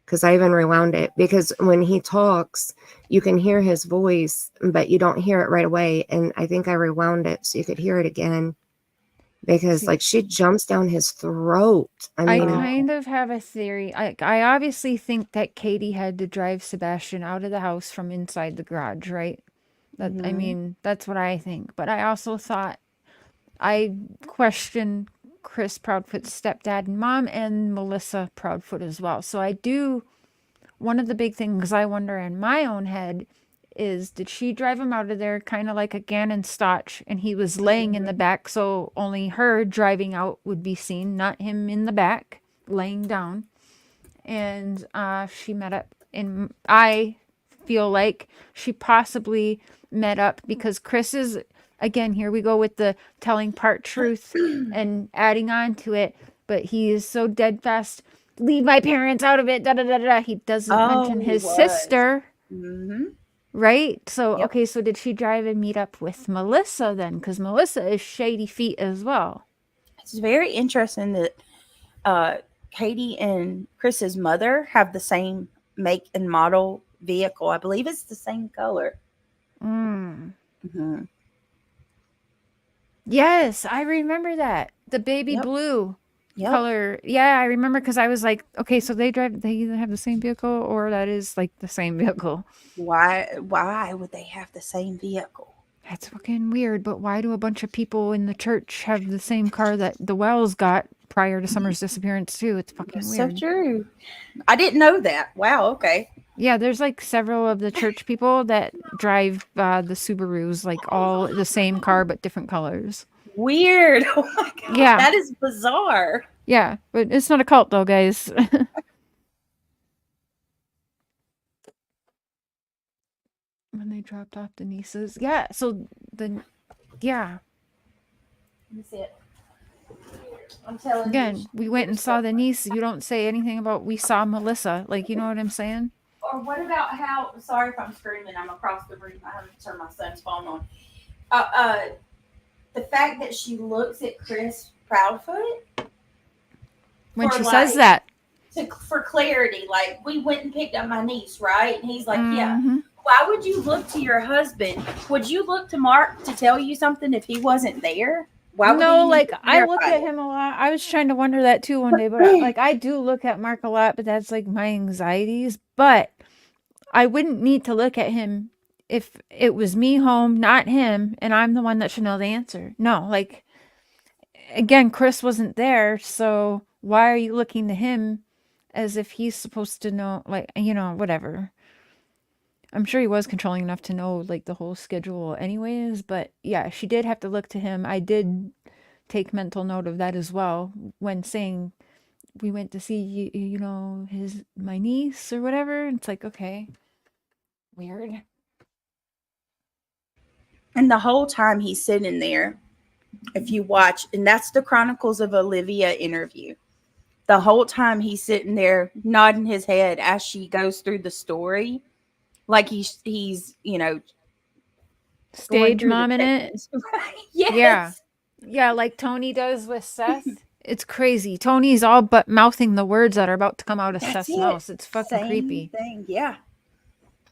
Because I even rewound it, because when he talks, you can hear his voice, but you don't hear it right away. And I think I rewound it so you could hear it again, because like she jumps down his throat. I mean, I kind of have a theory. I obviously think that Katie had to drive Sebastian out of the house from inside the garage, right? That I mean, that's what I think. But I also thought, I questioned Chris Proudfoot's stepdad and mom, and Melissa Proudfoot as well. So I do, one of the big things I wonder in my own head is, did she drive him out of there kind of like a Gannon Stotch, and he was laying in the back, so only her driving out would be seen, not him in the back laying down. And she met up, and I feel like she possibly met up because Chris is, again, here we go with the telling part truth and adding on to it, but he is so dead fast, leave my parents out of it, da da da da. He doesn't mention his sister. Right? So, okay, so did she drive and meet up with Melissa then? Because Melissa is shady feet as well. It's very interesting that Katie and Chris's mother have the same make and model vehicle. I believe it's the same color. Yes, I remember that. The baby blue color. Yeah, I remember, because I was like, okay, so they either have the same vehicle, or that is like the same vehicle. Why would they have the same vehicle? That's fucking weird. But why do a bunch of people in the church have the same car that the Wells got prior to Summer's disappearance too? It's fucking weird. So true. I didn't know that. Wow. Okay. Yeah, there's like several of the church people that drive the Subarus, like all the same car but different colors. Weird. Oh my god. Yeah. That is bizarre. Yeah, but it's not a cult though, guys. When they dropped off the nieces. Yeah, so Let me see it. I'm telling Again, you. we went and saw the niece. You don't say anything about we saw Melissa. Like, you know what I'm saying? Or what about how, sorry if I'm screaming, I'm across the room. I have to turn my son's phone on. The fact that she looks at Chris Proudfoot when she says that. For clarity, like, we went and picked up my niece, right? And he's like, yeah. Why would you look to your husband? Would you look to Mark to tell you something if he wasn't there? Why would No, like, I look at him a lot. I was trying to wonder that too one day, but like, I do look at Mark a lot, but that's like my anxieties. But I wouldn't need to look at him if it was me home, not him, and I'm the one that should know the answer. No, like, again, Chris wasn't there, so why are you looking to him as if he's supposed to know, like, you know, whatever. I'm sure he was controlling enough to know, like, the whole schedule anyways, but yeah, she did have to look to him. I did take mental note of that as well when saying we went to see, you know, my niece or whatever. It's like, okay, weird. And the whole time he's sitting there, if you watch, and that's the Chronicles of Olivia interview, the whole time he's sitting there nodding his head as she goes through the story, like he's you know, stage mom in it. Yes. Yeah, like Tony does with Seth. It's crazy. Tony's all but mouthing the words that are about to come out of Seth's mouth. It's fucking creepy. Thing. Yeah.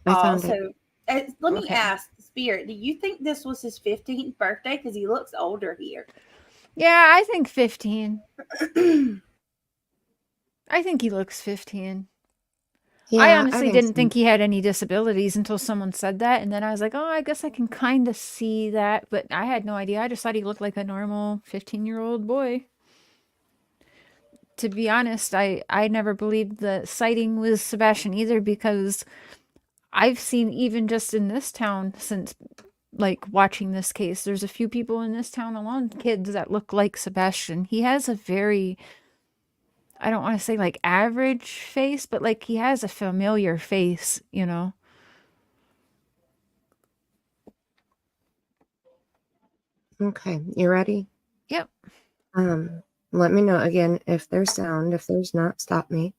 So let me ask Spirit, do you think this was his 15th birthday? Because he looks older here. Yeah, I think 15. I think he looks 15. Yeah, I honestly didn't think he had any disabilities until someone said that. And then I was like, oh, I guess I can kind of see that. But I had no idea. I just thought he looked like a normal 15-year-old boy. To be honest, I never believed the sighting was Sebastian either, because I've seen, even just in this town since like watching this case. There's a few people in this town alone, kids that look like Sebastian. He has a very, I don't want to say like average face, but like he has a familiar face, you know. Okay, you ready? Yep. Let me know again if there's sound. If there's not, stop me.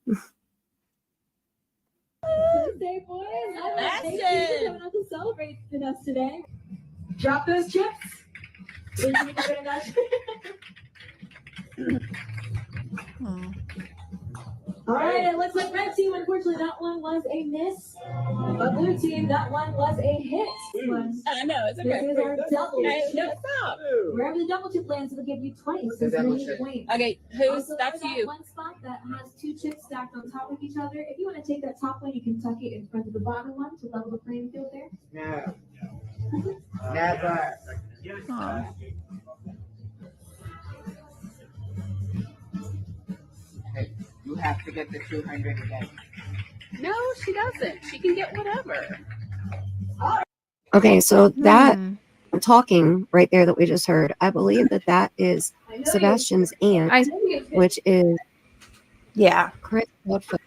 Birthday, boys! Thank you for coming out to celebrate with us today. Drop those chips. Thank you very much. Oh. All right, it looks like red team, unfortunately, that one was a miss. But blue team, that one was a hit. I know, it's okay. This is our double chip. Wherever the double chip lands, it'll give you twice as many points. Okay, that's you. One spot that has 2 chips stacked on top of each other. If you want to take that top one, you can tuck it in front of the bottom one to level the playing field there. No. Never. Oh. Hey, you have to get the 200 again. No, she doesn't. She can get whatever. Okay, so that talking right there that we just heard, I believe that is Sebastian's aunt, which is Chris Woodfoot.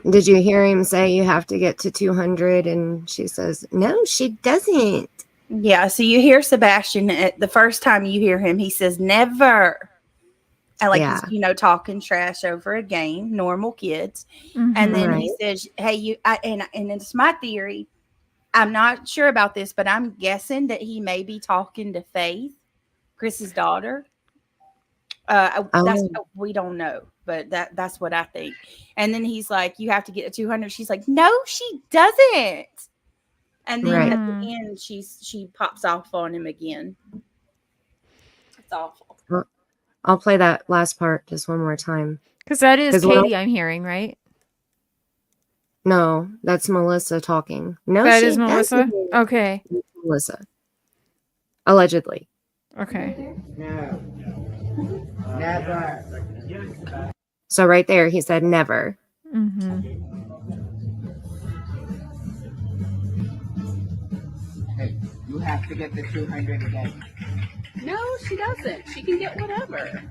Did you hear him say you have to get to 200? And she says, no, she doesn't. Yeah, so you hear Sebastian the first time you hear him, he says never. And like he's, you know, talking trash over a game, normal kids. And then he says, hey, and it's my theory. I'm not sure about this, but I'm guessing that he may be talking to Faith, Chris's daughter. We don't know, but that's what I think. And then he's like, you have to get to 200. She's like, no, she doesn't. And then at the end, she pops off on him again. It's awful. I'll play that last part just one more time. Because that is Katie I'm hearing, right? No, that's Melissa talking. No, that is Melissa? Okay. Melissa. Allegedly. Okay. No. Never. So right there, he said never. Hey, you have to get the 200 again. No, she doesn't. She can get whatever.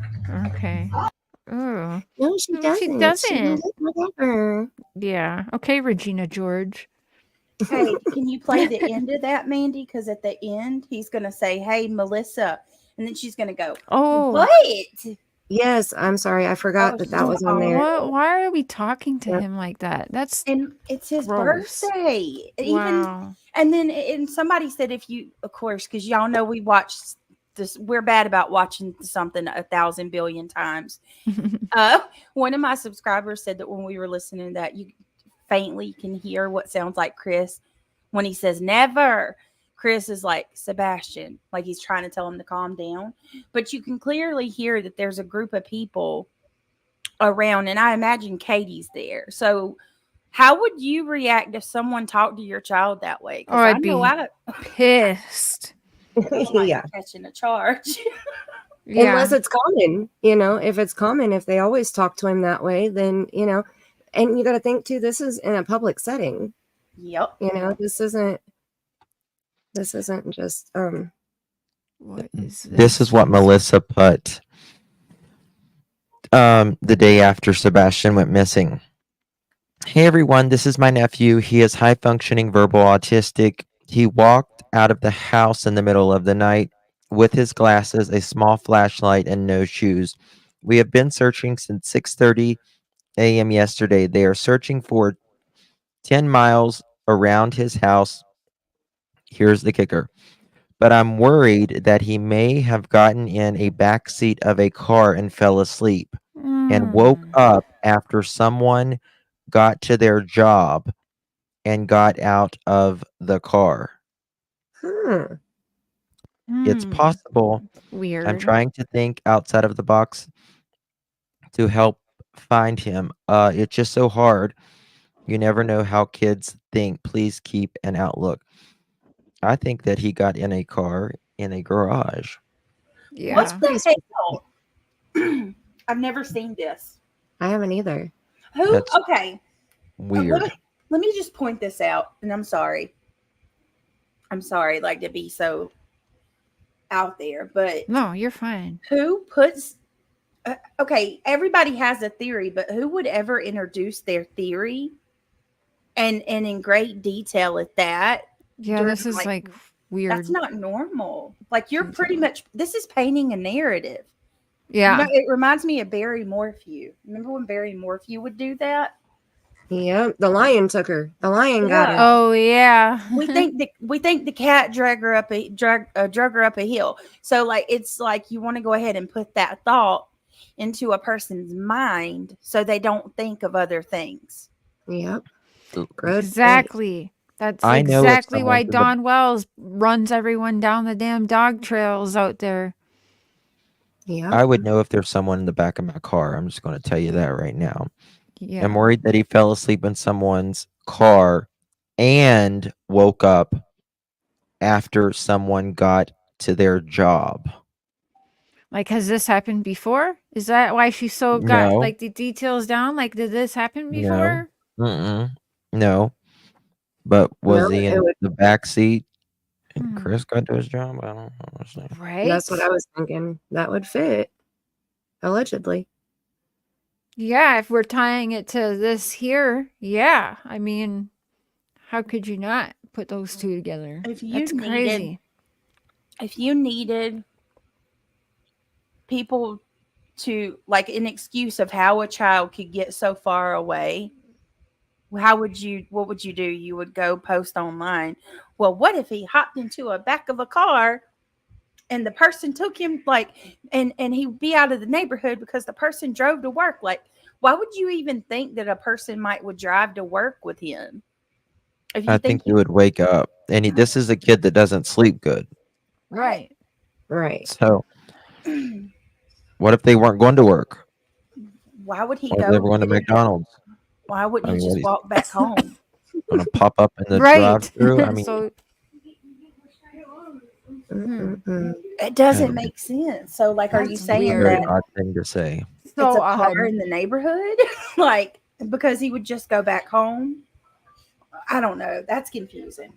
Okay. Oh. No, she doesn't. She doesn't. She can get whatever. Yeah. Okay, Regina George. Hey, can you play the end of that, Mandy? Because at the end, he's going to say, hey, Melissa. And then she's going to go, oh, what? Yes, I'm sorry. I forgot that was on there. Why are we talking to him like that? And it's his birthday. Wow. And then somebody said, if you, of course, because y'all know we watched this, we're bad about watching something 1,000 billion times. One of my subscribers said that when we were listening to that, you faintly can hear what sounds like Chris when he says never. Chris is like Sebastian, like he's trying to tell him to calm down. But you can clearly hear that there's a group of people around, and I imagine Katie's there. So how would you react if someone talked to your child that way? Oh, I'd be pissed. Catching a charge. Yeah. Unless it's common, you know, if it's common, if they always talk to him that way, then, you know, and you got to think too, this is in a public setting. Yep. You know, this isn't just, what is this? This is what Melissa put the day after Sebastian went missing. Hey everyone, this is my nephew. He is high functioning verbal autistic. He walked out of the house in the middle of the night with his glasses, a small flashlight, and no shoes. We have been searching since 6:30 a.m. yesterday. They are searching for 10 miles around his house. Here's the kicker. But I'm worried that he may have gotten in a back seat of a car and fell asleep and woke up after someone got to their job and got out of the car. It's possible. Weird. I'm trying to think outside of the box to help find him. It's just so hard. You never know how kids think. Please keep an outlook. I think that he got in a car in a garage. Yeah. What's the hell? I've never seen this. I haven't either. That's okay. Weird. Let me just point this out, and I'm sorry. I'm sorry, like to be so out there, but No, you're fine. who puts okay, everybody has a theory, but who would ever introduce their theory and in great detail at that? Yeah, during, this is like weird. That's not normal. Like you're pretty much this is painting a narrative. Yeah. You know, it reminds me of Barry Morphew. Remember when Barry Morphew would do that? Yeah, the lion took her. The lion got her. Oh yeah. we think the cat drug her up a hill. So like it's like you want to go ahead and put that thought into a person's mind so they don't think of other things. Yep. Exactly. That's I know if exactly why someone's in the- Don Wells runs everyone down the damn dog trails out there. Yeah. I would know if there's someone in the back of my car. I'm just going to tell you that right now. Yeah. I'm worried that he fell asleep in someone's car and woke up after someone got to their job. Like, has this happened before? Is that why she so got No. like the details down? Like, did this happen before? No. But was No, he it in would- the back seat and Chris got to his job? I don't know. Right? That's what I was thinking. That would fit. Allegedly. Yeah, if we're tying it to this here, yeah. I mean, how could you not put those two together? If you That's crazy. If you needed people to like an excuse of how a child could get so far away, what would you do? You would go post online. Well, what if he hopped into a back of a car and the person took him and he'd be out of the neighborhood because the person drove to work? Like, why would you even think that a person would drive to work with him? If you I think he would wake up. And this is a kid that doesn't sleep good. Right. Right. So what if they weren't going to work? Why would he Or go? they were going to McDonald's? Why wouldn't I he mean, just walk back home? Going to pop up in the Right. drive-through? I mean, So it doesn't make sense. So, like, are you That's saying weird. very that odd thing to say. So it's a car odd. in the neighborhood? Like, because he would just go back home? I don't know. That's confusing.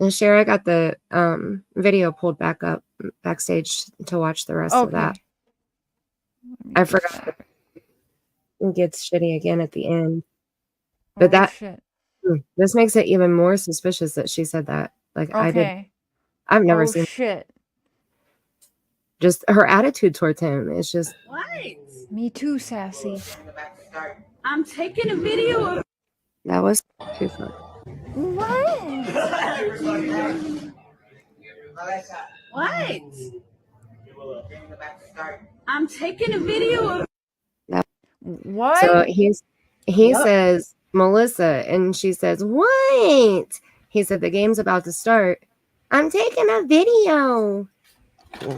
And Cher, I got the video pulled back up backstage to watch the rest of that. I forgot. It gets shitty again at the end. But shit. This makes it even more suspicious that she said that. Like Okay. I've never Oh, seen shit. just her attitude towards him. It's just What? Me too, sassy. I'm taking a video of. that was too far. What? What? I'm taking a video of. What? So he says Melissa, and she says, "What?" He said, "The game's about to start. I'm taking a video." Treat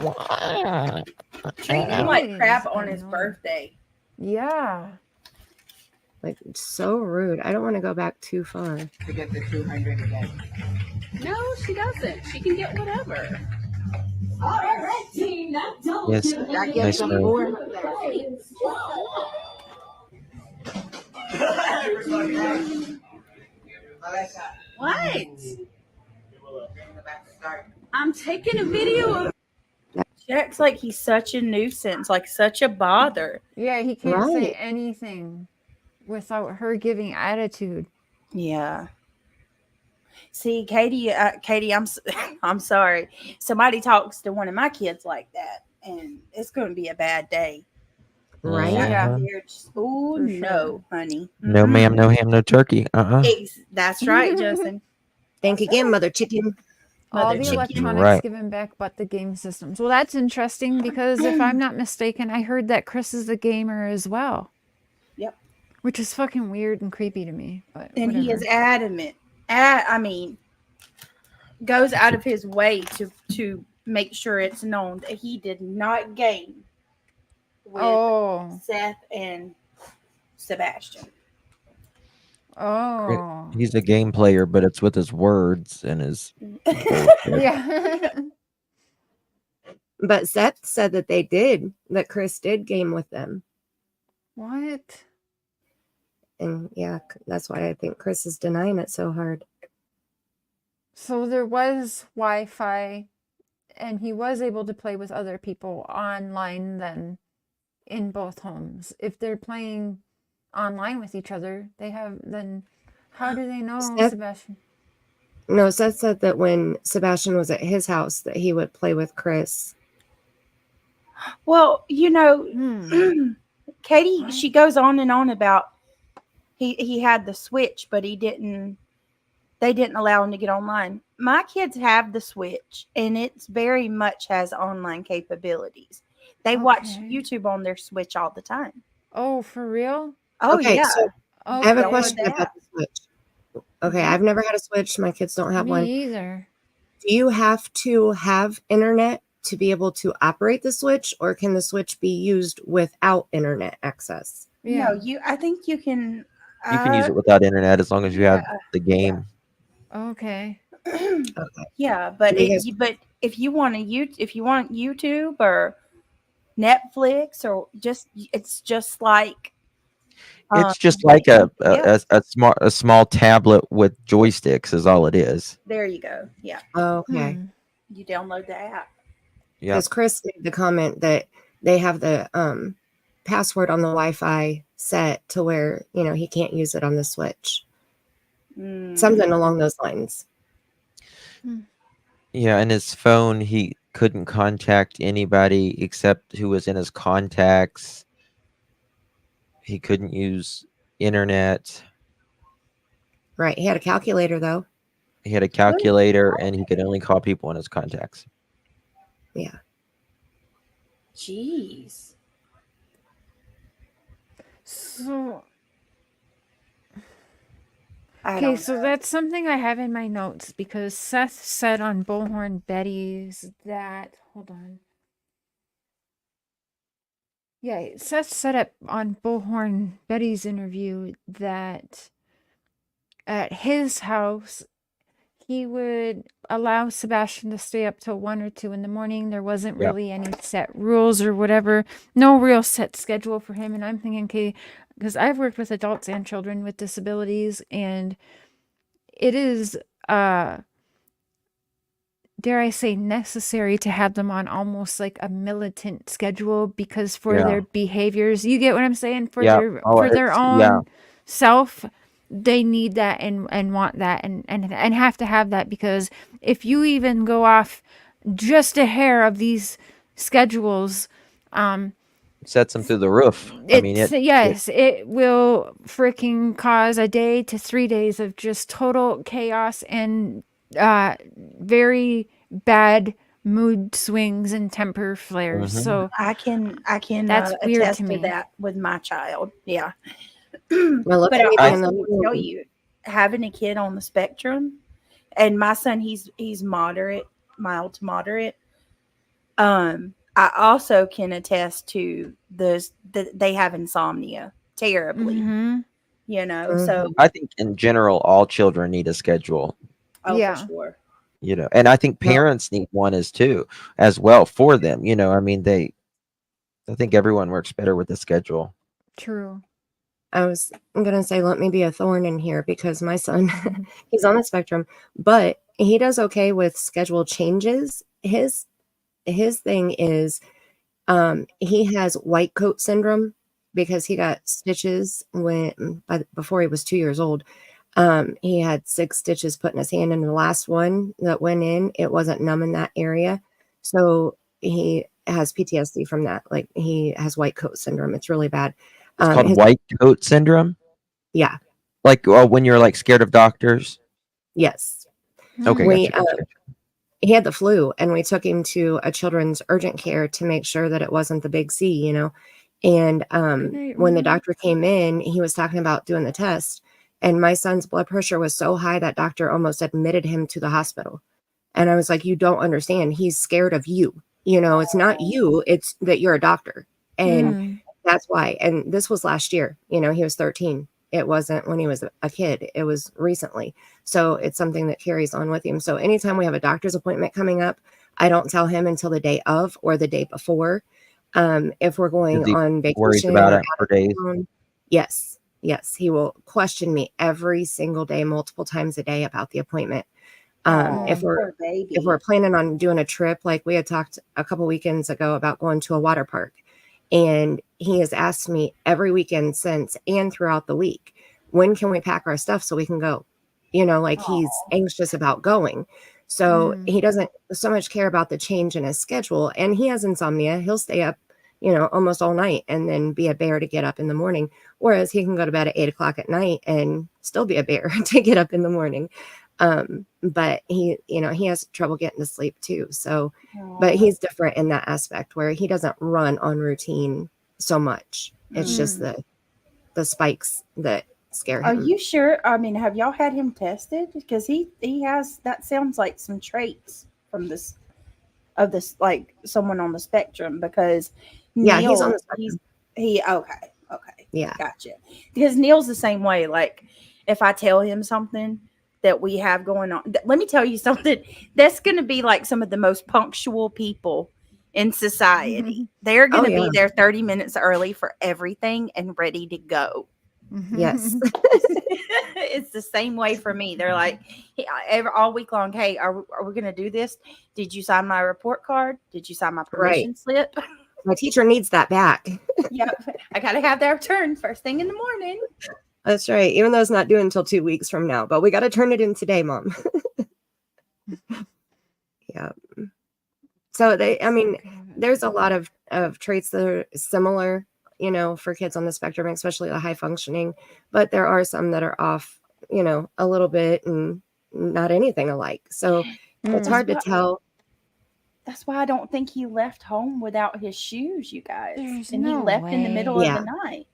him like crap on his birthday. Yeah. Like so rude. I don't want to go back too far. To get the 200 again. No, she doesn't. She can get whatever. All right, red team. That double Yes, kill. that gets some more. What? I'm taking a video of. She acts like he's such a nuisance, like such a bother. Yeah, he can't say Right. anything without her giving attitude. Yeah. See, Katie, I'm sorry. Somebody talks to one of my kids like that, and it's going to be a bad day. Right? Yeah. Oh For sure. no, honey. No ma'am, no ham, no turkey. That's right, Justin. Think again, mother chicken. All Mother the chicken. electronics Right. given back but the game systems. Well, that's interesting because if I'm not mistaken, I heard that Chris is a gamer as well. Yep. Which is fucking weird and creepy to me. But And he is whatever. adamant. Goes out of his way to make sure it's known that he did not game with Seth and Sebastian. Oh. He's a game player, but it's with his words and his bullshit. Yeah. But Seth said that Chris did game with them. What? And yeah, that's why I think Chris is denying it so hard. So there was Wi-Fi, and he was able to play with other people online then in both homes. If they're playing online with each other, they have then how do they know Sebastian? No, Seth said that when Sebastian was at his house that he would play with Chris. Well, Katie, she goes on and on about he had the Switch, but they didn't allow him to get online. My kids have the Switch, and it's very much has online capabilities. They watch YouTube on their Switch all the time. Oh, for real? Oh, Okay, yeah. so I have a question Download the about app. the Switch. Okay, I've never had a Switch. My kids don't have one. Me either. Do you have to have internet to be able to operate the Switch, or can the Switch be used without internet access? Yeah. No, I think you can. You can use it without internet as long as you have the game. Okay. Yeah, but if you want YouTube or Netflix or it's just like It's just like a small tablet with joysticks is all it is. There you go. Yeah. Okay. You download the app. Yeah. Because Chris made the comment that they have the password on the Wi-Fi set to where he can't use it on the Switch. Something along those lines. Yeah, and his phone, he couldn't contact anybody except who was in his contacts. He couldn't use internet. Right. He had a calculator, though. He had a calculator, and he could only call people in his contacts. Yeah. Jeez. So okay, so that's something I have in my notes because Seth said on Bullhorn Betty's that hold on. Yeah, Seth said on Bullhorn Betty's interview that at his house he would allow Sebastian to stay up till 1 or 2 in the morning. There wasn't really any set rules or whatever. No real set schedule for him. And I'm thinking, okay, because I've worked with adults and children with disabilities, and it is, dare I say, necessary to have them on almost like a militant schedule because for their behaviors, you get what I'm saying? For their own self, they need that and want that and have to have that, because if you even go off just a hair of these schedules, sets them through the roof. It will freaking cause a day to 3 days of just total chaos and very bad mood swings and temper flares. So I can that's weird attest to me. that with my child. Yeah. Well, But I also tell you, having a kid on the spectrum, and my son, he's moderate, mild to moderate. I also can attest to that they have insomnia terribly. So I think in general, all children need a schedule. for sure. And I think parents need one as well for them. I mean, I think everyone works better with a schedule. True. I'm going to say, let me be a thorn in here because my son, he's on the spectrum, but he does okay with schedule changes. His thing is he has white coat syndrome because he got stitches before he was 2 years old. He had 6 stitches put in his hand, and the last one that went in, it wasn't numb in that area. So he has PTSD from that. Like, he has white coat syndrome. It's really bad. It's called white coat syndrome? Yeah. Like when you're like scared of doctors? Yes. Okay. He had the flu, and we took him to a children's urgent care to make sure that it wasn't the big C, And when the doctor came in, he was talking about doing the test, and my son's blood pressure was so high that doctor almost admitted him to the hospital. And I was like, you don't understand. He's scared of you. It's not you. It's that you're a doctor. And that's why. And this was last year. He was 13. It wasn't when he was a kid. It was recently. So it's something that carries on with him. So anytime we have a doctor's appointment coming up, I don't tell him until the day of or the day before. If we're going on vacation, worries about it for days. Yes, he will question me every single day, multiple times a day about the appointment. If we're poor baby. if we're planning on doing a trip, like we had talked a couple weekends ago about going to a water park, and he has asked me every weekend since and throughout the week, when can we pack our stuff so we can go? Like he's anxious about going. So he doesn't so much care about the change in his schedule, and he has insomnia. He'll stay up, almost all night and then be a bear to get up in the morning. Whereas he can go to bed at 8 o'clock at night and still be a bear to get up in the morning. But he has trouble getting to sleep too. So, but he's different in that aspect where he doesn't run on routine so much. It's just the spikes that scare him. Are you sure? I mean, have y'all had him tested? Because he has, that sounds like some traits from this like someone on the spectrum. Because Yeah, Neil, he's on the spectrum. Okay, Yeah, gotcha. Because Neil's the same way. Like, if I tell him something that we have going on, let me tell you something. That's going to be like some of the most punctual people in society. They're going to be there 30 minutes early for everything and ready to go. Yes. It's the same way for me. They're like, all week long, hey, are we going to do this? Did you sign my report card? Did you sign my permission slip? My teacher needs that back. Yep. I got to have that returned first thing in the morning. That's right. Even though it's not due until 2 weeks from now, but we got to turn it in today, Mom. Yeah. So there's a lot of traits that are similar, for kids on the spectrum, especially the high functioning, but there are some that are off, a little bit and not anything alike. So it's hard to tell. That's why I don't think he left home without his shoes, you guys. He no left in the middle Yeah. of the night.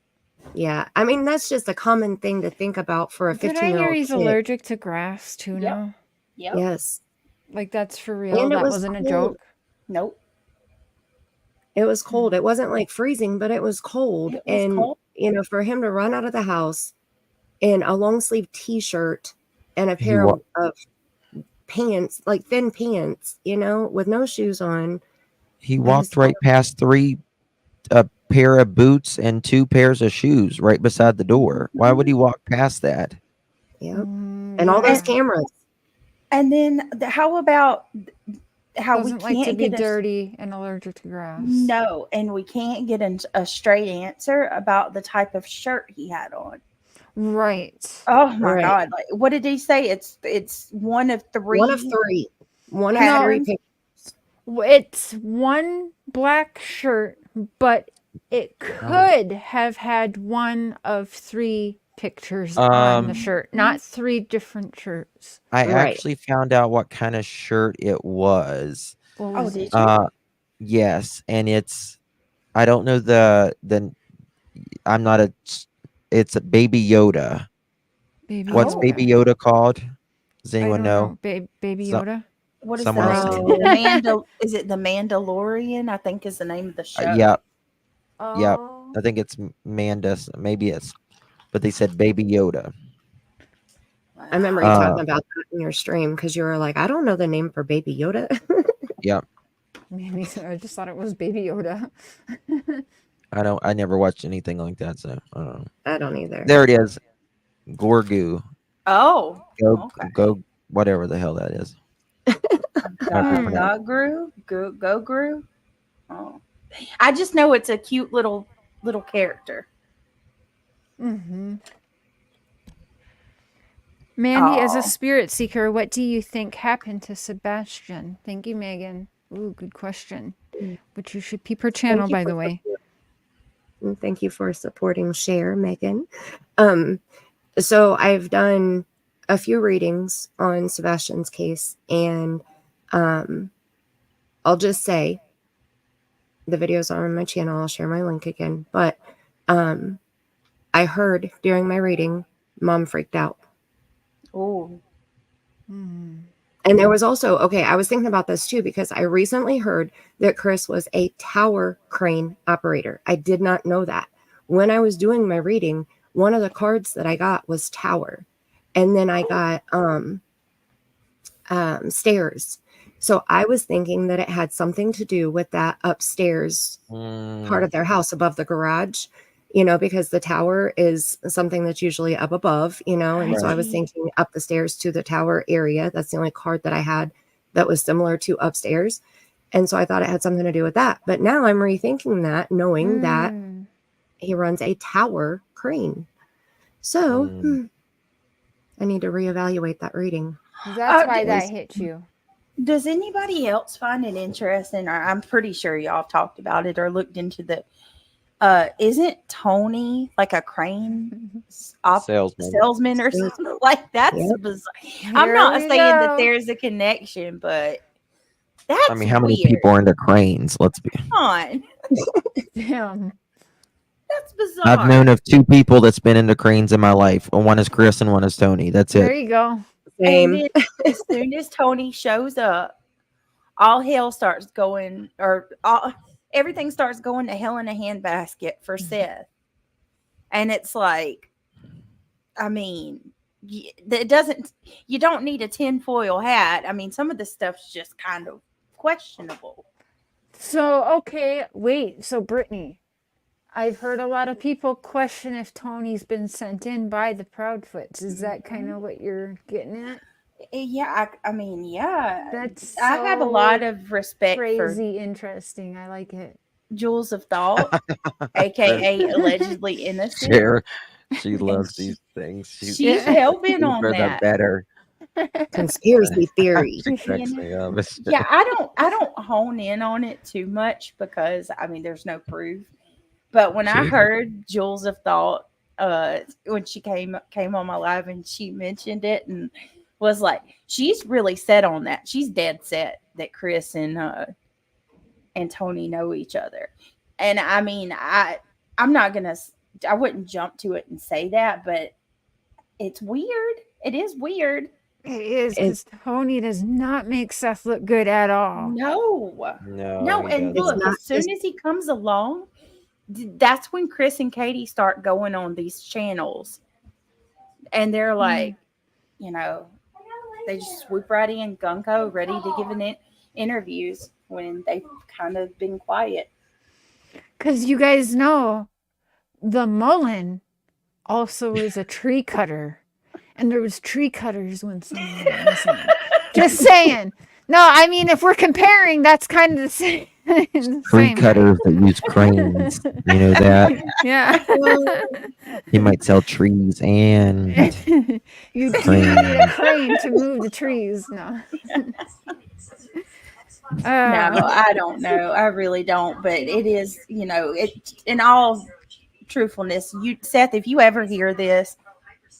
Yeah. I mean, that's just a common thing to think about for a 15-year-old Did I hear he's kid. allergic to grass too now? Yep. Yes. Like that's for real? And it That was wasn't a cold. joke? Nope. It was cold. It wasn't like freezing, but it was cold. It was cold. For him to run out of the house in a long sleeve t-shirt and a pair of pants, like thin pants, with no shoes on. He walked right past a pair of boots and 2 pairs of shoes right beside the door. Why would he walk past that? Yep. And all those cameras. And then how about how we Doesn't can't like to be get dirty and allergic to grass. No, and we can't get a straight answer about the type of shirt he had on. Right. Oh my God! Like, what did he say? It's one of three. One of three. One of patterns? three pictures. It's one black shirt, but it could have had one of 3 pictures on the shirt, not 3 different shirts. I actually found out what kind of shirt it was. What was did it? you? Yes, and I don't know I'm not it's a Baby Yoda. What's Baby Yoda called? Does anyone know? Baby Yoda? What is Someone else the Is it the Mandalorian? I think is the name of the show. Yep. Yep. I think it's Mandus. Maybe it's, but they said Baby Yoda. I remember you talking about that in your stream because you were like, I don't know the name for Baby Yoda. Yep. Maybe I just thought it was Baby Yoda. I never watched anything like that, so I don't know. I don't either. There it is. Gorgu. Oh. Go whatever the hell that is. Gogru. Oh. I just know it's a cute little character. Mm-hmm. Mandy, as a spirit seeker, what do you think happened to Sebastian? Thank you, Megan. Ooh, good question. But you should peep her channel, by the way. Thank you for supporting Share, Megan. So I've done a few readings on Sebastian's case, and I'll just say the videos are on my channel. I'll share my link again. But I heard during my reading, Mom freaked out. Oh. And there was also, I was thinking about this too, because I recently heard that Chris was a tower crane operator. I did not know that. When I was doing my reading, one of the cards that I got was tower. And then I got stairs. So I was thinking that it had something to do with that upstairs part of their house above the garage. because the tower is something that's usually up above, and so I was thinking up the stairs to the tower area. That's the only card that I had that was similar to upstairs. And so I thought it had something to do with that. But now I'm rethinking that, knowing that he runs a tower crane. So I need to reevaluate that reading. That's why that hit you. Does anybody else find it interesting? Or I'm pretty sure y'all have talked about it or looked into the. Isn't Tony like a crane salesman or something? Like that's bizarre. I'm not saying that there's a connection, but that's I mean, how many weird. people are into cranes? Let's be. Come on. Damn. That's bizarre. I've known of 2 people that's been into cranes in my life. One is Chris and one is Tony. That's There it. you go. Same. And then as soon as Tony shows up, all hell starts going, everything starts going to hell in a handbasket for Seth. And it's like, I mean, you don't need a tinfoil hat. I mean, some of the stuff's just kind of questionable. So, okay, wait. So, Brittany, I've heard a lot of people question if Tony's been sent in by the Proudfoots. Is that kind of what you're getting at? Yeah, I mean, yeah. That's I have a lot of respect for crazy interesting. I like it. Jewels of Thought, aka allegedly innocent. Sarah, she loves these things. She's helping on that. Better conspiracy theory. Yeah, I don't hone in on it too much because I mean there's no proof. But when I heard Jewels of Thought, when she came on my live and she mentioned it and was like, she's really set on that. She's dead set that Chris and Tony know each other. And I mean, I wouldn't jump to it and say that, but it's weird. It is weird. It is, because Tony does not make Seth look good at all. No. And look, as soon as he comes along, that's when Chris and Katie start going on these channels. And they're like, they just swoop right in, gung-ho, ready to give interviews when they've kind of been quiet. Because you guys know, the Mullen also is a tree cutter. And there was tree cutters when someone was missing. Just saying. No, I mean, if we're comparing, that's kind of the same. Tree cutters that use cranes. You know that? Yeah. You might sell trees and you do need a crane to move the trees. No. No, I don't know. I really don't. But it is, it in all truthfulness, Seth, if you ever hear this,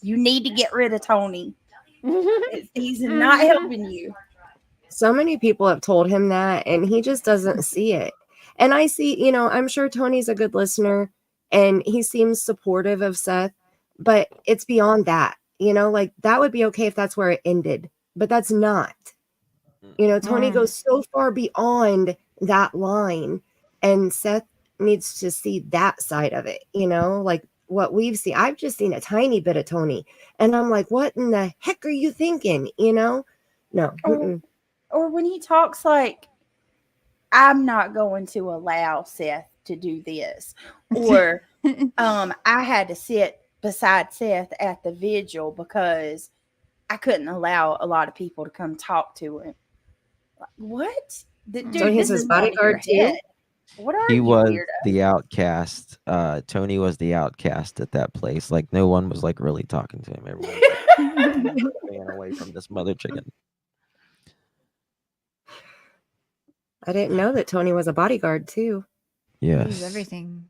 you need to get rid of Tony. He's not helping you. So many people have told him that, and he just doesn't see it. And I see, I'm sure Tony's a good listener, and he seems supportive of Seth, but it's beyond that. Like that would be okay if that's where it ended, but that's not. Tony goes so far beyond that line, and Seth needs to see that side of it, like what we've seen. I've just seen a tiny bit of Tony, and I'm like, what in the heck are you thinking? No. Or when he talks like, I'm not going to allow Seth to do this. Or I had to sit beside Seth at the vigil because I couldn't allow a lot of people to come talk to him. Like, what? Dude, so he's his bodyguard too? What are he you, was weirdo? The outcast. Tony was the outcast at that place. Like no one was like really talking to him. Everyone was like, ran away from this mother chicken. I didn't know that Tony was a bodyguard too. Yes. He's everything.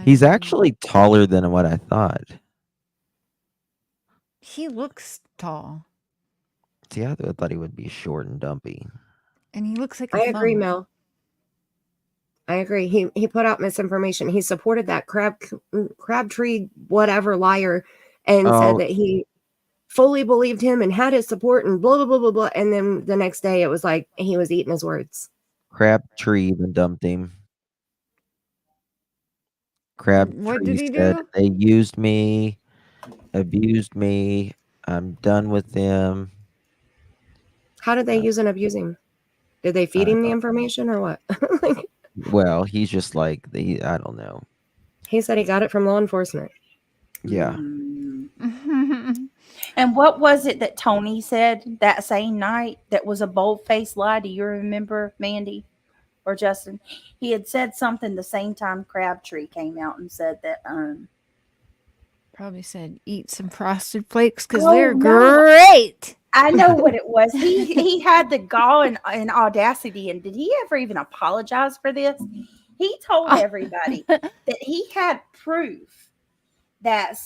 He's actually taller than what I thought. He looks tall. See, I thought he would be short and dumpy. And he looks like I agree, Mel. I agree. He put out misinformation. He supported that Crabtree whatever liar and said that he fully believed him and had his support and blah, blah, blah, blah, blah. And then the next day it was like he was eating his words. Crabtree even dumped him. Crabtree said they used me, abused me. I'm done with them. How did they use and abuse him? Did they feed him the information or what? Well, he's just like I don't know. He said he got it from law enforcement. Yeah. And what was it that Tony said that same night that was a bold-faced lie? Do you remember, Mandy or Justin? He had said something the same time Crabtree came out and said that Probably said eat some frosted flakes because Oh, they're no. great. I know what it was. He had the gall and audacity, and did he ever even apologize for this? He told everybody that he had proof that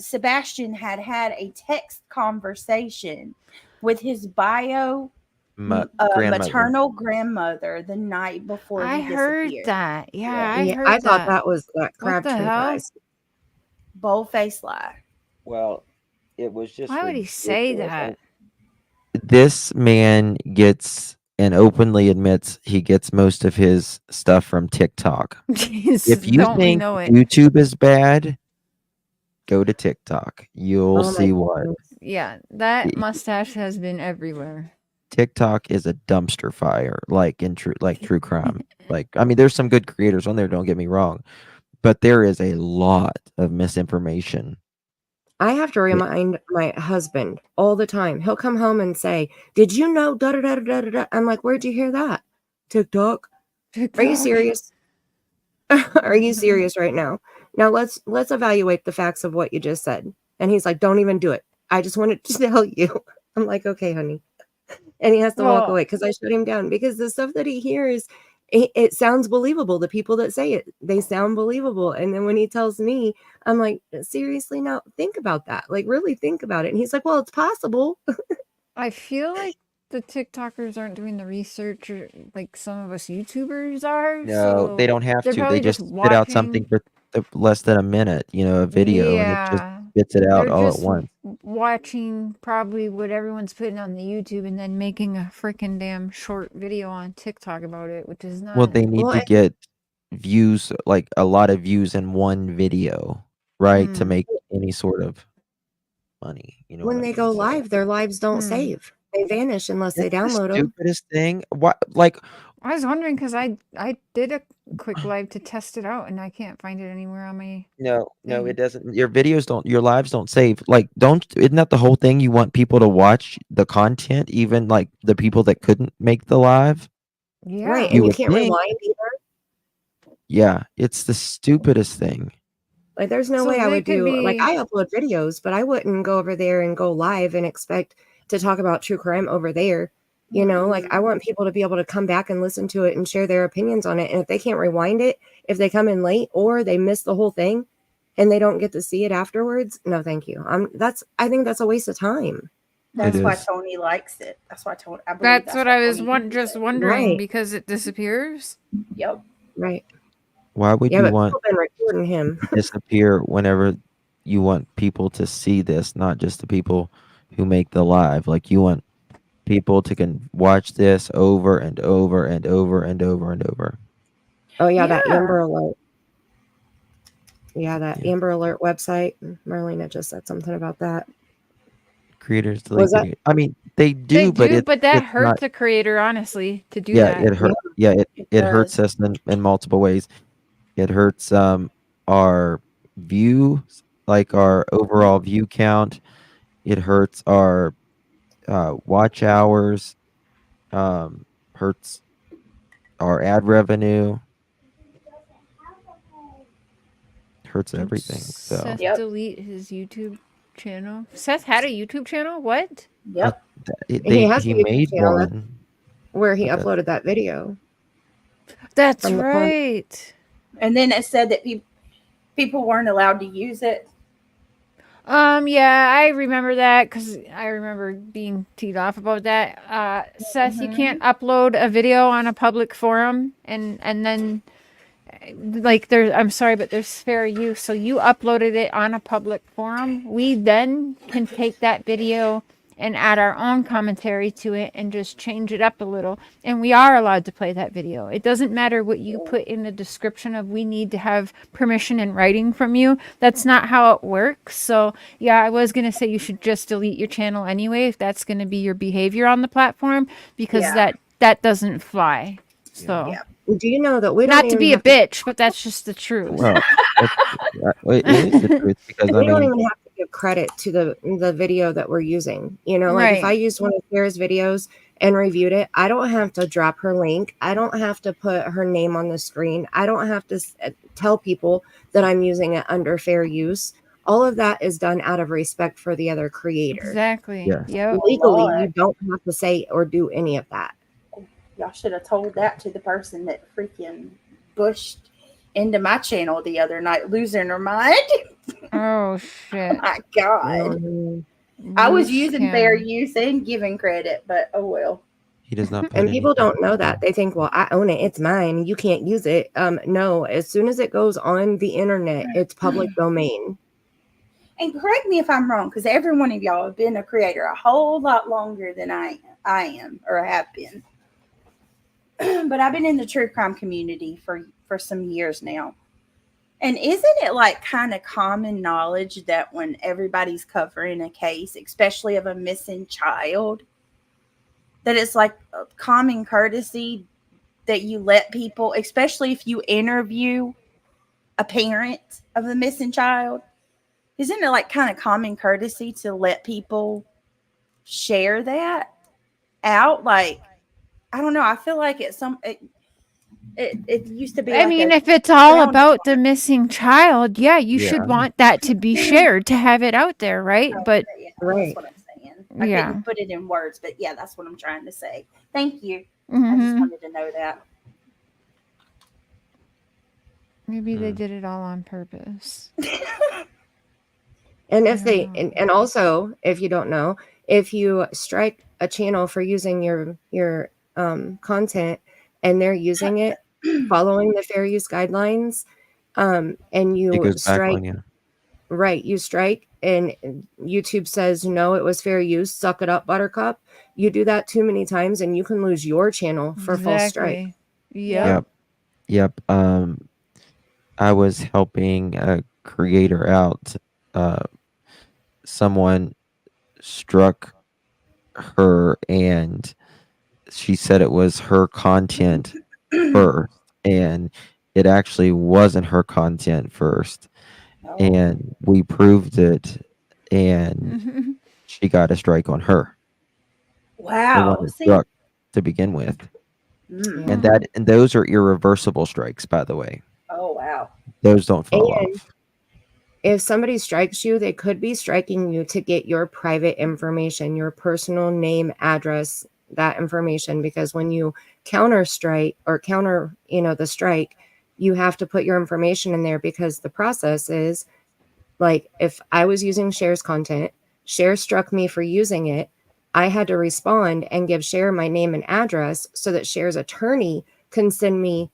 Sebastian had a text conversation with his grandmother. maternal grandmother the night before I he heard disappeared. that. Yeah, I heard I thought that. that was that What the Crabtree hell? guys. Bold-faced lie. Well, it was just. Why would he say ridiculous. that? This man gets and openly admits he gets most of his stuff from TikTok. Jeez, If you don't we think know it? YouTube is bad, go to TikTok. You'll Oh my see what. goodness. Yeah, that mustache has been everywhere. TikTok is a dumpster fire, like in true crime. Like, I mean, there's some good creators on there, don't get me wrong, but there is a lot of misinformation. I have to remind my husband all the time. He'll come home and say, "Did you know da da da da da da?" I'm like, "Where'd you hear that? TikTok? Are you serious? Are you serious right now? Now let's evaluate the facts of what you just said." And he's like, "Don't even do it. I just wanted to tell you." I'm like, "Okay, honey." And he has to walk Well- away because I shut him down because the stuff that he hears, it sounds believable. The people that say it, they sound believable. And then when he tells me, I'm like, seriously, no, think about that. Like, really think about it. And he's like, well, it's possible. I feel like the TikTokers aren't doing the research like some of us YouTubers are. No, they so don't have they're to. probably They just just spit out something watching. for less than a minute, a video, and it just Yeah, spits it out they're all at just once. watching probably what everyone's putting on the YouTube and then making a freaking damn short video on TikTok about it, which is Well, not. they need to get views, like a lot of views in one video, right, to make any sort of money. You know When what I they mean? go So- live, their lives don't save. They vanish unless they That's the download them. stupidest thing. What, like, I was wondering because I did a quick live to test it out and I can't find it anywhere on my. no, thing. it doesn't. Your lives don't save. Like, isn't that the whole thing? You want people to watch the content, even like the people that couldn't make the live. Yeah. Right. You And you would can't think. rewind either. Yeah, it's the stupidest thing. Like, there's no So way I they would could do, like, be- I upload videos, but I wouldn't go over there and go live and expect to talk about true crime over there. You know, like, I want people to be able to come back and listen to it and share their opinions on it. And if they can't rewind it, if they come in late or they miss the whole thing and they don't get to see it afterwards, no, thank you. I think that's a waste of time. That's why is. Tony likes it. That's why Tony. I believe That's what why I was Tony uses just it. wondering Right. because it disappears. Yep. Right. Why would Yeah, you but want people been recording him. to disappear whenever you want people to see this, not just the people who make the live? Like, you want people to can watch this over and over and over and over and over. Oh, yeah, that Yeah. Amber Alert. Yeah, that Amber Alert website. Marlena just said something about that. Creators delete Was that- video. I mean, they do, They but do, but that it's hurts not. the creator, honestly, to do Yeah, that. it hurt. Yeah, it does. hurts us in multiple ways. It hurts our views, like our overall view count. It hurts our watch hours. Hurts our ad revenue. Hurts everything. So Seth Yep. delete his YouTube channel. Seth had a YouTube channel? What? Yep. He has a he YouTube made channel one. where he Okay. uploaded that video. That's From the pond. right. And then it said that people weren't allowed to use it. Yeah, I remember that because I remember being teed off about that. Seth, you can't upload a video on a public forum and then like I'm sorry, but there's fair use. So you uploaded it on a public forum. We then can take that video and add our own commentary to it and just change it up a little. And we are allowed to play that video. It doesn't matter what you put in the description of we need to have permission in writing from you. That's not how it works. So yeah, I was going to say you should just delete your channel anyway if that's going to be your behavior on the platform because Yeah. that doesn't fly. So Yeah. Do you know that we don't Not to even be a have to, bitch, but that's just the truth. Well, it is the truth because I we don't mean, even have to give credit to the video that we're using. You know, like if I Right. used one of Sarah's videos and reviewed it, I don't have to drop her link. I don't have to put her name on the screen. I don't have to tell people that I'm using it under fair use. All of that is done out of respect for the other creator. Exactly. yeah, Yep. Legally, Lord. you don't have to say or do any of that. Y'all should have told that to the person that freaking bushed into my channel the other night, losing her mind. Oh shit. My God. I was using fair use and giving credit, but oh well. he does not put And people anything. don't know that. They think, well, I own it. It's mine. You can't use it. No, as soon as it goes on the internet, it's public domain. And correct me if I'm wrong, because every one of y'all have been a creator a whole lot longer than I am or have been. But I've been in the true crime community for some years now. And isn't it like kind of common knowledge that when everybody's covering a case, especially of a missing child, that it's like a common courtesy that you let people, especially if you interview a parent of the missing child, isn't it like kind of common courtesy to let people share that out? Like, I don't know. I feel like it used to be. I like mean, a if it's all ground about the missing child, yeah, you Yeah. should want that to be shared to have it out there, right? But Yeah, Right. that's what I'm saying. I Yeah. couldn't put it in words, but yeah, that's what I'm trying to say. Thank you. I mhm. just wanted to know that. Maybe they did it all on purpose. And if they, and also, if you don't know, if you strike a channel for using your content and they're using it following the fair use guidelines, and It you goes back strike, on you. right, you strike and YouTube says, no, it was fair use, suck it up, buttercup. You do that too many times and you can lose your channel for false strike. Exactly. Yep. Yep. I was helping a creator out. Someone struck her and she said it was her content first, and it actually wasn't her content first. And we proved it, and she got a strike on her. The Wow. one that struck to begin with. Mm. And those are irreversible strikes, by the way. Oh wow. Those don't fall And off. if somebody strikes you, they could be striking you to get your private information, your personal name, address, that information, because when you counter strike or counter, the strike, you have to put your information in there, because the process is like, if I was using Cher's content, Cher struck me for using it, I had to respond and give Cher my name and address so that Cher's attorney can send me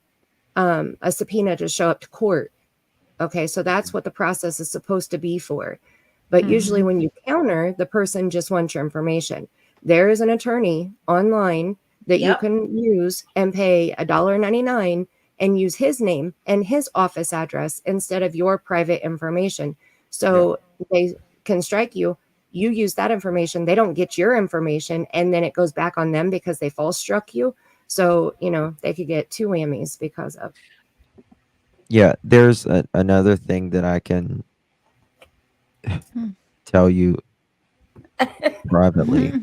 a subpoena to show up to court. Okay, so that's what the process is supposed to be for. But usually when you counter, the person just wants your information. There is an attorney online that you can use and pay $1.99 and use his name and his office address instead of your private information. So they can strike you. You use that information. They don't get your information, and then it goes back on them because they false struck you. So, they could get 2 whammies because of. Yeah, there's another thing that I can tell you privately.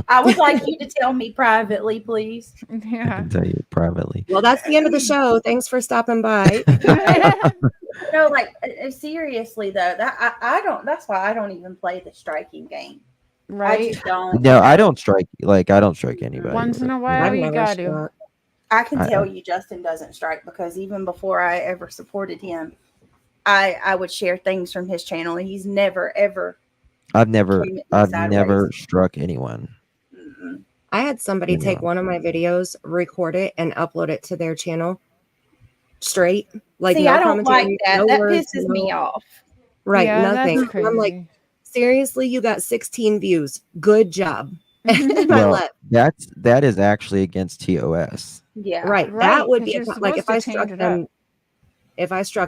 I would like you to tell me privately, please. I can tell you privately. Well, that's the end of the show. Thanks for stopping by. No, like seriously though, that I don't. That's why I don't even play the striking game. Right. I just don't. No, I don't strike. Like, I don't strike anybody. Once in a I've while, you never got to. I can tell you Justin doesn't strike, because even before I ever supported him, I would share things from his channel, and he's never ever. I've never sideways. struck anyone. I had somebody take one of my videos, record it, and upload it to their channel straight. Like, See, no I don't like commentary, that. no That words, pisses me off. Right, Yeah, nothing. that's And I'm like, crazy. seriously, you got 16 views. Good job. And I Well, left. that is actually against TOS. Yeah. Right. Right, That would 'cause be you're like, if supposed I to struck change it up.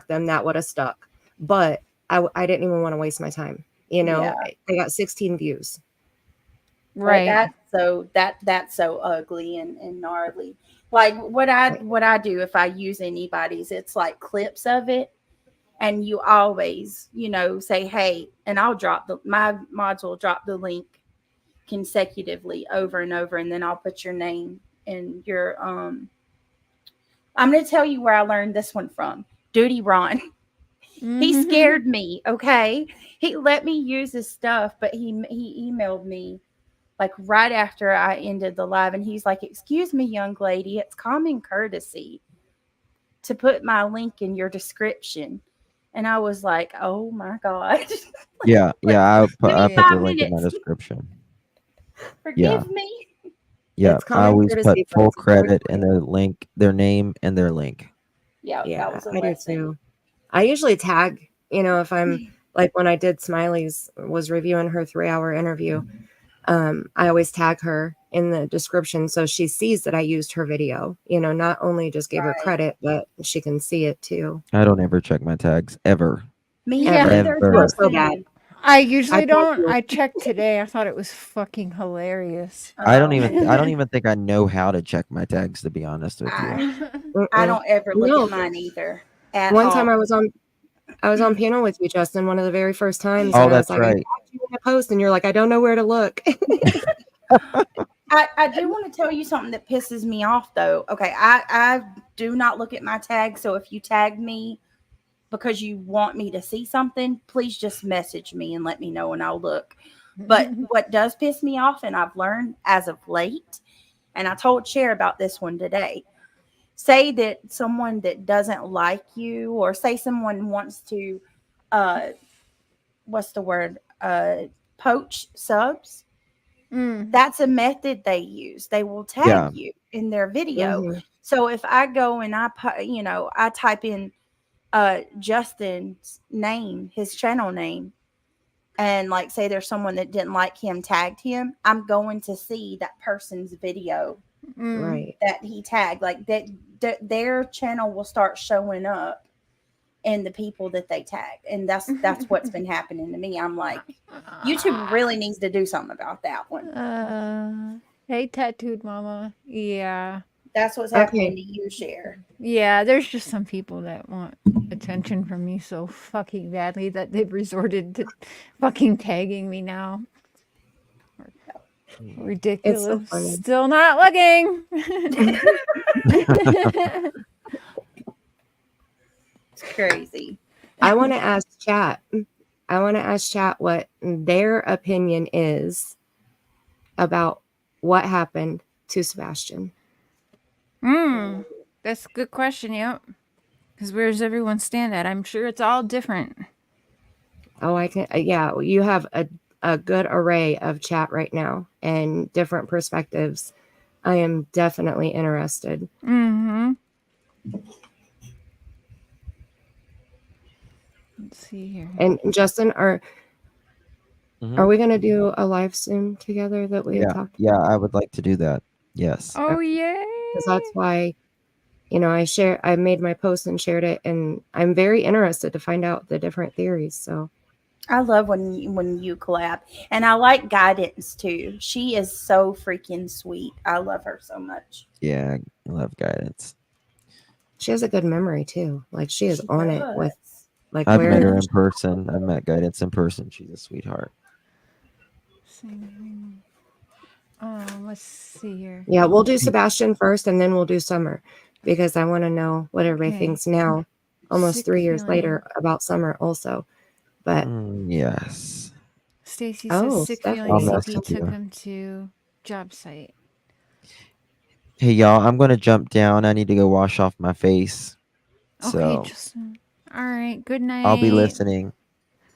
them, that would have stuck. But I didn't even want to waste my time. Yeah. They got 16 views. But Right. that's so ugly and gnarly. Like what I do if I use anybody's, it's like clips of it, and you always, say, hey, and my mods will drop the link consecutively over and over, and then I'll put your name and your I'm going to tell you where I learned this one from. Duty Ron. He scared me, okay? He let me use his stuff, but he emailed me like right after I ended the live, and he's like, "Excuse me, young lady, it's common courtesy to put my link in your description." And I was like, "Oh my god." Yeah, I Give put me the 5 link in my minutes. description. Forgive me. Yeah, It's I common always put courtesy, but full it's very credit in their link, their name, and their link. Yeah, that Yeah, was a I do lesson. too. I usually tag, if I'm like when I did Smiley's, was reviewing her 3-hour interview. I always tag her in the description so she sees that I used her video. Not only just gave her Right. credit, but she can see it too. I don't ever check my tags ever. Me Yeah. either, You are so Justin. bad. I usually I don't. told you. I checked today. I thought it was fucking hilarious. I don't even think I know how to check my tags, to be honest with you. I don't ever look No. at mine either. At One all. time I was on panel with you, Justin, one of the very first times. Oh, and I was that's like, right. I tagged you in a post, and you're like, I don't know where to look. I do want to tell you something that pisses me off, though. Okay, I do not look at my tag. So if you tag me because you want me to see something, please just message me and let me know, and I'll look. But what does piss me off, and I've learned as of late, and I told Cher about this one today. Say that someone that doesn't like you, or say someone wants to, what's the word? Poach subs. That's a method they use. They will tag you in their video. Mhm. So if I go and I type in Justin's name, his channel name, and like say there's someone that didn't like him, tagged him, I'm going to see that person's video Right. that he tagged. Like that their channel will start showing up in the people that they tagged. And that's what's been happening to me. I'm like, YouTube really needs to do something about that one. Hey, tattooed mama. Yeah. That's what's happening to you, Cher. Yeah, there's just some people that want attention from me so fucking badly that they've resorted to fucking tagging me now. Ridiculous. It's so funny. Still not looking. It's crazy. I want to ask chat. What their opinion is about what happened to Sebastian. That's a good question. Yep. Because where does everyone stand at? I'm sure it's all different. Oh, I can. Yeah, you have a good array of chat right now and different perspectives. I am definitely interested. Let's see here. And Justin, are we going to do a live soon together that we had talked? Yeah, I would like to do that. Yes. Oh, yay. Because that's why, I made my post and shared it, and I'm very interested to find out the different theories. So I love when you collab, and I like Guidance too. She is so freaking sweet. I love her so much. Yeah, I love Guidance. She has a good memory too. Like she is on it with like. I've met her in person. I've met Guidance in person. She's a sweetheart. Let's see here. Yeah, we'll do Sebastian first, and then we'll do Summer, because I want to know what everybody thinks now, almost 3 years later, about Summer also. But yes. Stacy says sick feeling CP took you. him to job site. Hey y'all, I'm gonna jump down. I need to go wash off my face. Okay, Justin. All right. Good night. I'll be listening.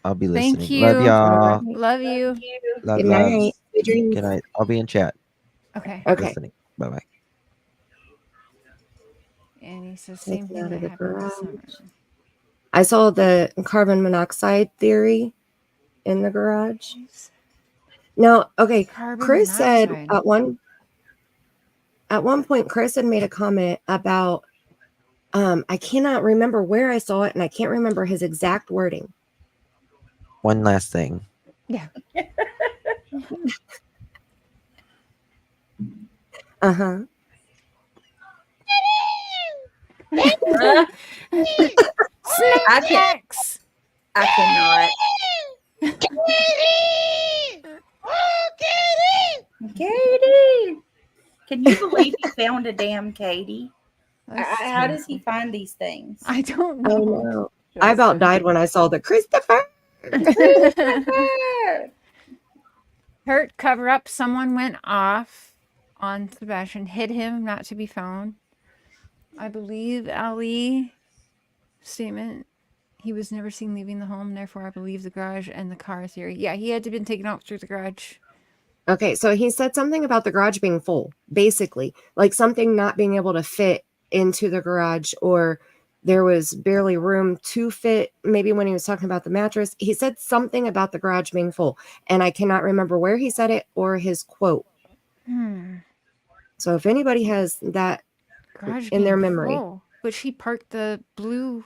Thank you. Love y'all. Love you. Love, good loves. night. Good dreams. Good night. I'll be in chat. Okay. Listening. Bye bye. And he says same thing that happened to Summer. I saw the carbon monoxide theory in the garage. No, okay. Chris said at one point, Chris had made a comment about, I cannot remember where I saw it, and I can't remember his exact wording. One last thing. Yeah. Snacks. I cannot. Katie! Can you believe he found a damn Katie? How does he find these things? I don't I know. know. I about died when I saw the Christopher. Hurt cover up. Someone went off on Sebastian, hid him, not to be found. I believe Ali statement. He was never seen leaving the home, therefore I believe the garage and the car theory. Yeah, he had to been taken out through the garage. Okay, so he said something about the garage being full, basically, like something not being able to fit into the garage, or there was barely room to fit. Maybe when he was talking about the mattress, he said something about the garage being full, and I cannot remember where he said it or his quote. So if anybody has that Garage in their being memory, full. But she parked the blue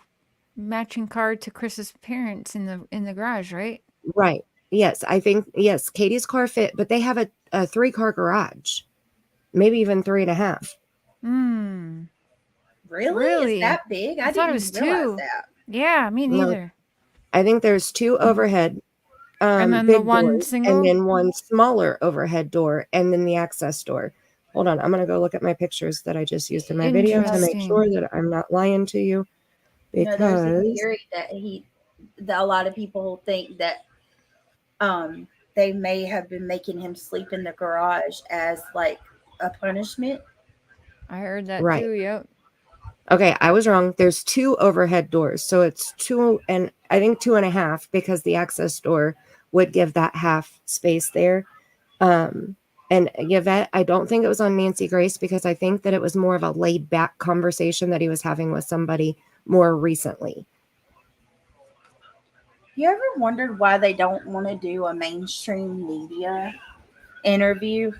matching car to Chris's parents in the garage, right? right? Yes, I think yes. Katie's car fit, but they have a 3-car garage, maybe even 3.5. Really? Is that big? I thought didn't it was even realize 2. that. Yeah, me No, neither. I think there's 2 overhead And then big the one doors, single? and then 1 smaller overhead door, and then the access door. Hold on, I'm gonna go look at my pictures that I just used in my video to make sure that I'm not lying to you. No, there's a Because theory that a lot of people think that they may have been making him sleep in the garage as like a punishment. I heard that Right. too, yep. Okay, I was wrong. There's 2 overhead doors, so it's 2, and I think 2.5, because the access door would give that half space there. And Yvette, I don't think it was on Nancy Grace, because I think that it was more of a laid back conversation that he was having with somebody more recently. You ever wondered why they don't want to do a mainstream media interview?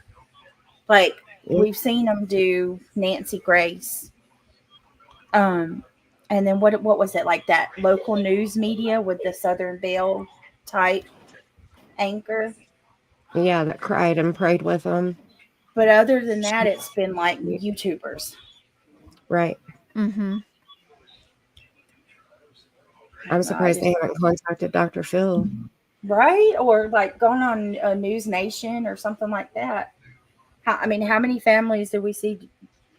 Like we've seen them do Nancy Grace. And then what was it, like that local news media with the Southern Belle type anchor? Yeah, that cried and prayed with him. But other than that, it's been like YouTubers. Right. Mm-hmm. I'm surprised they haven't contacted Dr. Phil. Right? Or like going on News Nation or something like that. How many families do we see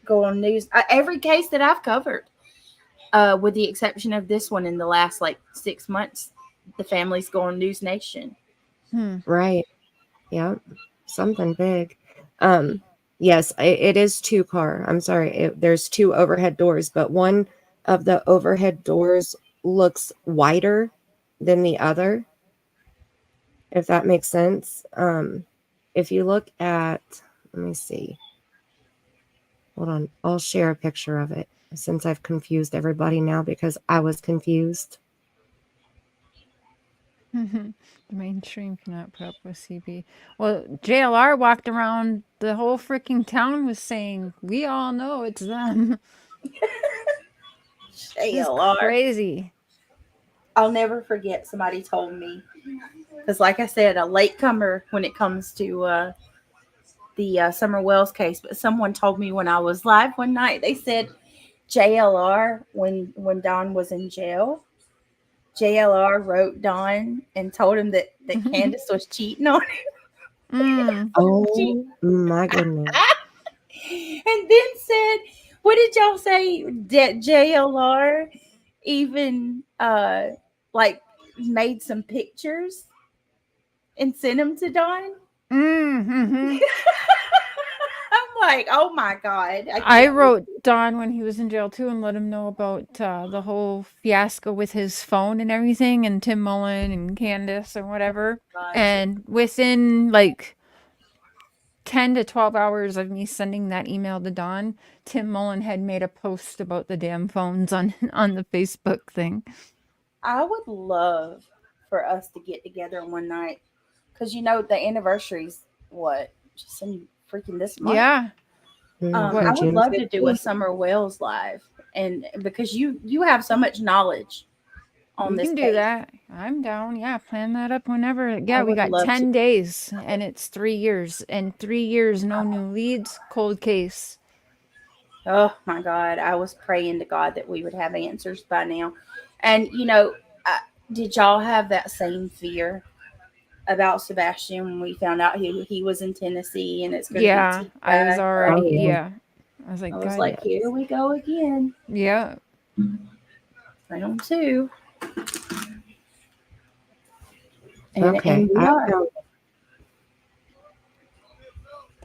go on news? Every case that I've covered, with the exception of this one in the last like 6 months, the families go on News Nation. Right. Yep. Something big. Yes, it is 2-car. I'm sorry. There's 2 overhead doors, but one of the overhead doors looks wider than the other, if that makes sense. If you look at, let me see. Hold on. I'll share a picture of it, since I've confused everybody now, because I was confused. The mainstream cannot put up with CB. Well, JLR walked around the whole freaking town was saying, we all know it's them. JLR. Crazy. I'll never forget, somebody told me, because like I said, a latecomer when it comes to the Summer Wells case, but someone told me when I was live one night, they said JLR, when Don was in jail, JLR wrote Don and told him that Candace was cheating on him. Oh my goodness. And then said, what did y'all say, that JLR even like made some pictures and sent them to Don? I'm like, oh my God. I wrote Don when he was in jail too and let him know about the whole fiasco with his phone and everything, and Tim Mullen and Candace and whatever. Gotcha. And within like 10 to 12 hours of me sending that email to Don, Tim Mullen had made a post about the damn phones on the Facebook thing. I would love for us to get together one night, because the anniversary's what, just in freaking this month. Yeah. I would love to do a Summer Wells live, and because you have so much knowledge on We this can do case. that. I'm down. Yeah, plan that up whenever. Yeah, we would got love 10 to. days, and it's 3 years. And 3 years, no new leads, cold case. Oh my God. I was praying to God that we would have answers by now. And, did y'all have that same fear about Sebastian when we found out he was in Tennessee and it's going to be Yeah, I was teabag? already, Oh, yeah. yeah. I was I like, was God, like, here we go again. yeah. Round two. Okay. And we are.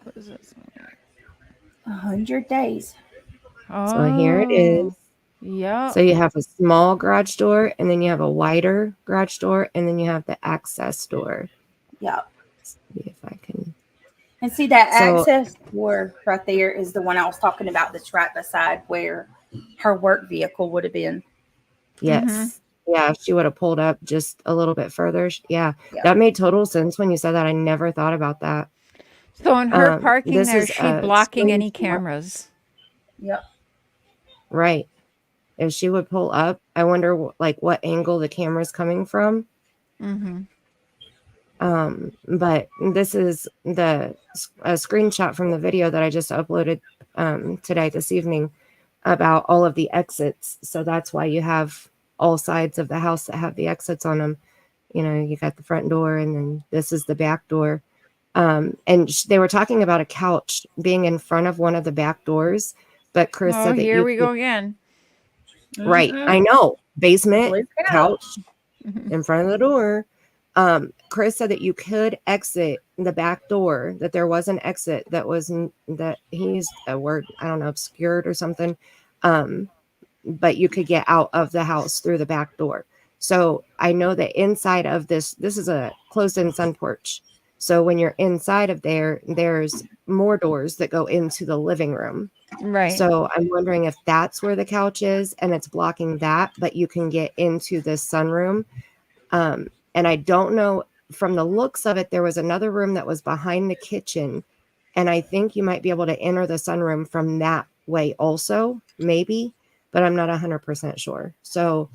What is this? 100 days. So here it is. Oh, yeah. So you have a small garage door, and then you have a wider garage door, and then you have the access door. Yeah. Let's see if I can. And see, that So- access door right there is the one I was talking about that's right beside where her work vehicle would have been. Yes. Yeah, if she would have pulled up just a little bit further. Yeah, Yeah. that made total sense when you said that. I never thought about that. So in her parking this there, is is she a blocking any screenshot. cameras? Yep. Right. If she would pull up, I wonder what angle the camera's coming from. Mm-hmm. But this is a screenshot from the video that I just uploaded this evening about all of the exits. So that's why you have all sides of the house that have the exits on them. You got the front door, and then this is the back door. And they were talking about a couch being in front of one of the back doors, but Chris said that here we go again. Right. I know. Basement, couch in front of the door. Chris said that you could exit the back door, that there was an exit that he used a word, I don't know, obscured or something. But you could get out of the house through the back door. So I know that inside of this is a closed-in sun porch. So when you're inside of there's more doors that go into the living room. Right. So I'm wondering if that's where the couch is and it's blocking that, but you can get into this sunroom. And I don't know, from the looks of it, there was another room that was behind the kitchen. And I think you might be able to enter the sunroom from that way also, maybe, but I'm not 100% sure. So,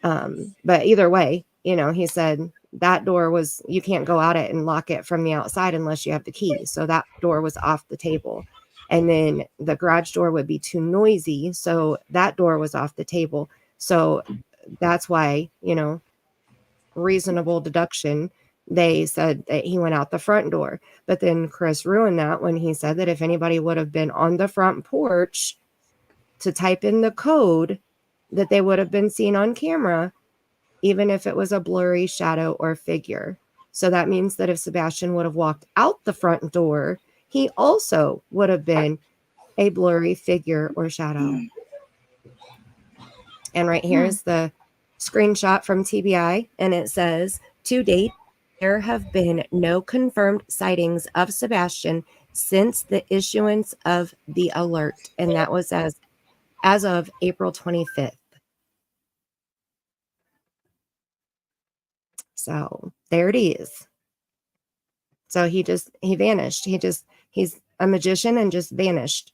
but either way, he said that door you can't go out it and lock it from the outside unless you have the key. So that door was off the table. And then the garage door would be too noisy. So that door was off the table. So that's why, reasonable deduction, they said that he went out the front door. But then Chris ruined that when he said that if anybody would have been on the front porch to type in the code, that they would have been seen on camera, even if it was a blurry shadow or figure. So that means that if Sebastian would have walked out the front door, he also would have been a blurry figure or shadow. And right here is the screenshot from TBI, and it says, to date, there have been no confirmed sightings of Sebastian since the issuance of the alert. And that was as of April 25th. So there it is. So he vanished. He's a magician and just vanished.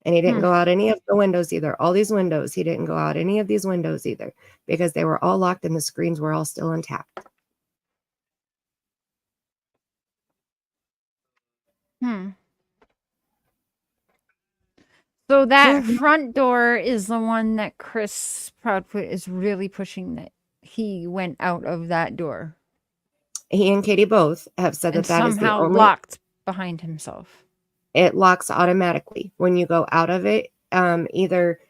And he didn't go out any of the windows either. All these windows, he didn't go out any of these windows either, because they were all locked and the screens were all still intact. So that front door is the one that Chris Proudfoot is really pushing, that he went out of that door. He and Katie both have said that that is the only locked behind himself. It locks automatically when you go out of it. Either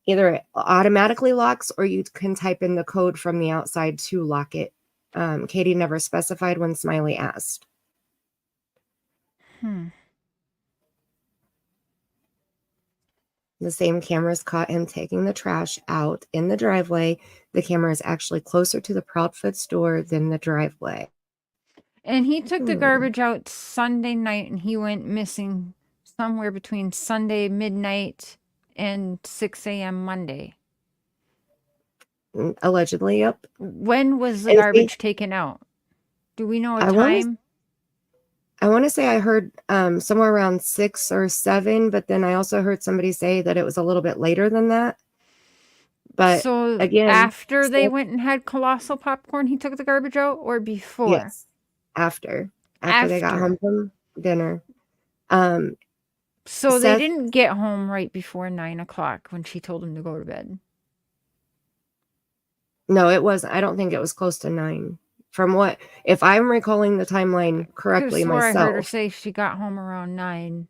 it automatically locks, or you can type in the code from the outside to lock it. Katie never specified when Smiley asked. The same cameras caught him taking the trash out in the driveway. The camera is actually closer to the Proudfoot's door than the driveway. And he took the garbage out Sunday night, and he went missing somewhere between Sunday midnight and 6 a.m. Monday. Allegedly, yep. When was the garbage taken out? Do we know a time? I want to say I heard somewhere around 6 or 7, but then I also heard somebody say that it was a little bit later than that. But so again, after they went and had colossal popcorn, he took the garbage out, or before? Yes, after they got home from dinner. So they Seth, didn't get home right before 9 o'clock when she told him to go to bed. no, it wasn't. I don't think it was close to 9. From what, if I'm recalling the timeline Could have correctly swore I heard her myself, say she got home around 9.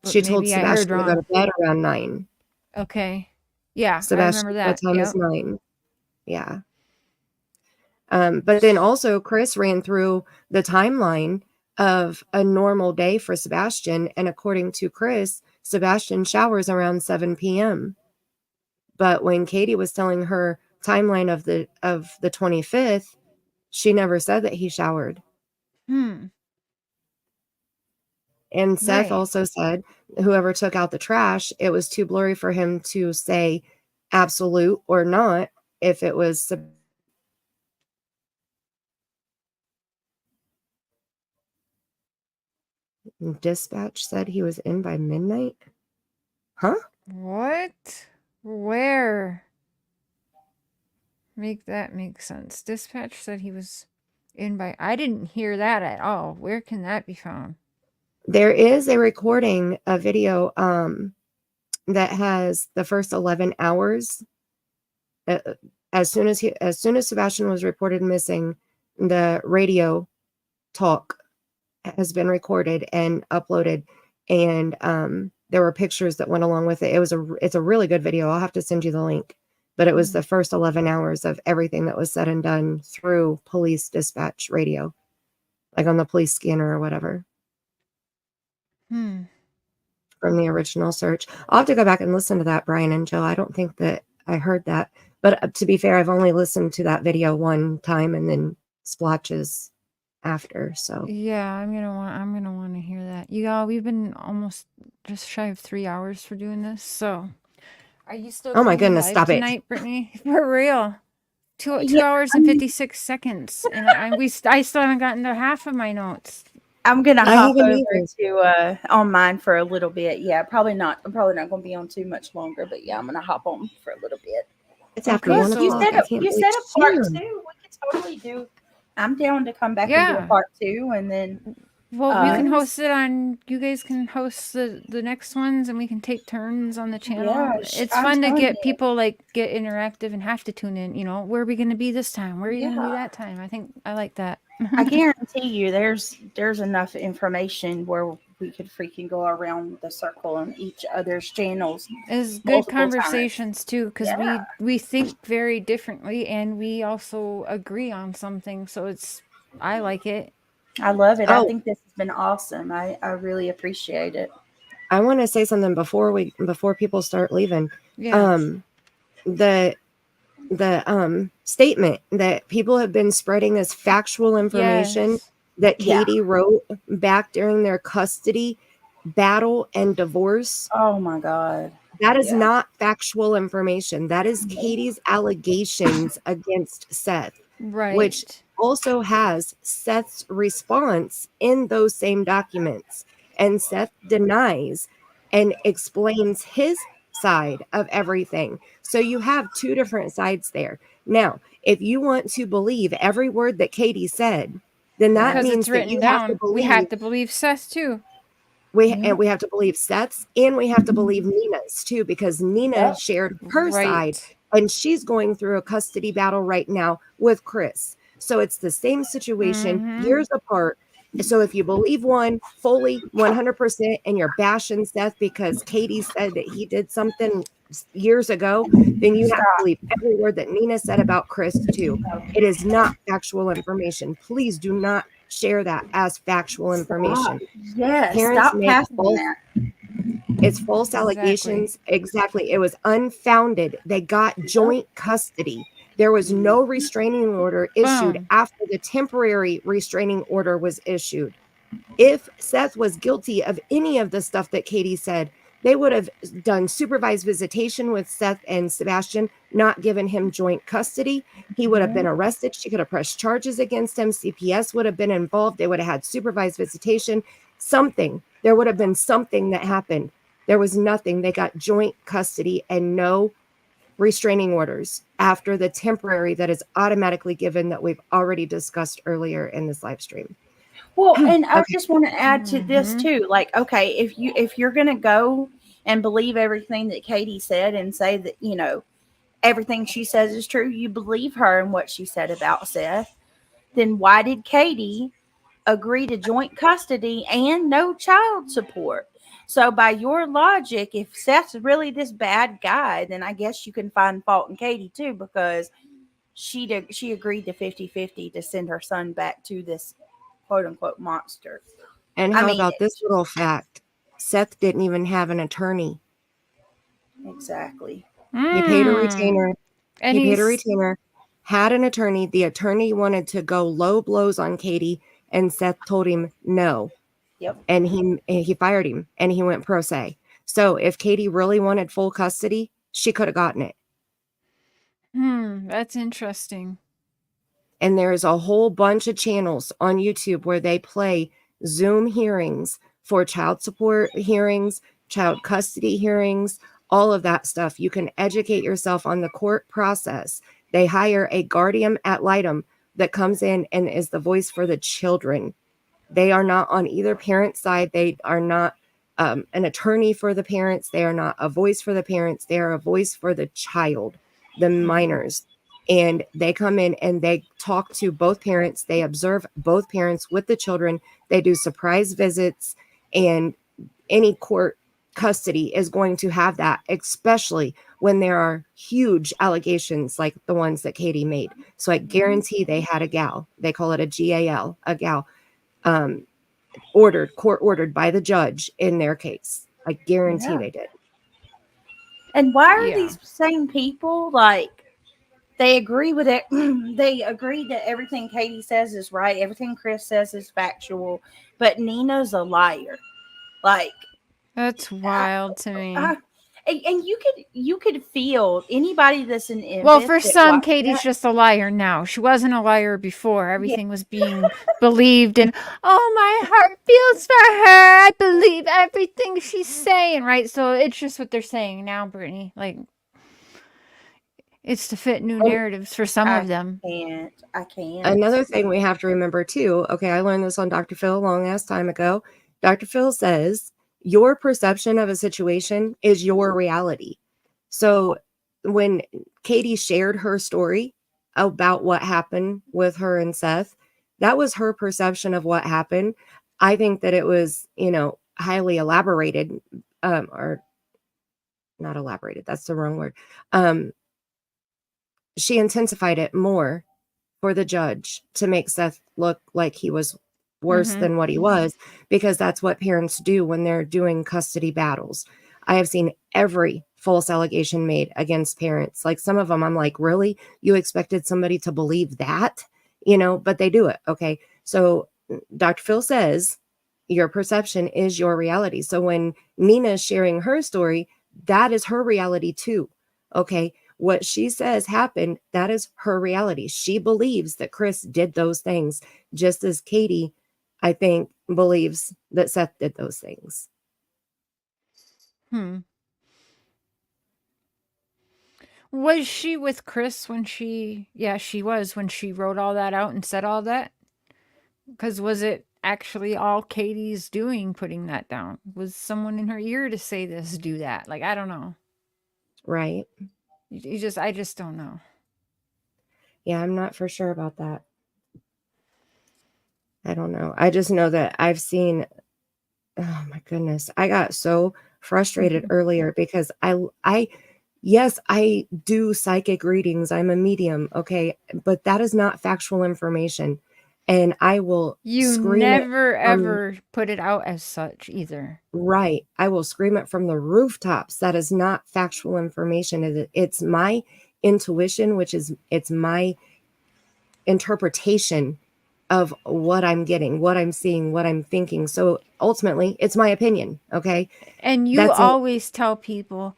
But she told maybe I heard Sebastian to go to wrong. bed around 9. Okay. Yeah, I Sebastian, remember that. bedtime is Yep. 9. Yeah. But then also Chris ran through the timeline of a normal day for Sebastian. And according to Chris, Sebastian showers around 7 p.m. But when Katie was telling her timeline of the 25th, she never said that he showered. And Seth Right. also said whoever took out the trash, it was too blurry for him to say absolute or not if it was. Dispatch said he was in by midnight. Huh? What? Where? Make that make sense. Dispatch said he was in by... I didn't hear that at all. Where can that be found? There is a recording, a video that has the first 11 hours. As soon as Sebastian was reported missing, the radio talk has been recorded and uploaded, and there were pictures that went along with it. It's a really good video. I'll have to send you the link. But it was the first 11 hours of everything that was said and done through police dispatch radio, like on the police scanner or whatever. From the original search. I'll have to go back and listen to that, Brian and Joe. I don't think that I heard that. But to be fair, I've only listened to that video one time and then splotches after. So yeah, I'm gonna want to hear that. Y'all, we've been almost just shy of 3 hours for doing this. So, are you still? Oh my going goodness! live Stop it! tonight, Brittany. For real. 2 Yeah, hours and 56 seconds, and I still haven't gotten to half of my notes. I'm gonna I hop haven't over either. to on mine for a little bit. Yeah, probably not. I'm probably not gonna be on too much longer, but yeah, I'm gonna hop on for a little bit. It's after Okay, 1 so You o'clock. said I can't you believe said a part it's 2. June. We could totally do. I'm down to come back and do a Yeah. part 2, and then Well, you can host it on. You guys can host the next ones, and we can take turns on the channel. yeah, It's I'm fun to telling get you. people get interactive and have to tune in. You know, where are we going to be this time? Where are you going to be Yeah. that time? I think I like that. I guarantee you, there's enough information where we could freaking go around the circle on each other's channels. It's good multiple times. conversations too, because Yeah. we think very differently, and we also agree on something. So I like it. I love it. I Oh, think this has been awesome. I really appreciate it. I want to say something before people start leaving. Yeah. The statement that people have been spreading as factual information Yes. that Yeah. Katie wrote back during their custody battle and divorce. Oh my God. That is Yeah. not factual information. That is Katie's allegations against Seth, Right. which also has Seth's response in those same documents. And Seth denies and explains his side of everything. So you have two different sides there. Now, if you want to believe every word that Katie said, then that because means it's that written you have to down. We believe have to believe Seth too. and we have to believe Seth's, and we have to believe Nina's too, because Nina Yep. shared her side, Right. and she's going through a custody battle right now with Chris. So it's the same situation, years apart. So if you believe one fully 100% and you're bashing Seth because Katie said that he did something years ago, then you have to believe every word that Nina said about Chris too. It is not factual information. Please do not share that as factual information. Yes. Parents Stop make passing false, that. it's false allegations. Exactly. It was unfounded. They got joint custody. There was no restraining order issued Boom. after the temporary restraining order was issued. If Seth was guilty of any of the stuff that Katie said, they would have done supervised visitation with Seth and Sebastian, not given him joint custody. He would have been arrested. She could have pressed charges against him. CPS would have been involved. They would have had supervised visitation. Something. There would have been something that happened. There was nothing. They got joint custody and no restraining orders after the temporary that is automatically given that we've already discussed earlier in this live stream. Well, and I Okay. just want to add to this too. Like, okay, if you're gonna go and believe everything that Katie said and say that, you know, everything she says is true, you believe her and what she said about Seth, then why did Katie agree to joint custody and no child support? So by your logic, if Seth's really this bad guy, then I guess you can find fault in Katie too, because she agreed to 50-50 to send her son back to this quote unquote monster. And I how mean, about this little fact? Seth didn't even have an attorney. exactly. He paid a retainer. And He paid a he's retainer, had an attorney. The attorney wanted to go low blows on Katie, and Seth told him no. Yep. And he fired him, and he went pro se. So if Katie really wanted full custody, she could have gotten it. that's interesting. And there's a whole bunch of channels on YouTube where they play Zoom hearings for child support hearings, child custody hearings, all of that stuff. You can educate yourself on the court process. They hire a guardian ad litem that comes in and is the voice for the children. They are not on either parent's side. They are not an attorney for the parents. They are not a voice for the parents. They are a voice for the child, the minors. And they come in and they talk to both parents. They observe both parents with the children. They do surprise visits, and any court custody is going to have that, especially when there are huge allegations like the ones that Katie made. So I guarantee they had a gal. They call it a GAL, a gal, court ordered by the judge in their case. I guarantee they did. And why are these same people like, they agree with it? They agree that everything Katie says is right, everything Chris says is factual, but Nina's a liar. Like, that's wild to me. And you could feel anybody that's an empath. Well, for some, Katie's just a liar now. She wasn't a liar before. Everything was being believed, and oh, my heart feels for her. I believe everything she's saying, right? So it's just what they're saying now, Brittany. Like, it's to fit new narratives for some of them. I can't. Another thing we have to remember too, okay, I learned this on Dr. Phil a long ass time ago. Dr. Phil says your perception of a situation is your reality. So when Katie shared her story about what happened with her and Seth, that was her perception of what happened. I think that it was, highly elaborated, or not elaborated. That's the wrong word. She intensified it more for the judge to make Seth look like he was worse than what he was, because that's what parents do when they're doing custody battles. I have seen every false allegation made against parents. Like, some of them, I'm like, really? You expected somebody to believe that? But they do it. Okay. So Dr. Phil says your perception is your reality. So when Nina is sharing her story, that is her reality too. Okay. What she says happened, that is her reality. She believes that Chris did those things, just as Katie, I think, believes that Seth did those things. Was she with Chris when she was, when she wrote all that out and said all that? Because was it actually all Katie's doing, putting that down? Was someone in her ear to say this, do that? Like, I don't know. Right. I just don't know. Yeah, I'm not for sure about that. I don't know. I just know that I've seen, oh my goodness, I got so frustrated earlier because yes, I do psychic readings. I'm a medium. Okay. But that is not factual information. And I will never ever put it out as such either. Right. I will scream it from the rooftops. That is not factual information. It's my intuition, it's my interpretation of what I'm getting, what I'm seeing, what I'm thinking. So ultimately, it's my opinion. Okay. And you always tell people,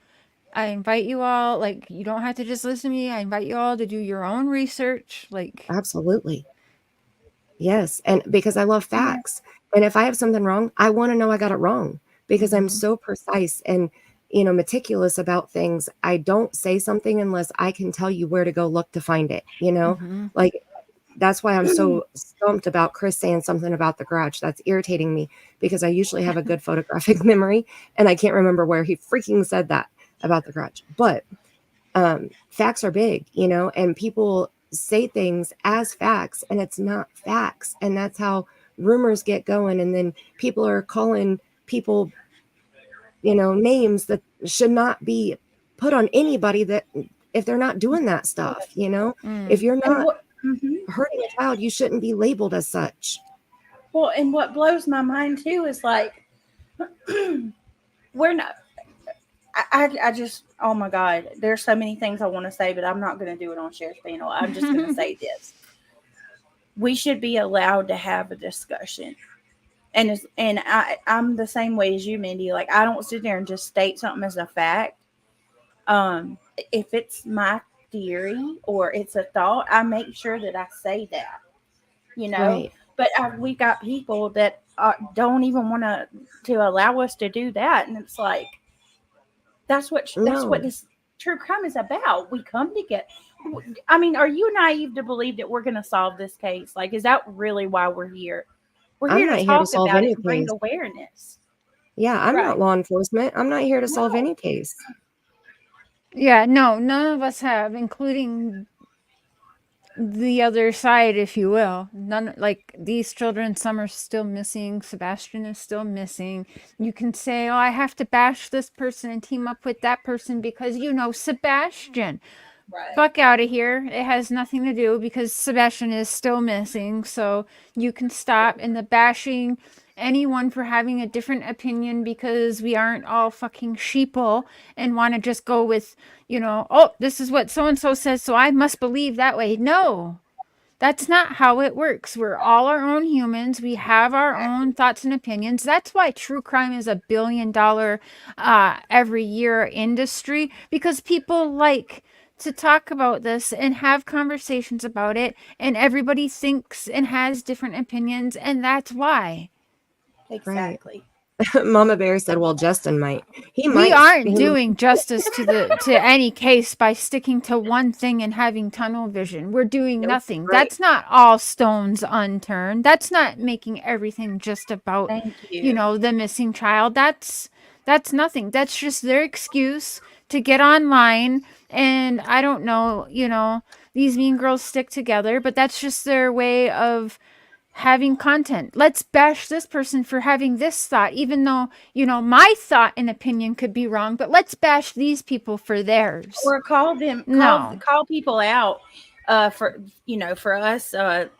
I invite you all, like, you don't have to just listen to me. I invite you all to do your own research. Like, absolutely. Yes. And because I love facts. And if I have something wrong, I want to know I got it wrong, because I'm so precise and, meticulous about things. I don't say something unless I can tell you where to go look to find it, like that's why I'm so stumped about Chris saying something about the garage. That's irritating me because I usually have a good photographic memory and I can't remember where he freaking said that about the garage. But facts are big, you know, and people say things as facts and it's not facts. And that's how rumors get going. And then people are calling people, you know, names that should not be put on anybody that if they're not doing that stuff, you know, if you're not hurting a child, you shouldn't be labeled as such. Well, and what blows my mind too is like, we're not, I just, oh my God, there's so many things I want to say, but I'm not going to do it on Sheriff's Panel. I'm just going to say this. We should be allowed to have a discussion. And I'm the same way as you, Mindy. Like, I don't sit there and just state something as a fact. If it's my theory or it's a thought, I make sure that I say that, you know. Right. But we got people that don't even want to allow us to do that, and it's like that's what this true crime is about. We come to get. I mean, are you naive to believe that we're going to solve this case? Like, is that really why we're here? We're here to talk about it and bring awareness. Yeah, I'm not law enforcement. I'm not here to solve any case. Yeah, no, none of us have, including the other side, if you will. None, like these children, some are still missing. Sebastian is still missing. You can say, oh, I have to bash this person and team up with that person because, you know, Sebastian. Right. Fuck out of here. It has nothing to do because Sebastian is still missing. So you can stop in the bashing anyone for having a different opinion because we aren't all fucking sheeple and want to just go with, you know, oh, this is what so-and-so says, so I must believe that way. No, that's not how it works. We're all our own humans. We have our own thoughts and opinions. That's why true crime is $1 billion every year industry, because people like to talk about this and have conversations about it, and everybody thinks and has different opinions, and that's why. Exactly. Right. Mama Bear said, well, Justin might. We aren't doing justice to any case by sticking to one thing and having tunnel vision. We're doing nothing. Right. That's not all stones unturned. That's not making everything just about, you know, the missing child. That's nothing. That's just their excuse to get online. And I don't know, you know, these mean girls stick together, but that's just their way of having content. Let's bash this person for having this thought, even though, you know, my thought and opinion could be wrong, but let's bash these people for theirs. Or call people out for, you know, for us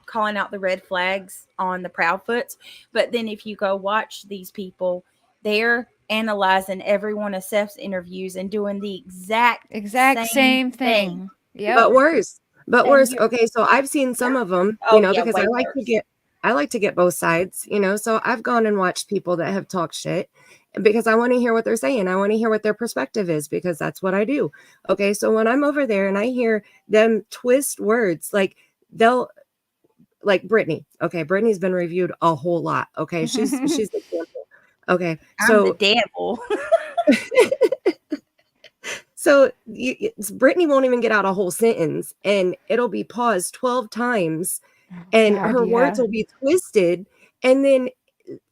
calling out the red flags on the Proudfoots. But then if you go watch these people, they're analyzing every one of Seth's interviews and doing the exact same thing. Yeah. But worse. Okay, so I've seen some of them, you know, because I like to get both sides, you know, so I've gone and watched people that have talked shit because I want to hear what they're saying. I want to hear what their perspective is because that's what I do. Okay, so when I'm over there and I hear them twist words, like they'll, like Brittany. Okay, Brittany's been reviewed a whole lot. Okay, she's the example. Okay, so I'm the devil. So Brittany won't even get out a whole sentence and it'll be paused 12 times and her words will be twisted and then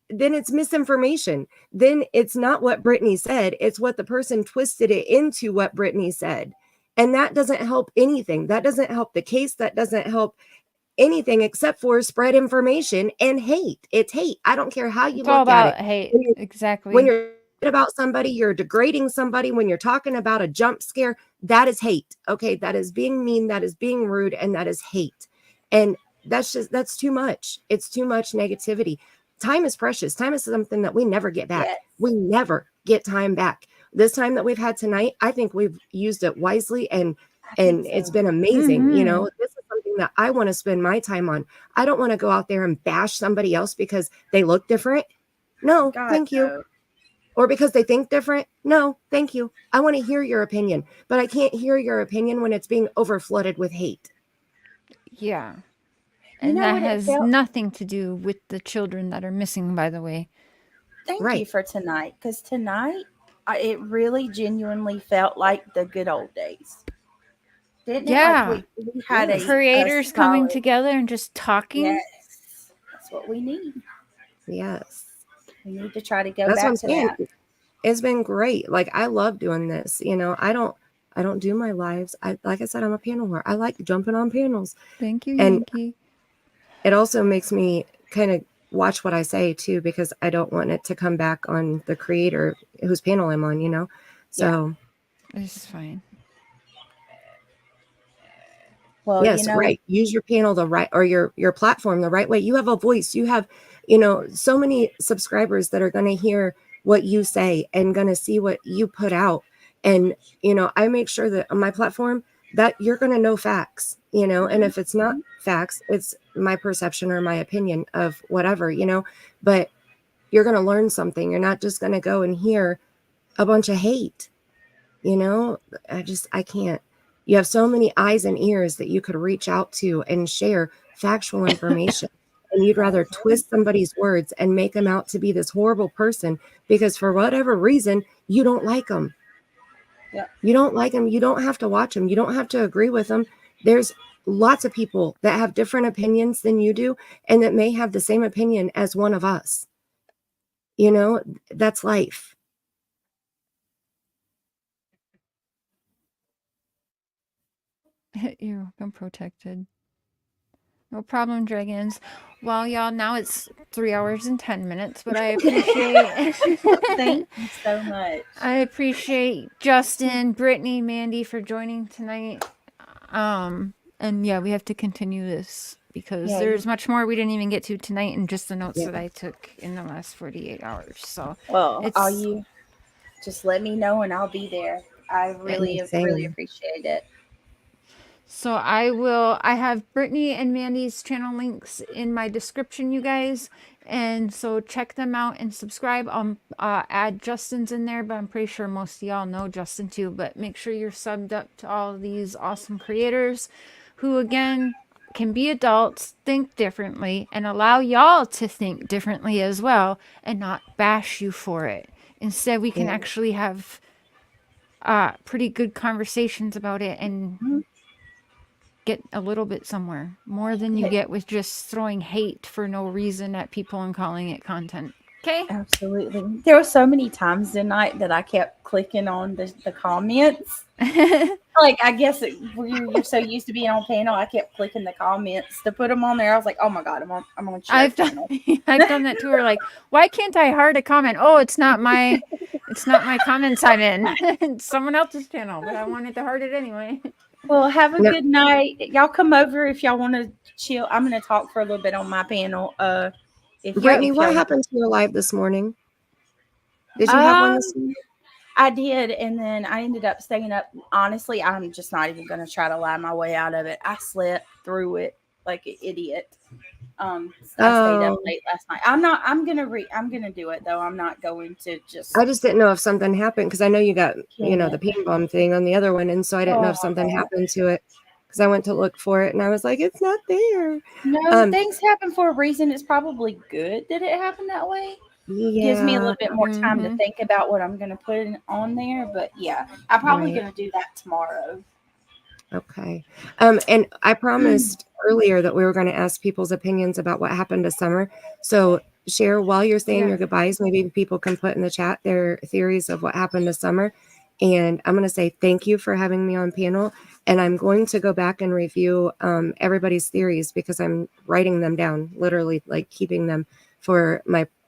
it's misinformation. Then it's not what Brittany said. It's what the person twisted it into what Brittany said. And that doesn't help anything. That doesn't help the case. That doesn't help anything except for spread information and hate. It's hate. I don't care how you look at it. Hate. Exactly. When you're about somebody, you're degrading somebody. When you're talking about a jump scare, that is hate. Okay, that is being mean, that is being rude, and that is hate. And that's too much. It's too much negativity. Time is precious. Time is something that we never get back. Yes. We never get time back. This time that we've had tonight, I think we've used it wisely and it's been amazing. You know, this is something that I want to spend my time on. I don't want to go out there and bash somebody else because they look different. No, thank you. Or because they think different. No, thank you. I want to hear your opinion, but I can't hear your opinion when it's being overflooded with hate. Yeah. And that has nothing to do with the children that are missing, by the way. Thank you for tonight. Because tonight, it really genuinely felt like the good old days. Didn't Yeah. it? Like we had a Creators coming solid- together and just talking. Yes, that's what we need. Yes. We need to try to go That's what I'm back to saying. that. It's been great. Like, I love doing this. You know, I don't do my lives. Like I said, I'm a panel whore. I like jumping on panels. Thank you, And Yankee. it also makes me kind of watch what I say too, because I don't want it to come back on the creator whose panel I'm on, you know? So This is fine. Well, yes, right. Use your panel the right, or your platform the right way. You have a voice. You have, you know, so many subscribers that are going to hear what you say and going to see what you put out. And, you know, I make sure that on my platform that you're going to know facts, you know, and if it's not facts, it's my perception or my opinion of whatever, you know, but you're going to learn something. You're not just going to go and hear a bunch of hate, you know. I can't. You have so many eyes and ears that you could reach out to and share factual information. And you'd rather twist somebody's words and make them out to be this horrible person because for whatever reason, you don't like them. Yeah. You don't like them. You don't have to watch them. You don't have to agree with them. There's lots of people that have different opinions than you do and that may have the same opinion as one of us. You know, that's life. You're welcome, protected. No problem, dragons. Well, y'all, now it's 3 hours and 10 minutes, but I appreciate Thank you so much. I appreciate Justin, Brittany, Mandy for joining tonight. And yeah, we have to continue this because there's much more we didn't even get to tonight in just the notes that I took in the last 48 hours. So well, all you just let me know and I'll be there. I really appreciate it. So I have Brittany and Mandy's channel links in my description, you guys. And so check them out and subscribe. I'll add Justin's in there, but I'm pretty sure most of y'all know Justin too. But make sure you're subbed up to all of these awesome creators who, again, can be adults, think differently, and allow y'all to think differently as well and not bash you for it. Instead, we can actually have pretty good conversations about it and get a little bit somewhere, more than you get with just throwing hate for no reason at people and calling it content. Okay? Absolutely. There were so many times tonight that I kept clicking on the comments. Like, I guess you're so used to being on panel, I kept clicking the comments to put them on there. I was like, oh my God, I'm on chat panel. I've done that too. Or like, why can't I heart a comment? Oh, it's not my comments I'm in. It's someone else's channel, but I wanted to heart it anyway. Well, have a good night. Y'all come over if y'all want to chill. I'm going to talk for a little bit on my panel. Brittany, what happened to your live this morning? Did you have one this morning? I did, and then I ended up staying up. Honestly, I'm just not even going to try to lie my way out of it. I slept through it like an idiot. I stayed up late last night. I'm gonna do it though. I'm not going to just. I just didn't know if something happened because I know you got the ping pong thing on the other one, and so I didn't know if something happened to it because I went to look for it and I was like, it's not there. No, things happen for a reason. It's probably good that it happened that way. Yeah. Gives me a little bit more time to think about what I'm gonna put on there. But yeah, I'm probably gonna do that tomorrow. Okay. And I promised earlier that we were going to ask people's opinions about what happened to Summer. So share while you're saying your goodbyes, maybe people can put in the chat their theories of what happened to Summer. And I'm going to say thank you for having me on panel. And I'm going to go back and review everybody's theories because I'm writing them down, literally like keeping them for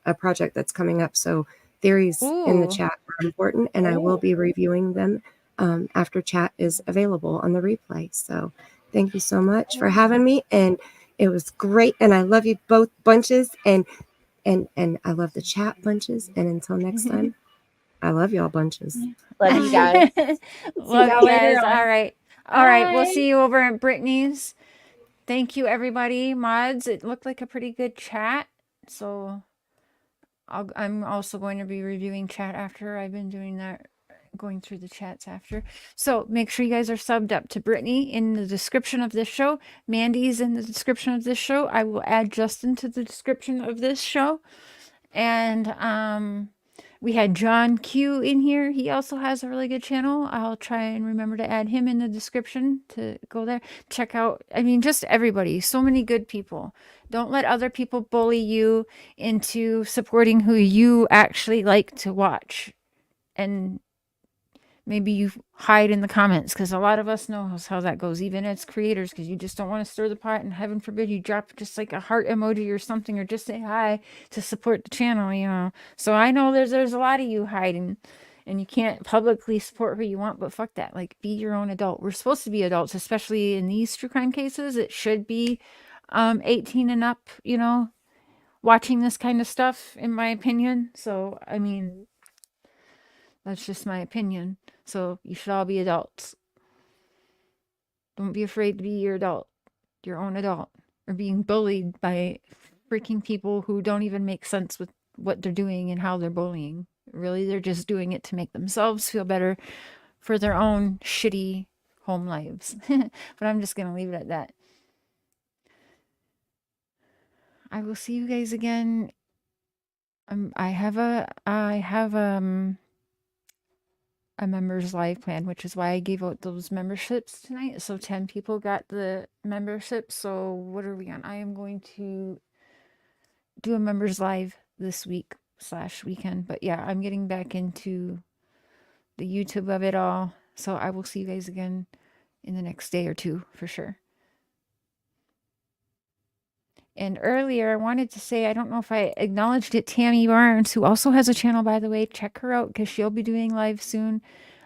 a project that's coming up. So theories in the chat are important and I will be reviewing them after chat is available on the replay. So thank you so much for having me. And it was great. And I love you both bunches and I love the chat bunches. And until next time, I love y'all bunches. Love you guys. Love you guys. All right. All right. We'll see you over at Brittany's. Thank you, everybody. Mods, it looked like a pretty good chat. So I'm also going to be reviewing chat after. I've been doing that, going through the chats after. So make sure you guys are subbed up to Brittany in the description of this show. Mandy's in the description of this show. I will add Justin to the description of this show. And We had John Q in here. He also has a really good channel. I'll try and remember to add him in the description to go there. Check out, I mean, just everybody. So many good people. Don't let other people bully you into supporting who you actually like to watch. And maybe you hide in the comments, because a lot of us know how that goes, even as creators, because you just don't want to stir the pot, and heaven forbid you drop just like a heart emoji or something, or just say hi to support the channel, you know. So I know there's a lot of you hiding, and you can't publicly support who you want, but fuck that. Like, be your own adult. We're supposed to be adults, especially in these true crime cases. It should be 18 and up, you know, watching this kind of stuff, in my opinion. So, I mean, that's just my opinion. So you should all be adults. Don't be afraid to be your own adult, or being bullied by freaking people who don't even make sense with what they're doing and how they're bullying. Really, they're just doing it to make themselves feel better for their own shitty home lives. But I'm just going to leave it at that. I will see you guys again. I have a members live plan, which is why I gave out those memberships tonight. So 10 people got the membership. So what are we on? I am going to do a members live this week / weekend. But yeah, I'm getting back into the YouTube of it all. So I will see you guys again in the next day or two for sure. And earlier, I wanted to say, I don't know if I acknowledged it, Tammy Barnes, who also has a channel, by the way. Check her out, because she'll be doing live soon.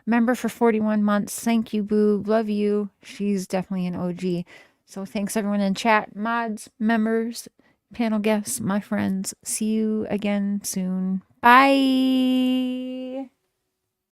Member for 41 months. Thank you, boo. Love you. She's definitely an OG. So thanks, everyone in chat, mods, members, panel guests, my friends. See you again soon. Bye.